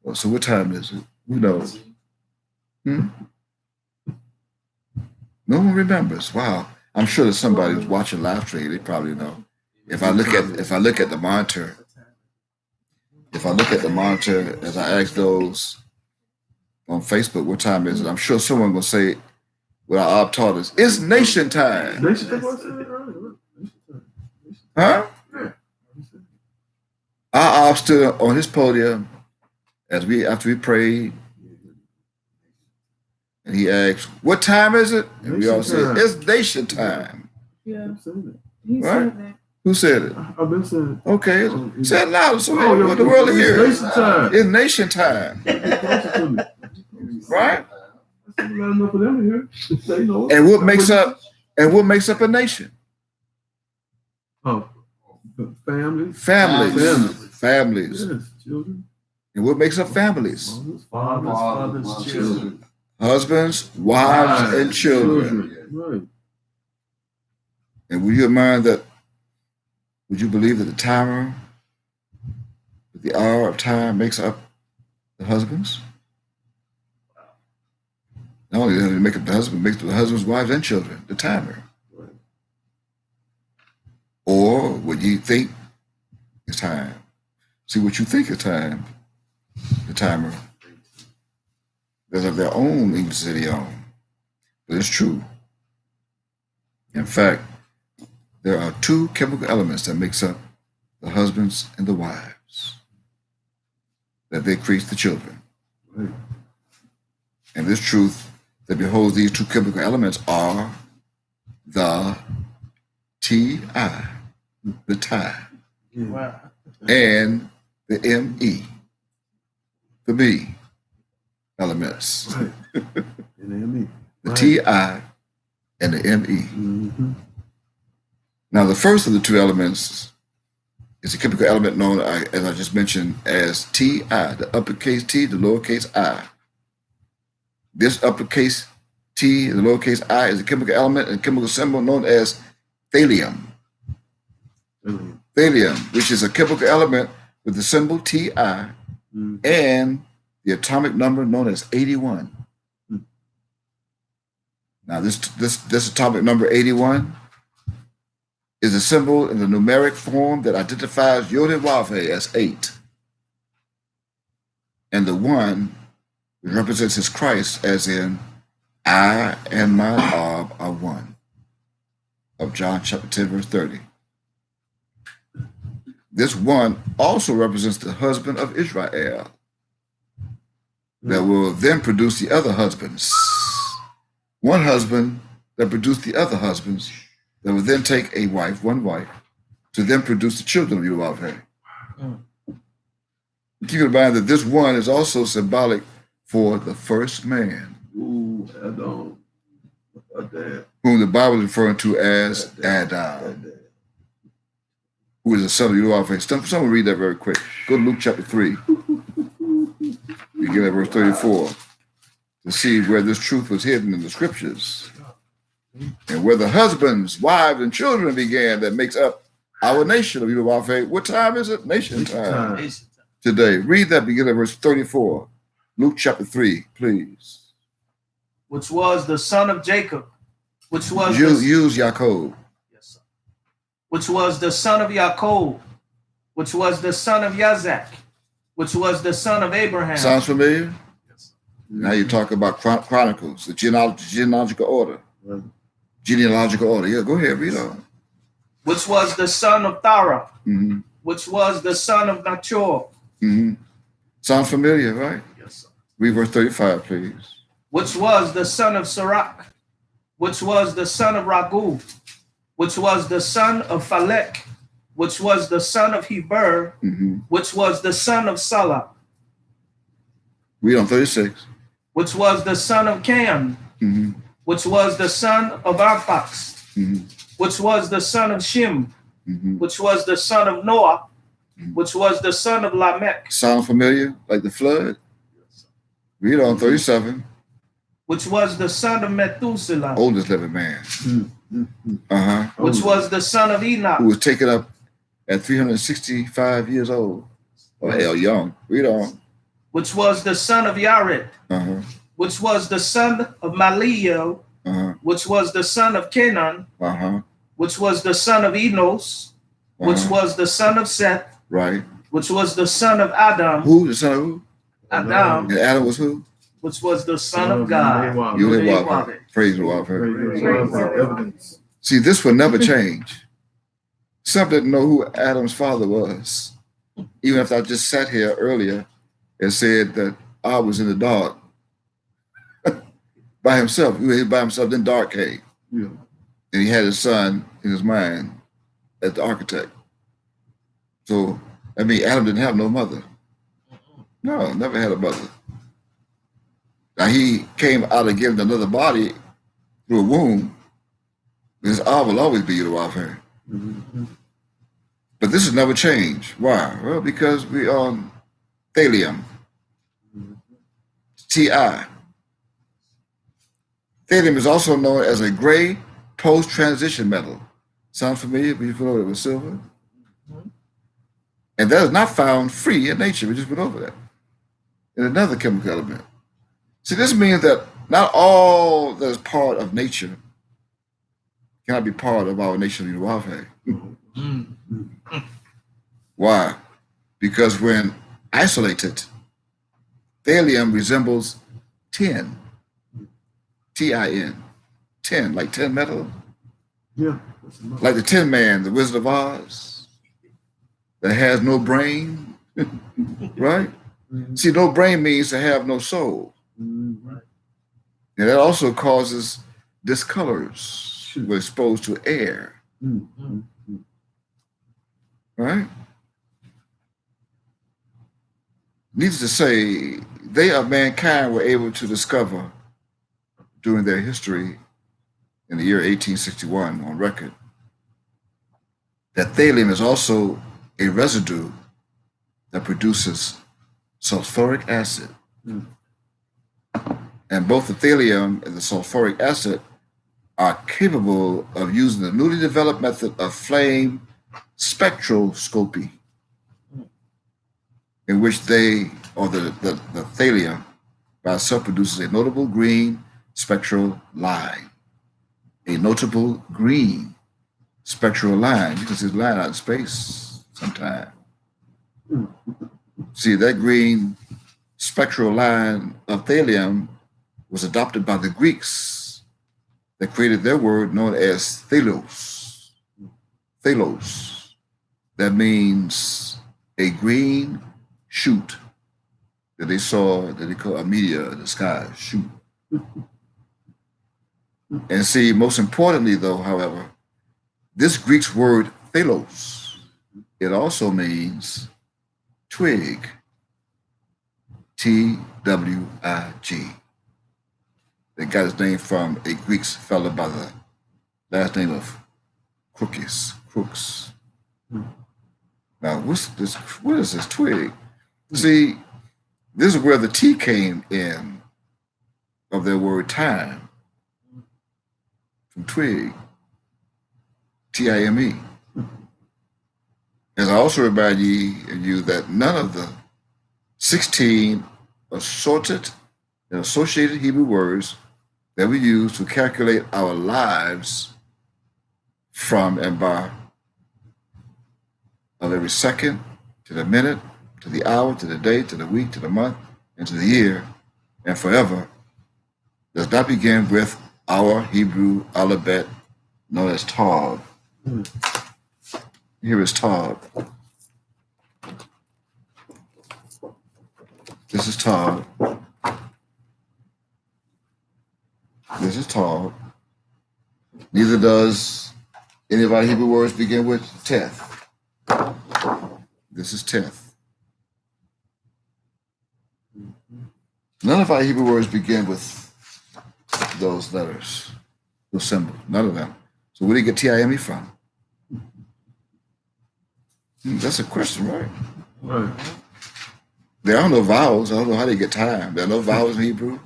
Well, so what time is it? Who knows? No one remembers. Wow. I'm sure that somebody who's watching live stream, they probably know. If I look at the monitor, as I ask those on Facebook, what time is it? I'm sure someone will say, well, I've taught us, it's nation time. Huh? Our Ob stood on his podium after we prayed, and he asked, what time is it? And we all said, it's nation time. Yeah. He Right? said that. Who said it? I've been saying it. Okay, say it louder so the world will hear. Nation time. It's nation time. Right? That's not enough for them to hear. They know. And what makes up a nation? Oh, families. Families. Yes, children. And what makes up families? Fathers, children. Husbands, wives, and children. Right. And would you believe that the timer, the hour of time makes up the husbands? Not only does it make up the husband, it makes up the husbands, wives, and children, the timer. Right. Or what you think is time. See, what you think is time, the timer. They have their own English city on. But it's true. In fact, there are two chemical elements that makes up the husbands and the wives, that they create the children. Right. And this truth that beholds these two chemical elements are the T-I, the tie, Wow. and the M-E, the B elements. Right. And me. The T-I and the M-E. Mm-hmm. Now, the first of the two elements is a chemical element known, as I just mentioned, as Ti, the uppercase T, the lowercase I. This uppercase T, the lowercase I, is a chemical element and chemical symbol known as thallium. Thallium, which is a chemical element with the symbol Ti and the atomic number known as 81. Now, this atomic number 81 is a symbol in the numeric form that identifies Yod-Heh-Vav-Heh as 8. And the 1 represents his Christ, as in, I and my Ab are one, of John chapter 10, verse 30. This 1 also represents the husband of Israel that will then produce the other husbands. One husband that produced the other husbands that will then take one wife, to then produce the children of Yehovah. Keep in mind that this 1 is also symbolic for the first man. Ooh, Adam. whom the Bible is referring to as Adam, who is the son of Yehoshaphat. Someone read that very quick. Go to Luke chapter 3. You get at verse 34 to see where this truth was hidden in the scriptures and where the husbands, wives, and children began that makes up our nation of Yehoshaphat. What time is it? Nation time. Today. Read that, begin at verse 34. Luke chapter 3, please. Which was the son of Jacob, which was use Yaakov. Yes, sir. Which was the son of Yaakov, which was the son of Yazak, which was the son of Abraham. Sounds familiar? Yes, sir. Now you talk about Chronicles, the genealogical order. Genealogical order. Yeah, go ahead, read on. Which was the son of Thara, Mm-hmm. which was the son of Nachor. Mm-hmm. Sounds familiar, right? Yes, sir. Read verse 35, please. Which was the son of Sirach, which was the son of Ragu, which was the son of Phalek, which was the son of Heber, Mm-hmm. which was the son of Salah, Read on 36. which was the son of Cam, Mm-hmm. which was the son of Arphax, Mm-hmm. which was the son of Shem, Mm-hmm. which was the son of Noah, which was the son of Lamech, Sound familiar? Like the flood? Read on 37. which was the son of Methuselah, Oldest living man. Uh-huh. which was the son of Enoch, Who was taken up at 365 years old. Oh, hell, young. Read on. which was the son of Yared, Uh-huh. which was the son of Maliel, Uh-huh. which was the son of Canaan, Uh-huh. which was the son of Enos, which Uh-huh. was the son of Seth, Right. which was the son of Adam, Who? The son of who? Adam, And Adam was who? which was the son of God. Yehoshaphat. Praise the Lord. Evidence. See, this will never change. Some didn't know who Adam's father was. Even if I just sat here earlier and said that I was in the dark by himself. He was by himself, then dark came. Yeah. And he had his son in his mind as the architect. So, I mean, Adam didn't have no mother. No, never had a mother. Now, he came out of getting another body through a womb. His R will always be Yehoshaphat. But this has never changed. Why? Well, because we are on thallium. Ti. Thallium is also known as a gray post-transition metal. Sound familiar? We just went over it with silver. And that is not found free in nature. We just went over that. In another chemical element. See, this means that not all that is part of nature cannot be part of our nation of Yehoshaphat. Why? Because when isolated, thallium resembles tin. Tin. Tin, like tin metal. Yeah. Like the Tin Man, the Wizard of Oz, that has no brain. Right? See, no brain means to have no soul. And that also causes discolors when exposed to air. Right? Needless to say, they of mankind were able to discover during their history in the year 1861 on record that thallium is also a residue that produces sulfuric acid. And both the thallium and the sulfuric acid are capable of using the newly developed method of flame spectroscopy, in which the thallium by itself produces a notable green spectral line. A notable green spectral line. You can see the line out in space sometime. See, that green spectral line of thallium was adopted by the Greeks that created their word known as thalos. Thalos. That means a green shoot that they saw, that they call a meteor in the sky, shoot. And see, most importantly though, however, this Greek word thalos, it also means twig. Twig. that got his name from a Greek fellow by the last name of Crooks. Now, what is this twig? See, this is where the T came in of their word time, from twig, T-I-M-E. As I also remind you that none of the 16 assorted and associated Hebrew words that we use to calculate our lives from and by of every second to the minute, to the hour, to the day, to the week, to the month, and to the year, and forever, does not begin with our Hebrew alphabet known as Tav. Here is Tav. This is Tav. This is Tav. Neither does any of our Hebrew words begin with Teth. This is Teth. None of our Hebrew words begin with those letters, those symbols. None of them. So where do you get T-I-M-E from? That's a question, right? Right. There are no vowels. I don't know how they get time. There are no vowels in Hebrew.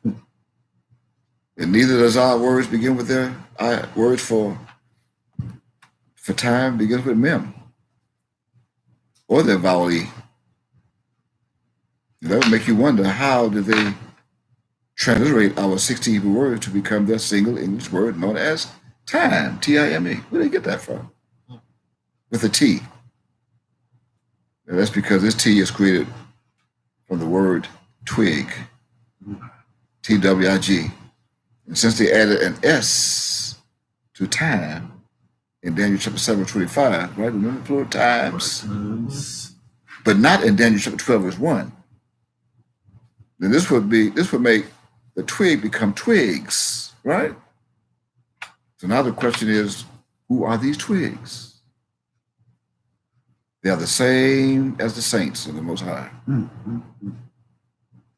And neither does our words begin with their words for time begins with mem. Or their vowel E. That would make you wonder, how did they transliterate our 16 Hebrew words to become their single English word known as time, T-I-M-E? Where did they get that from? With a T. And that's because this T is created from the word twig, T-W-I-G. And since they added an S to time in Daniel chapter 7:25, right? Remember the plural times? But not in Daniel chapter 12, verse 1. Then this would make the twig become twigs, right? So now the question is, who are these twigs? They are the same as the saints of the Most High.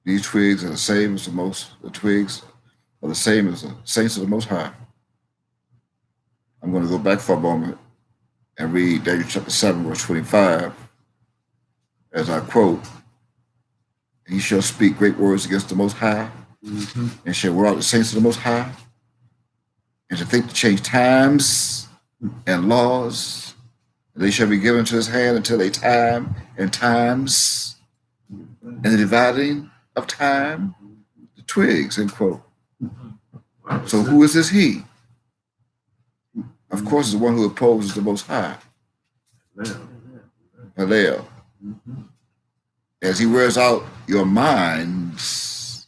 These twigs are the same as the twigs are the same as the saints of the Most High. I'm going to go back for a moment and read Daniel chapter 7, verse 25, as I quote, "He shall speak great words against the Most High, and shall wear out the saints of the Most High, and to think to change times and laws, and they shall be given to his hand until a time and times, and the dividing of time, the twigs," end quote. So who is this he? Of course, it's the one who opposes the Most High, Hallel. As he wears out your minds,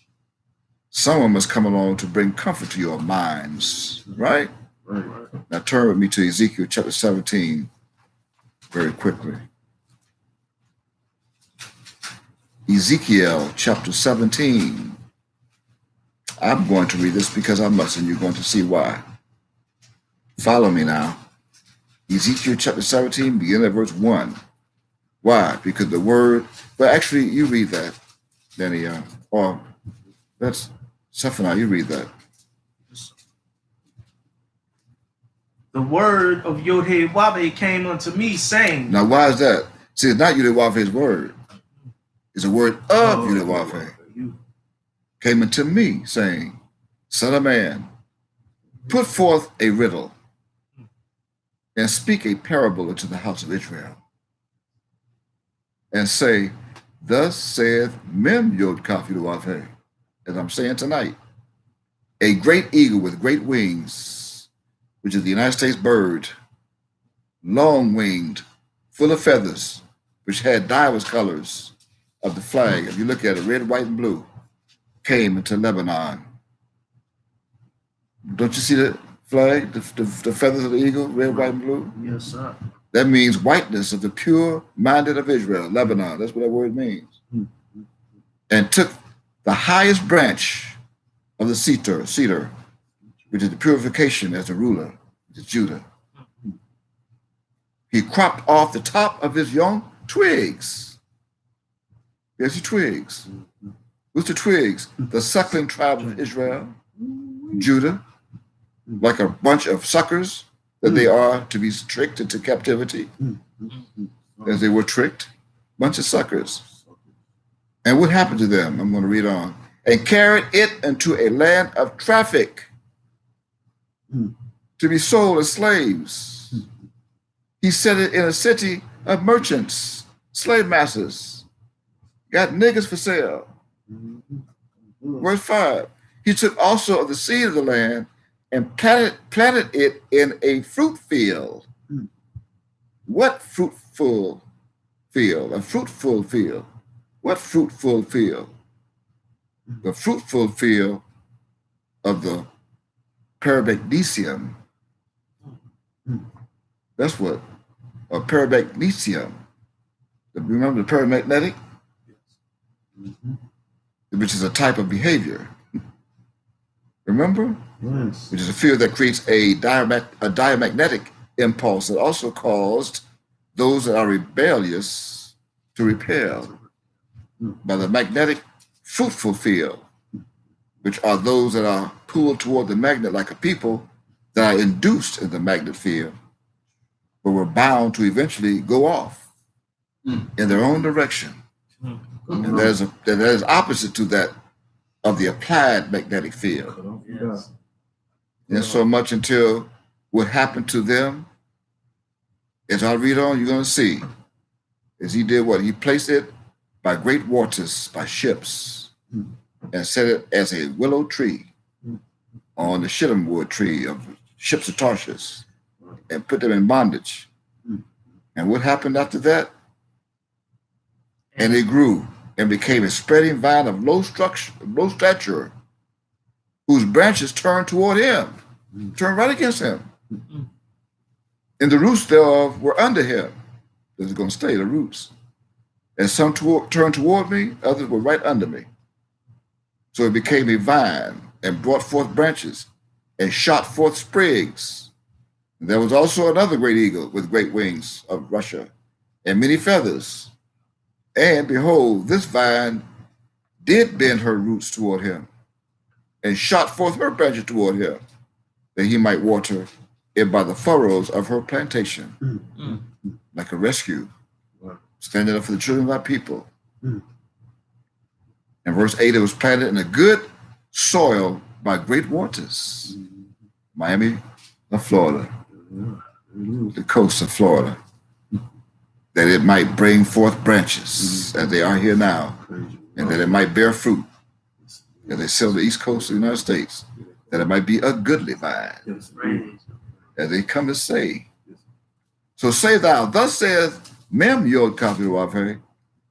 someone must come along to bring comfort to your minds, right? Right. Now turn with me to Ezekiel chapter 17 very quickly. Ezekiel chapter 17. I'm going to read this because I must, and you're going to see why. Follow me now. Ezekiel chapter 17, beginning at verse 1. Why? Because the word, well, actually, you read that, Danny, or that's Zephaniah, you read that. The word of Yod-Heh-Wav came unto me, saying. Now, why is that? See, it's not Yod-Heh-Wav's word. It's a word of Yod-Heh-Wav. Came unto me, saying, "Son of man, put forth a riddle and speak a parable unto the house of Israel, and say, Thus saith Mem Yod-Kaf Yod-Wav, as I'm saying tonight, a great eagle with great wings, which is the United States bird, long-winged, full of feathers, which had diverse colors of the flag. If you look at it, red, white, and blue, came into Lebanon." Don't you see the flag, the feathers of the eagle, red, white, and blue? Yes, sir. That means whiteness of the pure-minded of Israel, Lebanon. That's what that word means. And took the highest branch of the cedar, which is the purification as the ruler, which is Judah. He cropped off the top of his young twigs. There's your twigs. Who's the twigs? The suckling tribe of Israel, Judah, like a bunch of suckers that they are to be tricked into captivity, as they were tricked, bunch of suckers. And what happened to them? I'm going to read on. And carried it into a land of traffic to be sold as slaves. He set it in a city of merchants, slave masters, got niggas for sale. Verse 5. He took also of the seed of the land and planted it in a fruit field. What fruitful field? A fruitful field. What fruitful field? The fruitful field of the Paramagnesium. That's what a Paramagnesium. Remember the paramagnetic? Which is a type of behavior. Remember? Yes. Which is a field that creates a diamagnetic impulse that also caused those that are rebellious to repel by the magnetic fruitful field, which are those that are pulled toward the magnet like a people that are induced in the magnet field, but were bound to eventually go off in their own direction. And that is opposite to that of the applied magnetic field. Yes. And so much until what happened to them, as I read on, you're going to see, is he did what? He placed it by great waters, by ships, and set it as a willow tree on the shittim wood tree of ships of Tarshish, and put them in bondage. And what happened after that? And it grew and became a spreading vine of low stature, whose branches turned toward him, turned right against him. And the roots thereof were under him. This is going to stay, the roots. And some turned toward me, others were right under me. So it became a vine and brought forth branches and shot forth sprigs. And there was also another great eagle with great wings of Russia and many feathers. And behold, this vine did bend her roots toward him and shot forth her branches toward him, that he might water it by the furrows of her plantation, like a rescue, standing up for the children of our people. In verse 8, it was planted in a good soil by great waters. Miami of Florida, the coast of Florida, that it might bring forth branches as they are here now, and that it might bear fruit as they sell the east coast of the United States, that it might be a goodly vine, as they come to say. So say thou, thus saith Mem Yod Kaf,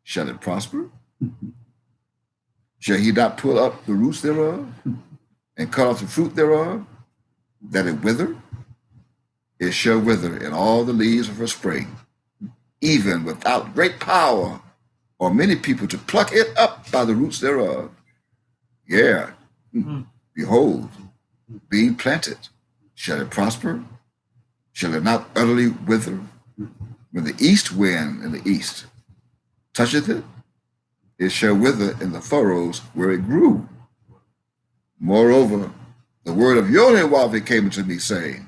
shall it prosper? Shall he not pull up the roots thereof and cut off the fruit thereof, that it wither? It shall wither in all the leaves of her spring, even without great power or many people to pluck it up by the roots thereof. Yeah, behold, being planted, shall it prosper? Shall it not utterly wither? When the east wind in the east toucheth it, it shall wither in the furrows where it grew. Moreover, the word of Yod-Heh-Wav came unto me, saying,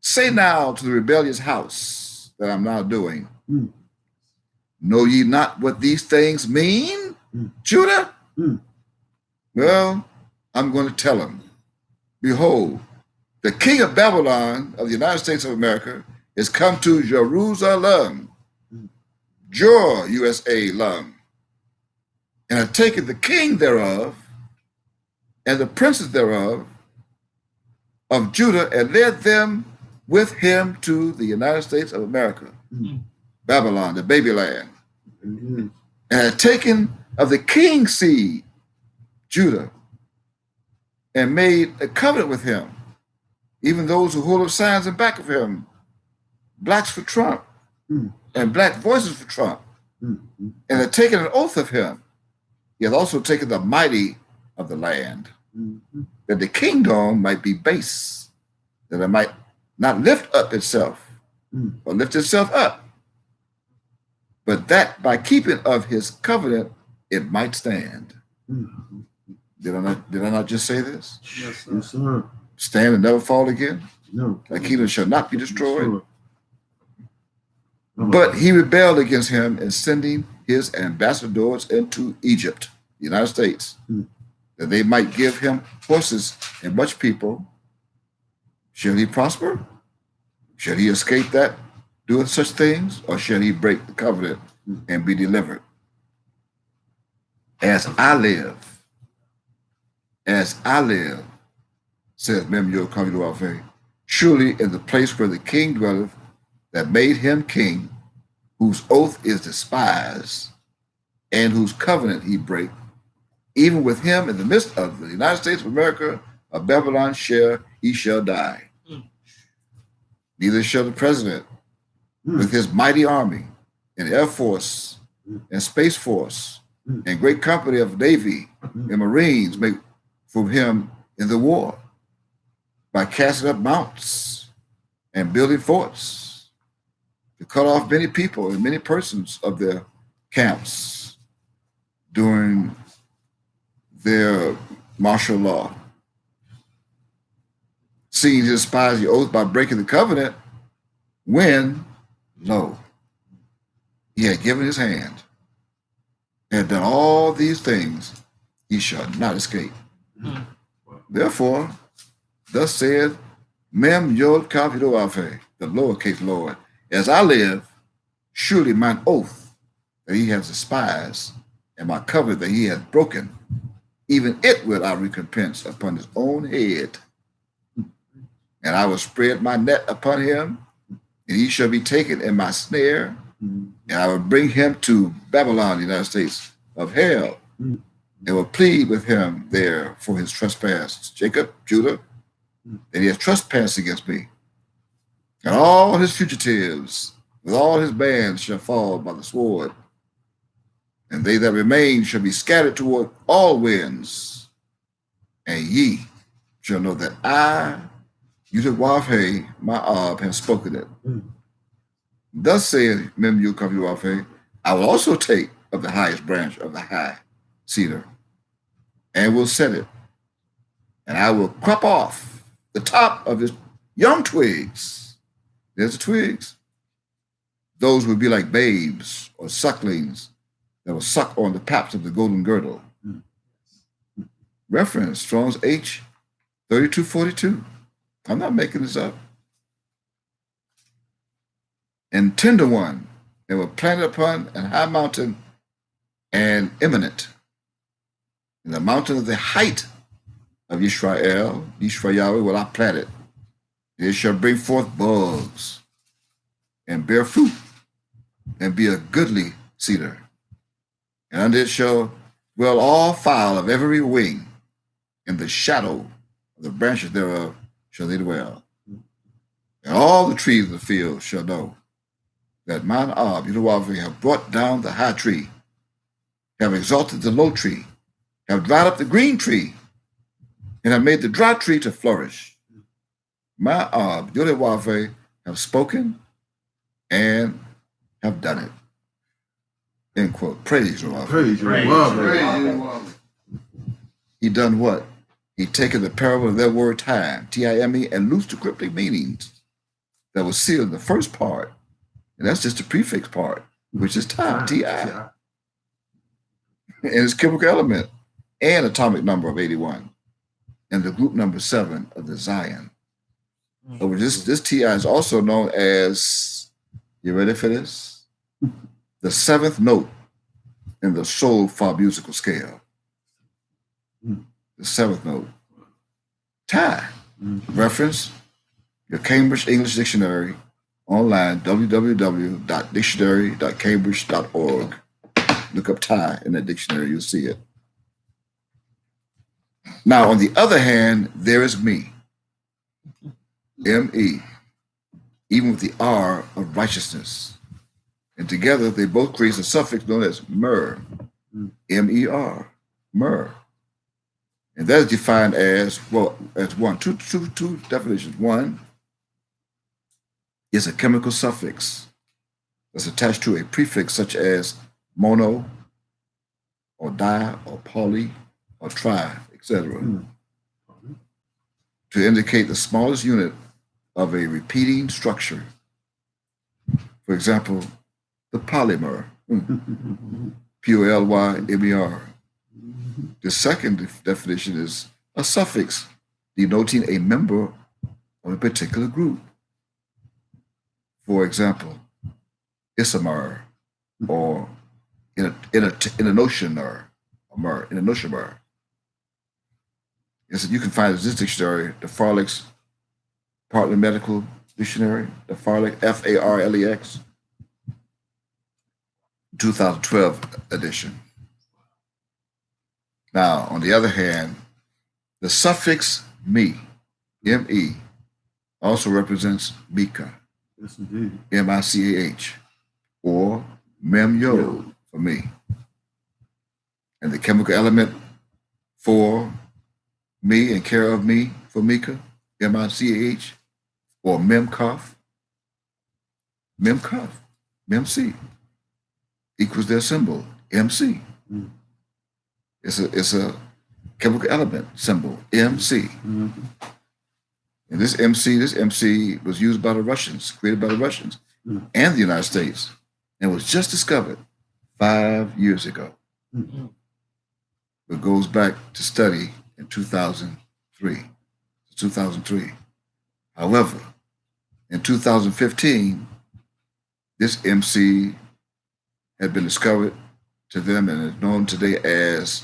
say now to the rebellious house that I'm now doing, know ye not what these things mean, Judah? Well, I'm going to tell them. Behold, the king of Babylon of the United States of America is come to Jerusalem, Jor, USA, Lum, and have taken the king thereof and the princes thereof of Judah and led them with him to the United States of America, Babylon, the baby land, and had taken of the king's seed, Judah, and made a covenant with him, even those who hold up signs in back of him, blacks for Trump and black voices for Trump, and had taken an oath of him. He had also taken the mighty of the land, that the kingdom might be base, that it might not lift up itself, or lift itself up, but that by keeping of his covenant, it might stand. Did I not just say this? Yes, sir. Yes, sir. Stand and never fall again. No. Thy kingdom shall not be destroyed. Sure. But he rebelled against him in sending his ambassadors into Egypt, the United States, that they might give him horses and much people. Shall he prosper? Shall he escape that, doing such things, or shall he break the covenant and be delivered? As I live, says Mem Yod, surely in the place where the king dwelleth, that made him king, whose oath is despised, and whose covenant he break, even with him in the midst of the United States of America, of Babylon he shall die. Neither shall the president, with his mighty army, and air force, and space force, and great company of navy and marines, make for him in the war, by casting up mounts and building forts, to cut off many people and many persons of their camps during their martial law. Seeing he despised the oath by breaking the covenant, when, lo, he had given his hand, and had done all these things, he shall not escape. Therefore, thus said Mem Yod Kaf Yod, the lowercase Lord, as I live, surely mine oath that he has despised, and my covenant that he has broken, even it will I recompense upon his own head. And I will spread my net upon him, and he shall be taken in my snare, and I will bring him to Babylon, the United States of hell, and will plead with him there for his trespass. Jacob, Judah, that he has trespassed against me. And all his fugitives, with all his bands, shall fall by the sword, and they that remain shall be scattered toward all winds. And ye shall know that I, Yudawafhe, my Ab, have spoken it. Thus saith Mem Yud, I will also take of the highest branch of the high cedar, and will set it, and I will crop off the top of his young twigs. There's the twigs. Those would be like babes or sucklings that will suck on the paps of the golden girdle. Reference Strong's H 3242. I'm not making this up. And tender one, they were planted upon an high mountain and eminent. In the mountain of the height of Yisrael will I plant it. It shall bring forth buds and bear fruit and be a goodly cedar. And under it shall dwell all fowl of every wing. In the shadow of the branches thereof shall they dwell. And all the trees of the field shall know that mine Ab, Yudawavah, have brought down the high tree, have exalted the low tree, have dried up the green tree, and have made the dry tree to flourish. My Ab, Yudawavah, have spoken and have done it. End quote. Praise Yudawavah. Praise Yudawavah. He done what? He taken the parable of that word time, T-I-M-E, and loosed the cryptic meanings that was sealed in the first part. And that's just the prefix part, which is time, T-I. And its chemical element and atomic number of 81. And the group number 7 of the Zion. Over this T-I is also known as, you ready for this? The 7th note in the soul fa musical scale. The 7th note. Tie. Reference your Cambridge English Dictionary online, www.dictionary.cambridge.org. Look up tie in that dictionary, you'll see it. Now, on the other hand, there is me, M-E, even with the R of righteousness. And together, they both create a suffix known as mer, M-E-R, mer. And that is defined as, well, as two definitions. One is a chemical suffix that's attached to a prefix such as mono, or di or poly or tri, etc., to indicate the smallest unit of a repeating structure. For example, the polymer, Polymer. The second definition is a suffix denoting a member of a particular group. For example, isomer or enonomer. Yes, you can find this dictionary, the Farlex Partner Medical Dictionary, the Farlex, Farlex, 2012 edition. Now, on the other hand, the suffix me, me, also represents Mika, Yes, indeed. Mich, or mem yod for me. And the chemical element for me and care of me for Mika, Mich, or memkaf, memc, equals their symbol, MC. It's a chemical element symbol, MC. And this MC was used by the Russians, created by the Russians and the United States, and was just discovered 5 years ago. It goes back to study in 2003. However, in 2015, this MC had been discovered to them and is known today as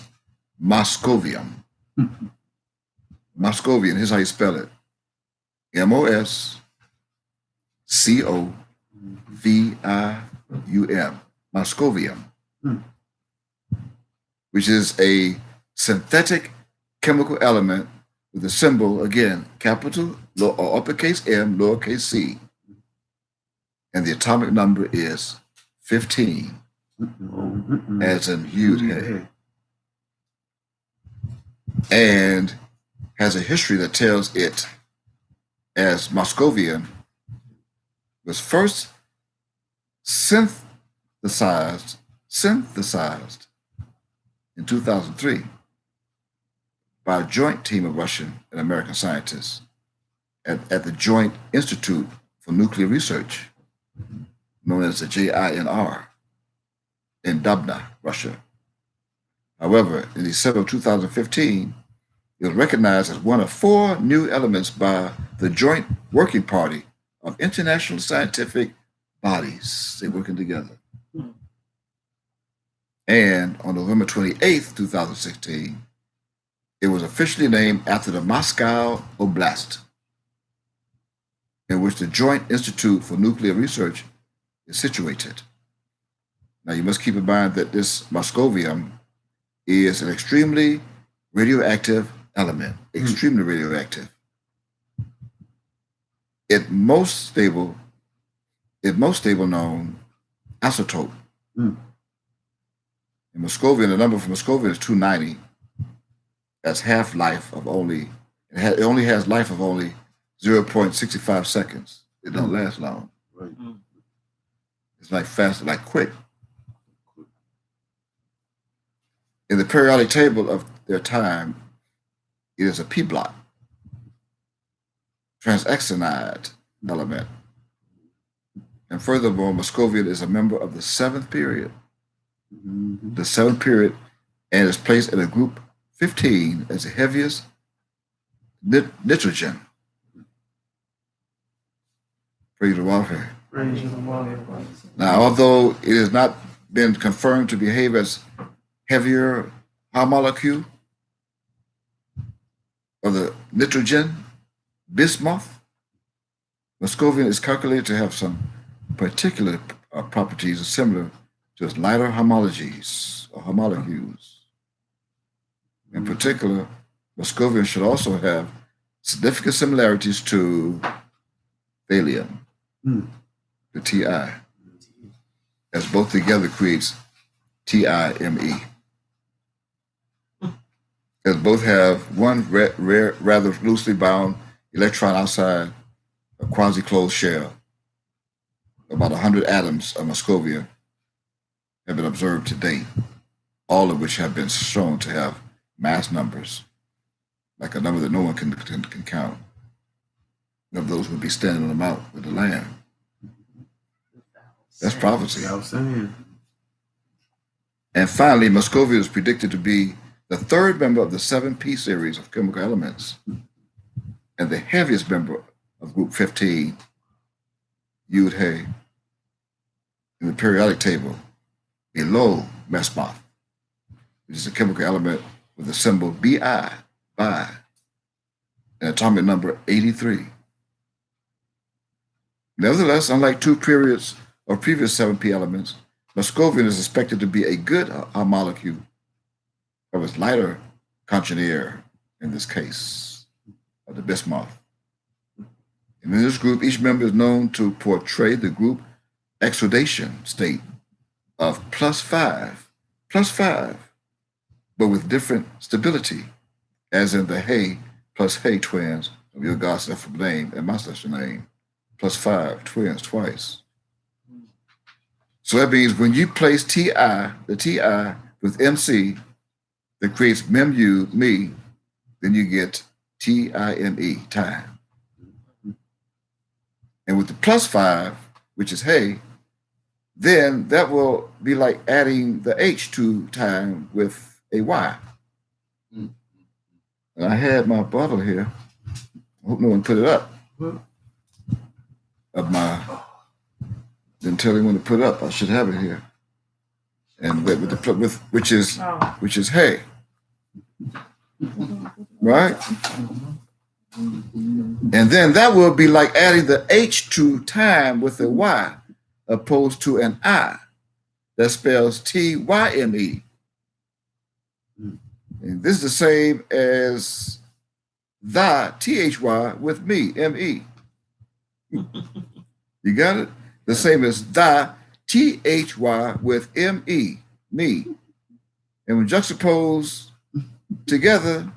Moscovium. Moscovium, here's how you spell it. Moscovium, Moscovium, which is a synthetic chemical element with a symbol, again, capital or uppercase M, lowercase c. And the atomic number is 15, as in Yud. And has a history that tells it as Moscovium was first synthesized in 2003 by a joint team of Russian and American scientists at the Joint Institute for Nuclear Research, known as the JINR, in Dubna, Russia. However, in December of 2015, it was recognized as one of 4 new elements by the Joint Working Party of international scientific bodies. They're working together. And on November 28th, 2016, it was officially named after the Moscow Oblast, in which the Joint Institute for Nuclear Research is situated. Now, you must keep in mind that this Moscovium is an extremely radioactive element, extremely radioactive. It most stable known isotope. In Moscovium, the number for Moscovium is 290. That's half-life of only, it only has life of only 0.65 seconds. It don't last long. Right. It's like fast, like quick. In the periodic table of their time, it is a P block, transaxinide element. And furthermore, Moscovium is a member of the 7th period. The 7th period, and is placed in a group 15 as the heaviest nitrogen. Praise the Lord. Now, although it has not been confirmed to behave as heavier high molecule of the nitrogen bismuth, Moscovium is calculated to have some particular properties similar to its lighter homologies or homolecules. In particular, Moscovium should also have significant similarities to thallium, the Ti, as both together creates TIME. As both have one rare, rather loosely bound electron outside a quasi-closed shell. About 100 atoms of Moscovium have been observed to date. all of which have been shown to have mass numbers, like a number that no one can count. Of those would be standing on the mount with the Lamb. That's prophecy. I was saying. And finally, Muscovia is predicted to be the third member of the 7P series of chemical elements and the heaviest member of group 15, Yud He, in the periodic table below Bismuth, which is a chemical element with the symbol Bi, and atomic number 83. Nevertheless, unlike two periods of previous 7P elements, Muscovian is expected to be a good molecule of its lighter congener in this case of the bismuth. And in this group, each member is known to portray the group exudation state of +5, but with different stability, as in the He plus He twins of your God's special name and my special name, +5 twins twice. So that means when you place Ti, the Ti with MC, that creates MEMU, me, then you get TIME, time. And with the +5, which is He, then that will be like adding the H to time with a Y. And I had my bottle here. I hope no one put it up. Of my, didn't tell anyone to put it up. I should have it here. And with which is He. Right? And then that will be like adding the H to time with a Y, opposed to an I that spells TYME. And this is the same as the THY with me, ME. You got it? The same as the THY with ME, me. And when juxtaposed together,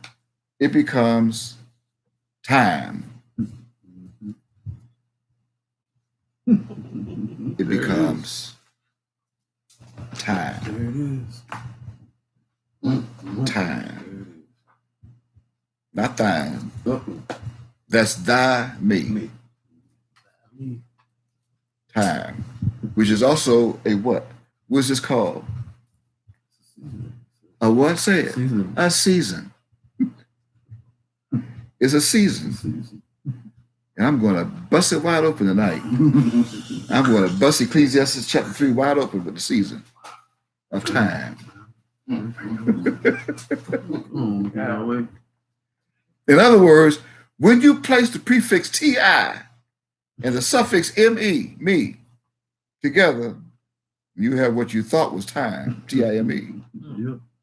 it becomes time. It becomes time. There it is. Time. Not thine. That's thy me. Time. Which is also a what? What's this called? A what? Say it. Season. A season. It's a season. And I'm going to bust it wide open tonight. I'm going to bust Ecclesiastes chapter 3 wide open with the season of time. In other words, when you place the prefix TI and the suffix ME, me, together, you have what you thought was time, TIME,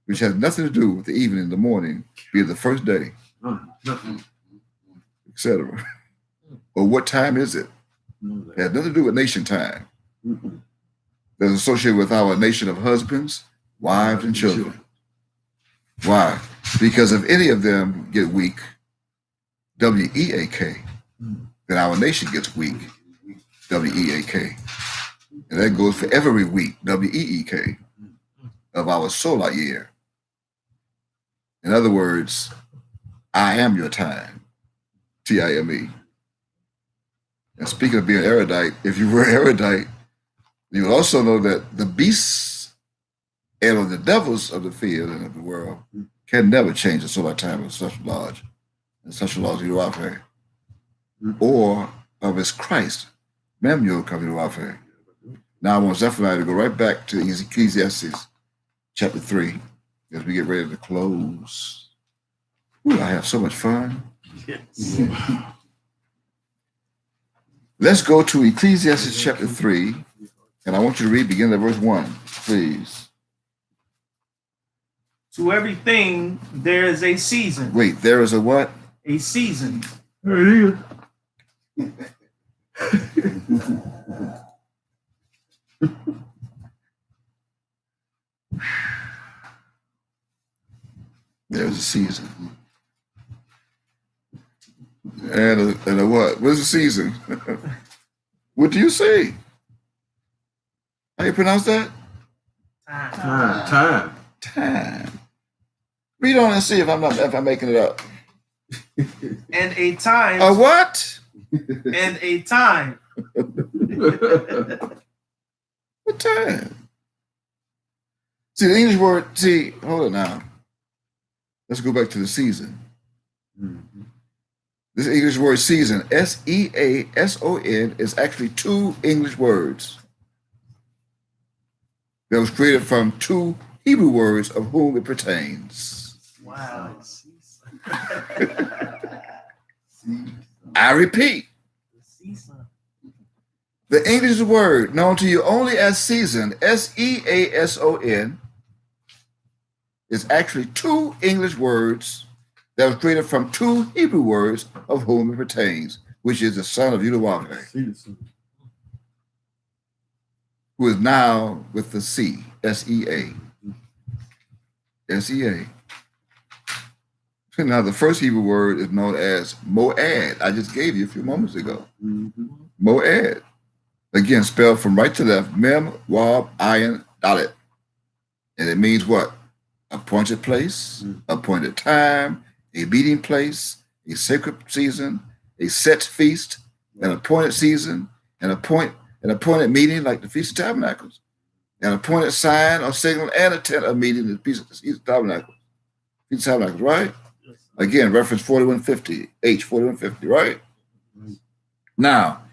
which has nothing to do with the evening, the morning, be it the first day, etc. Or what time is it? It has nothing to do with nation time. That's associated with our nation of husbands, wives, and children. Why? Because if any of them get weak, WEAK, then our nation gets weak, WEAK. And that goes for every week, WEEK, of our solar year. In other words, I am your time, TIME. And speaking of being erudite, if you were erudite, you would also know that the beasts and of the devils of the field and of the world can never change the solar time of such large and such a large Hiruafe, or of his Christ, Memyo Kaviruafe. Now I want Zephaniah to go right back to Ecclesiastes chapter 3 as we get ready to close. Ooh, I have so much fun. Yes. Let's go to Ecclesiastes chapter 3, and I want you to read beginning at verse 1, please. To everything there is a season. Wait, there is a what? A season. There it is. There's a season. And a what? What's the season? What do you say? How you pronounce that? Time. time. Read on and see if I'm making it up. And a time. A what? And a time. What time? See, the English word, hold it now. Let's go back to the season. Mhm. This English word season, season, is actually two English words that was created from two Hebrew words of whom it pertains. Wow. I repeat, the English word known to you only as season, season, is actually two English words that was created from two Hebrew words of whom it pertains, which is the son of Yudawave, who is now with the C, S-E-A. S-E-A. Now, the first Hebrew word is known as Moed. I just gave you a few moments ago. Mhm. Moed. Again, spelled from right to left, Mem, Wab, Ayin, Dalet. And it means what? Appointed place, appointed time, a meeting place, a sacred season, a set feast, an appointed season, an appointed meeting like the Feast of Tabernacles, an appointed sign or signal, and a tent of meeting the Feast of Tabernacles. Feast of Tabernacles, right? Again, reference 4150, H 4150, right? Now,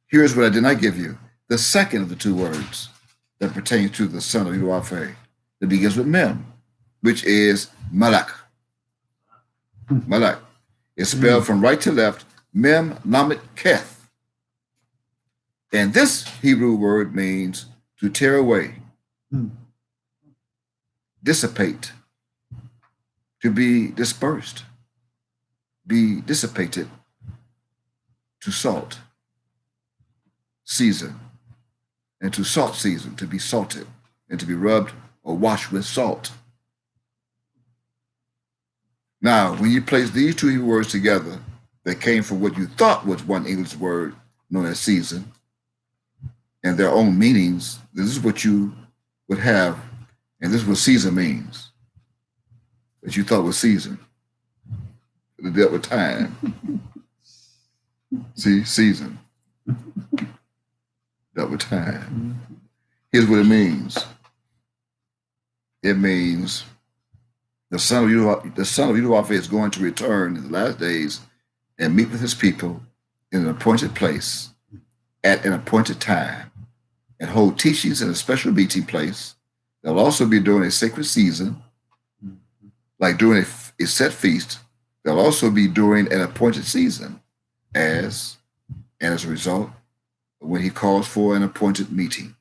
here's what I did not give you. The second of the two words that pertains to the son of Yudawave, that begins with Mem, which is Malak. Malak. It's spelled from right to left, Mem Lamet Keth. And this Hebrew word means to tear away, dissipate, to be dispersed, be dissipated, to salt, season, and to salt season, to be salted, and to be rubbed or washed with salt. Now, when you place these two Hebrew words together, they came from what you thought was one English word known as season, and their own meanings. This is what you would have, and this is what season means, that you thought was season. It dealt with time. See, season. Dealt with time. Here's what it means. It means the son of Yudawave is going to return in the last days and meet with his people in an appointed place at an appointed time and hold teachings in a special meeting place. They'll also be during a sacred season, like during a set feast. They'll also be during an appointed season as a result, when he calls for an appointed meeting,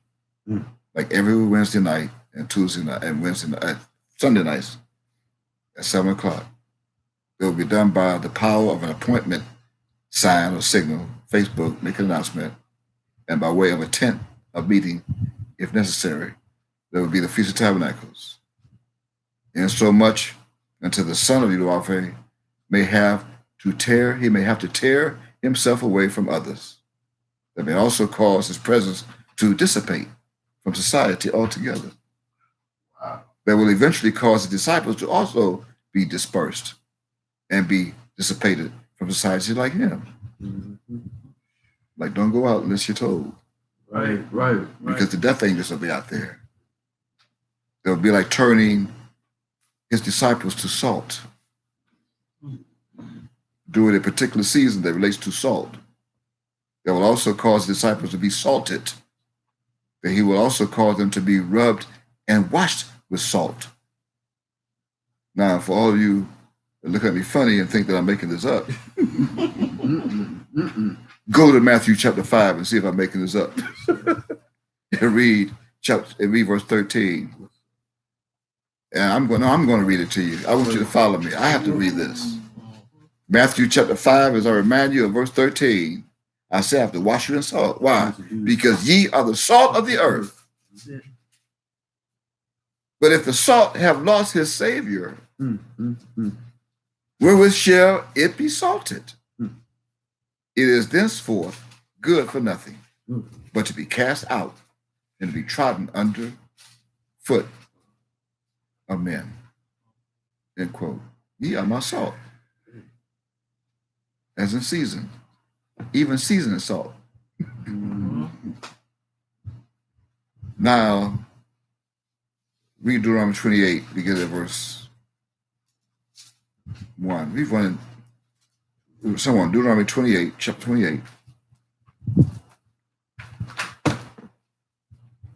like every Wednesday night and Tuesday night and Sunday nights at 7 o'clock. It will be done by the power of an appointment sign or signal, Facebook, make an announcement, and by way of a tent of meeting, if necessary. There will be the Feast of Tabernacles. And so much until the son of Yudawave may have to tear himself away from others. That may also cause his presence to dissipate from society altogether. Wow. That will eventually cause the disciples to also be dispersed and be dissipated from society like him. Like, don't go out unless you're told. Right. Because the death angels will be out there. They'll be like turning his disciples to salt during a particular season that relates to salt. That will also cause the disciples to be salted. That he will also cause them to be rubbed and washed with salt. Now, for all of you that look at me funny and think that I'm making this up, go to Matthew chapter 5 and see if I'm making this up. and read verse 13. And I'm going to read it to you. I want you to follow me. I have to read this. Matthew chapter 5, as I remind you of verse 13, I say I have to wash you in salt. Why? Because ye are the salt of the earth. But if the salt have lost his savior, wherewith shall it be salted? It is thenceforth good for nothing, but to be cast out and to be trodden under foot of men. End quote. Ye are my salt. As in season. Even seasoning salt. Now, read Deuteronomy 28, begin at verse 1. We've run someone, Deuteronomy 28, chapter 28.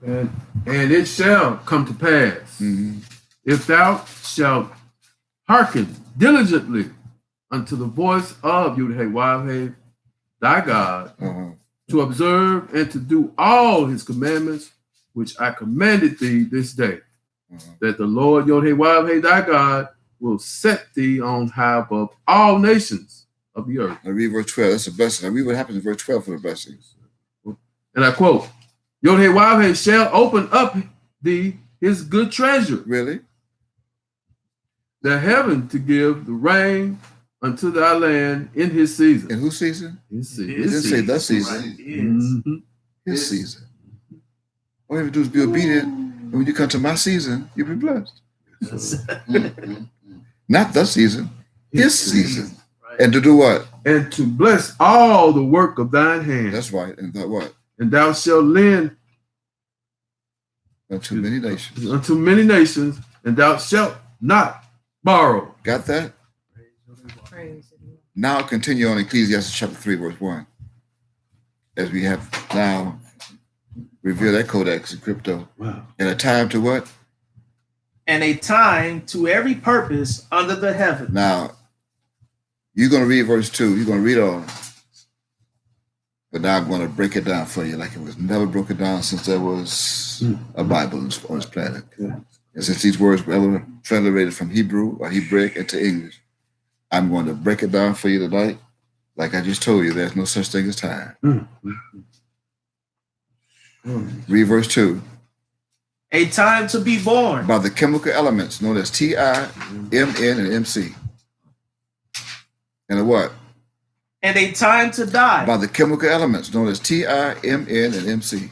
And it shall come to pass, if thou shalt hearken diligently unto the voice of Yud-Heh-Wav-Heh, thy God, to observe and to do all his commandments, which I commanded thee this day, that the Lord Yod-Heh-Wav-Heh, thy God, will set thee on high above all nations of the earth. Now read verse 12. That's a blessing. Now read what happens in verse 12 for the blessings. And I quote, Yod-Heh-Wav-Heh shall open up thee his good treasure, Really? the heaven to give the rain unto thy land in his season. In whose season? His season. It didn't say the season. His season. All you have to do is be obedient. And when you come to my season, you'll be blessed. Not the season, his season. Right. And to do what? And to bless all the work of thine hand. That's right. And that what? And thou shalt lend Unto many nations. unto many nations, and thou shalt not borrow. Got that? Praise the Lord. Now continue on Ecclesiastes chapter 3, verse 1. As we have now revealed that codex in crypto. Wow. And a time to what? And a time to every purpose under the heaven. Now, you're going to read verse 2. You're going to read on. But now I'm going to break it down for you like it was never broken down since there was a Bible on this planet. Yeah. And since these words were ever translated from Hebrew or Hebraic into English, I'm going to break it down for you tonight. Like I just told you, there's no such thing as time. Read verse 2. A time to be born. By the chemical elements known as Ti, Mn, and Mc. And a what? And a time to die. By the chemical elements known as Ti, Mn, and Mc.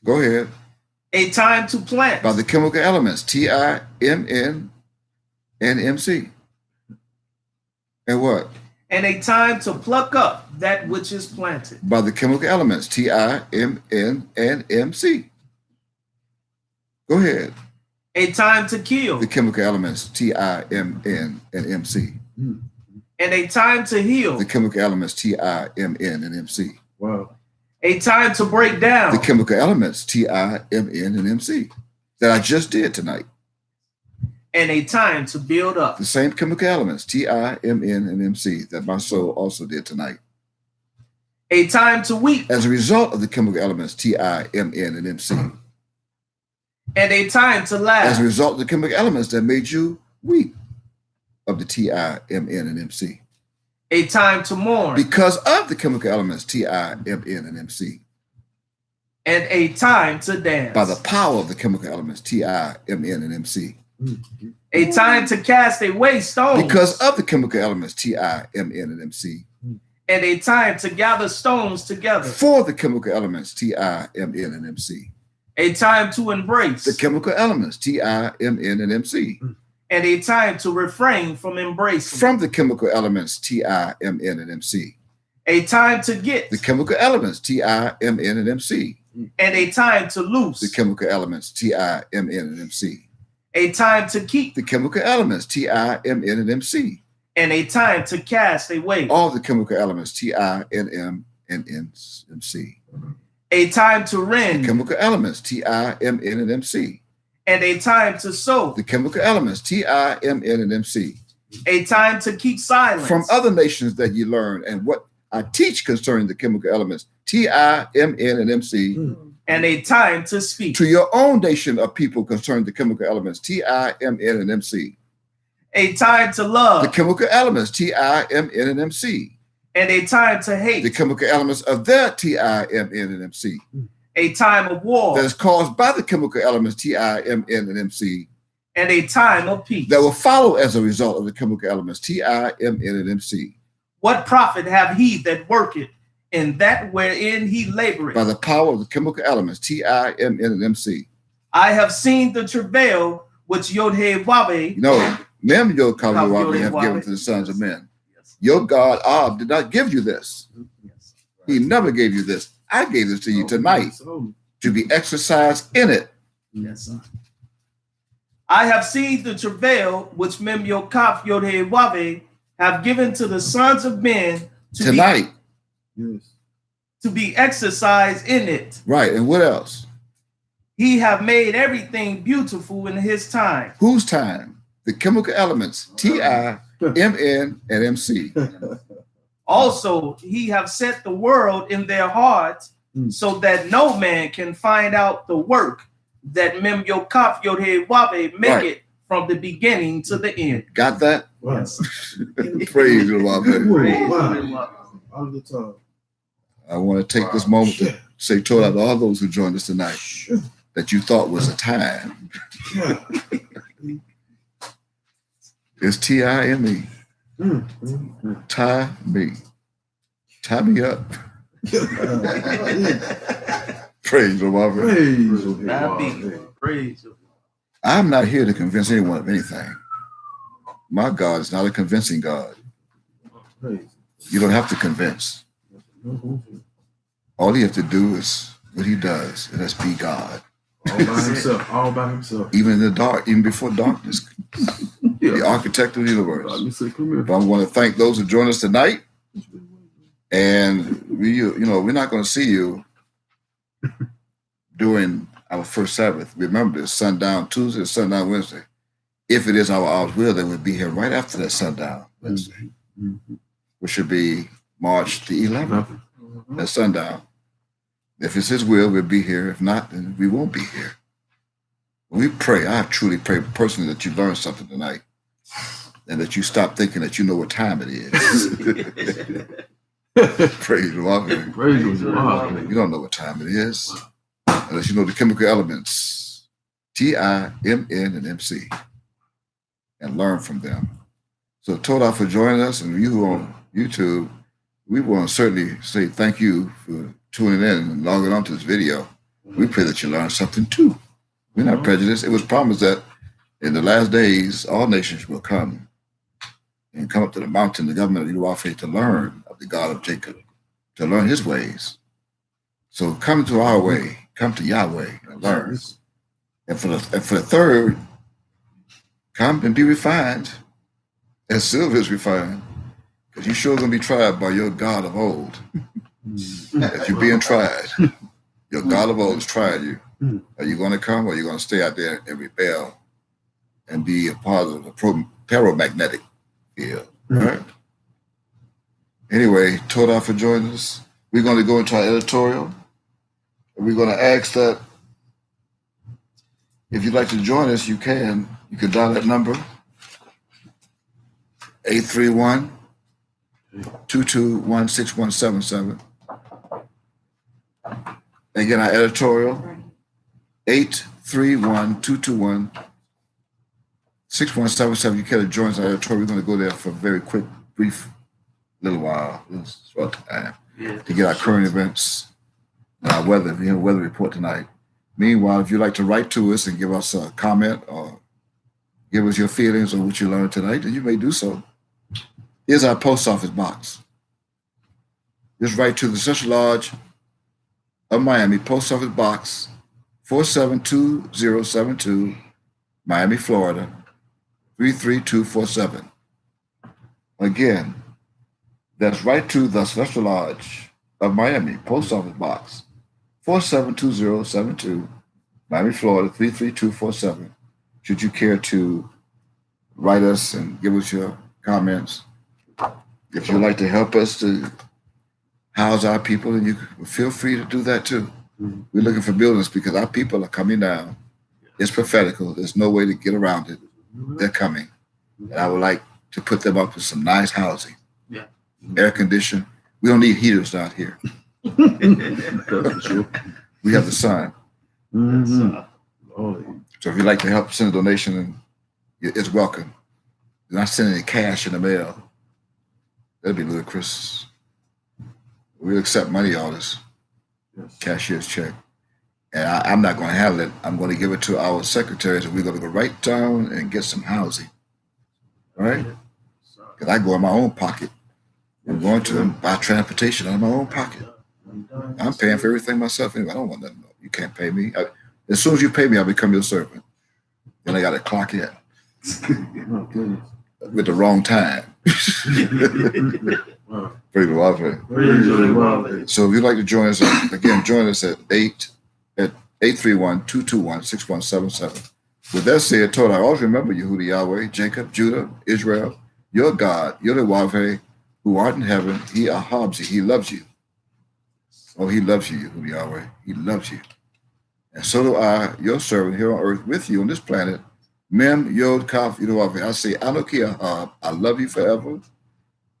Go ahead. A time to plant. By the chemical elements Ti, Mn, and Mc. And what? And a time to pluck up that which is planted. By the chemical elements Ti, Mn, and Mc. Go ahead. A time to kill. The chemical elements Ti, Mn, and Mc. And a time to heal. The chemical elements Ti, Mn, and Mc. Wow. A time to break down. The chemical elements Ti, Mn, and Mc. That I just did tonight. And a time to build up. The same chemical elements Ti, Mn, and Mc that my soul also did tonight. A time to weep. As a result of the chemical elements Ti, Mn, and Mc. And a time to laugh. As a result of the chemical elements that made you weep of the Ti, Mn, and Mc. A time to mourn. Because of the chemical elements Ti, Mn, and Mc. And a time to dance. By the power of the chemical elements Ti, Mn, and Mc. A time to cast away stones. Because of the chemical elements Ti, Mn, and Mc. And a time to gather stones together. For the chemical elements Ti, Mn, and Mc. A time to embrace. The chemical elements Ti, Mn, and Mc. And a time to refrain from embracing. From the chemical elements Ti, Mn, and Mc. A time to get. The chemical elements Ti, Mn, and Mc. And a time to loose. The chemical elements Ti, Mn, and Mc. A time to keep. The chemical elements Ti, Mn, and Mc. And a time to cast away. All the chemical elements Ti, Nm, and Mc. A time to The rend. chemical elements Ti, Mn, and Mc. And a time to sow. The chemical elements Ti, Mn, and Mc. A time to keep silence. From other nations that you learn and what I teach concerning the chemical elements Ti, Mn, and Mc. And a time to speak. To your own nation of people concerning the chemical elements Ti, Mn, and Mc. A time to love. The chemical elements Ti, Mn, and Mc. And a time to hate. The chemical elements of their Ti, Mn, and Mc. A time of war. That is caused by the chemical elements Ti, Mn, and Mc. And a time of peace. That will follow as a result of the chemical elements Ti, Mn, and Mc. What profit have he that worketh in that wherein he laboreth? By the power of the chemical elements Ti, Mn, and Mc. I have seen the travail which Yod-Heh-Wabe. No, Mem Yod Kaf Kaveh have Yod-Heh-Wabe. given to the sons of men. Yes. Your God, Ab, did not give you this. Yes. He never gave you this. I gave this to you tonight So, to be exercised in it. Yes, sir. I have seen the travail which Mem Kaf Yod-Heh-Wabe have given to the sons of men Tonight. yes. to be exercised in it. Right. And what else? He have made everything beautiful in his time. Whose time? The chemical elements, Ti, Mn, and Mc. Also, he have set the world in their hearts so that no man can find out the work that Mem Kaf Yod-Heh-Wabe make Right. it from the beginning to the end. Got that? Wow. Praise the Lord. Wow. All the time. I want to take this moment to say to all those who joined us tonight that you thought was a time. Yeah. It's T-I-M-E. Tie me. Tie me up. Praise the Lord. Praise That be praise. I'm not here to convince anyone of anything. My God is not a convincing God. You don't have to convince. All you have to do is what he does, and that's be God. All by himself. All by himself. Even in the dark, even before darkness, the Yeah. architect of the universe. Let me say, come here. But I want to thank those who joined us tonight. And we're not going to see you during our first Sabbath. Remember, it's sundown Tuesday, it's sundown Wednesday. If it is our will, then we'll be here right after that sundown Wednesday, which should be March the 11th. At sundown. If it's his will, we'll be here. If not, then we won't be here. We pray. I truly pray personally that you learned something tonight and that you stop thinking that you know what time it is. Praise the Lord. Praise the Lord. You don't know what time it is unless you know the chemical elements Ti, Mn, and Mc and learn from them. So Toda for joining us, and you on YouTube, we want to certainly say thank you for tuning in and logging on to this video. We pray that you learned something too. We're not prejudiced. It was promised that in the last days, all nations will come and come up to the mountain, the government of Yahweh, to learn of the God of Jacob, to learn his ways. So come to our way, come to Yahweh and learn. And for the third, come and be refined as silver is refined. Because you're sure going to be tried by your God of old. As you're being tried, your God of old has tried you. Are you going to come, or are you going to stay out there and rebel and be a part of the paramagnetic field? All right. Anyway, Toda for joining us. We're going to go into our editorial. And we're going to ask that if you'd like to join us, you can. You can dial that number 831-221-6177. Again, our editorial, 831-221-6177. You can join our editorial. We're going to go there for a very quick, brief, little while, short time, to get our current events, our weather. We have a weather report tonight. Meanwhile, if you'd like to write to us and give us a comment or give us your feelings on what you learned tonight, then you may do so. Here's our post office box. Just write to the Central Lodge of Miami, Post Office Box 472072, Miami, Florida 33247. Again, that's right to the Celestial Lodge of Miami, Post Office Box 472072, Miami, Florida 33247. Should you care to write us and give us your comments. If you'd like to help us to house our people, and you feel free to do that too. Mm-hmm. We're looking for buildings because our people are coming down. It's prophetical. There's no way to get around it. They're coming. And I would like to put them up with some nice housing. Yeah. Air conditioned. We don't need heaters out here. We have the sun. Mm-hmm. So if you'd like to help send a donation, and it's welcome. You're not sending any cash in the mail. That'd be ludicrous. We'll accept money orders. Yes. Cashier's check. And I'm not going to handle it. I'm going to give it to our secretaries, and we're going to go right down and get some housing. All right? Because I go in my own pocket. I'm going to buy transportation out of my own pocket. I'm paying for everything myself anyway. I don't want nothing. You can't pay me. As soon as you pay me, I'll become your servant. Then I got to clock in with the wrong time. Praise the Lord. So if you'd like to join us, again, join us at 831-221-6177. With that said, Told, I always remember Yehuda Yahweh, Jacob, Judah, Israel, your God, Yodewavhe, who art in heaven, he ahabs you, he loves you. Oh, he loves you, Yehuda Yahweh. He loves you. And so do I, your servant here on earth with you on this planet. Mem Yod Kaf Yodewavhe. I say, Anoki Ahab, I love you forever.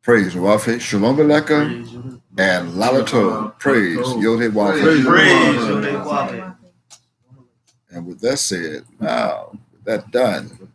Praise Wafe, Shalom Aleka, and Lalato. Praise Yodewavhe. Praise Yodewavhe. And with that said, now, with that done,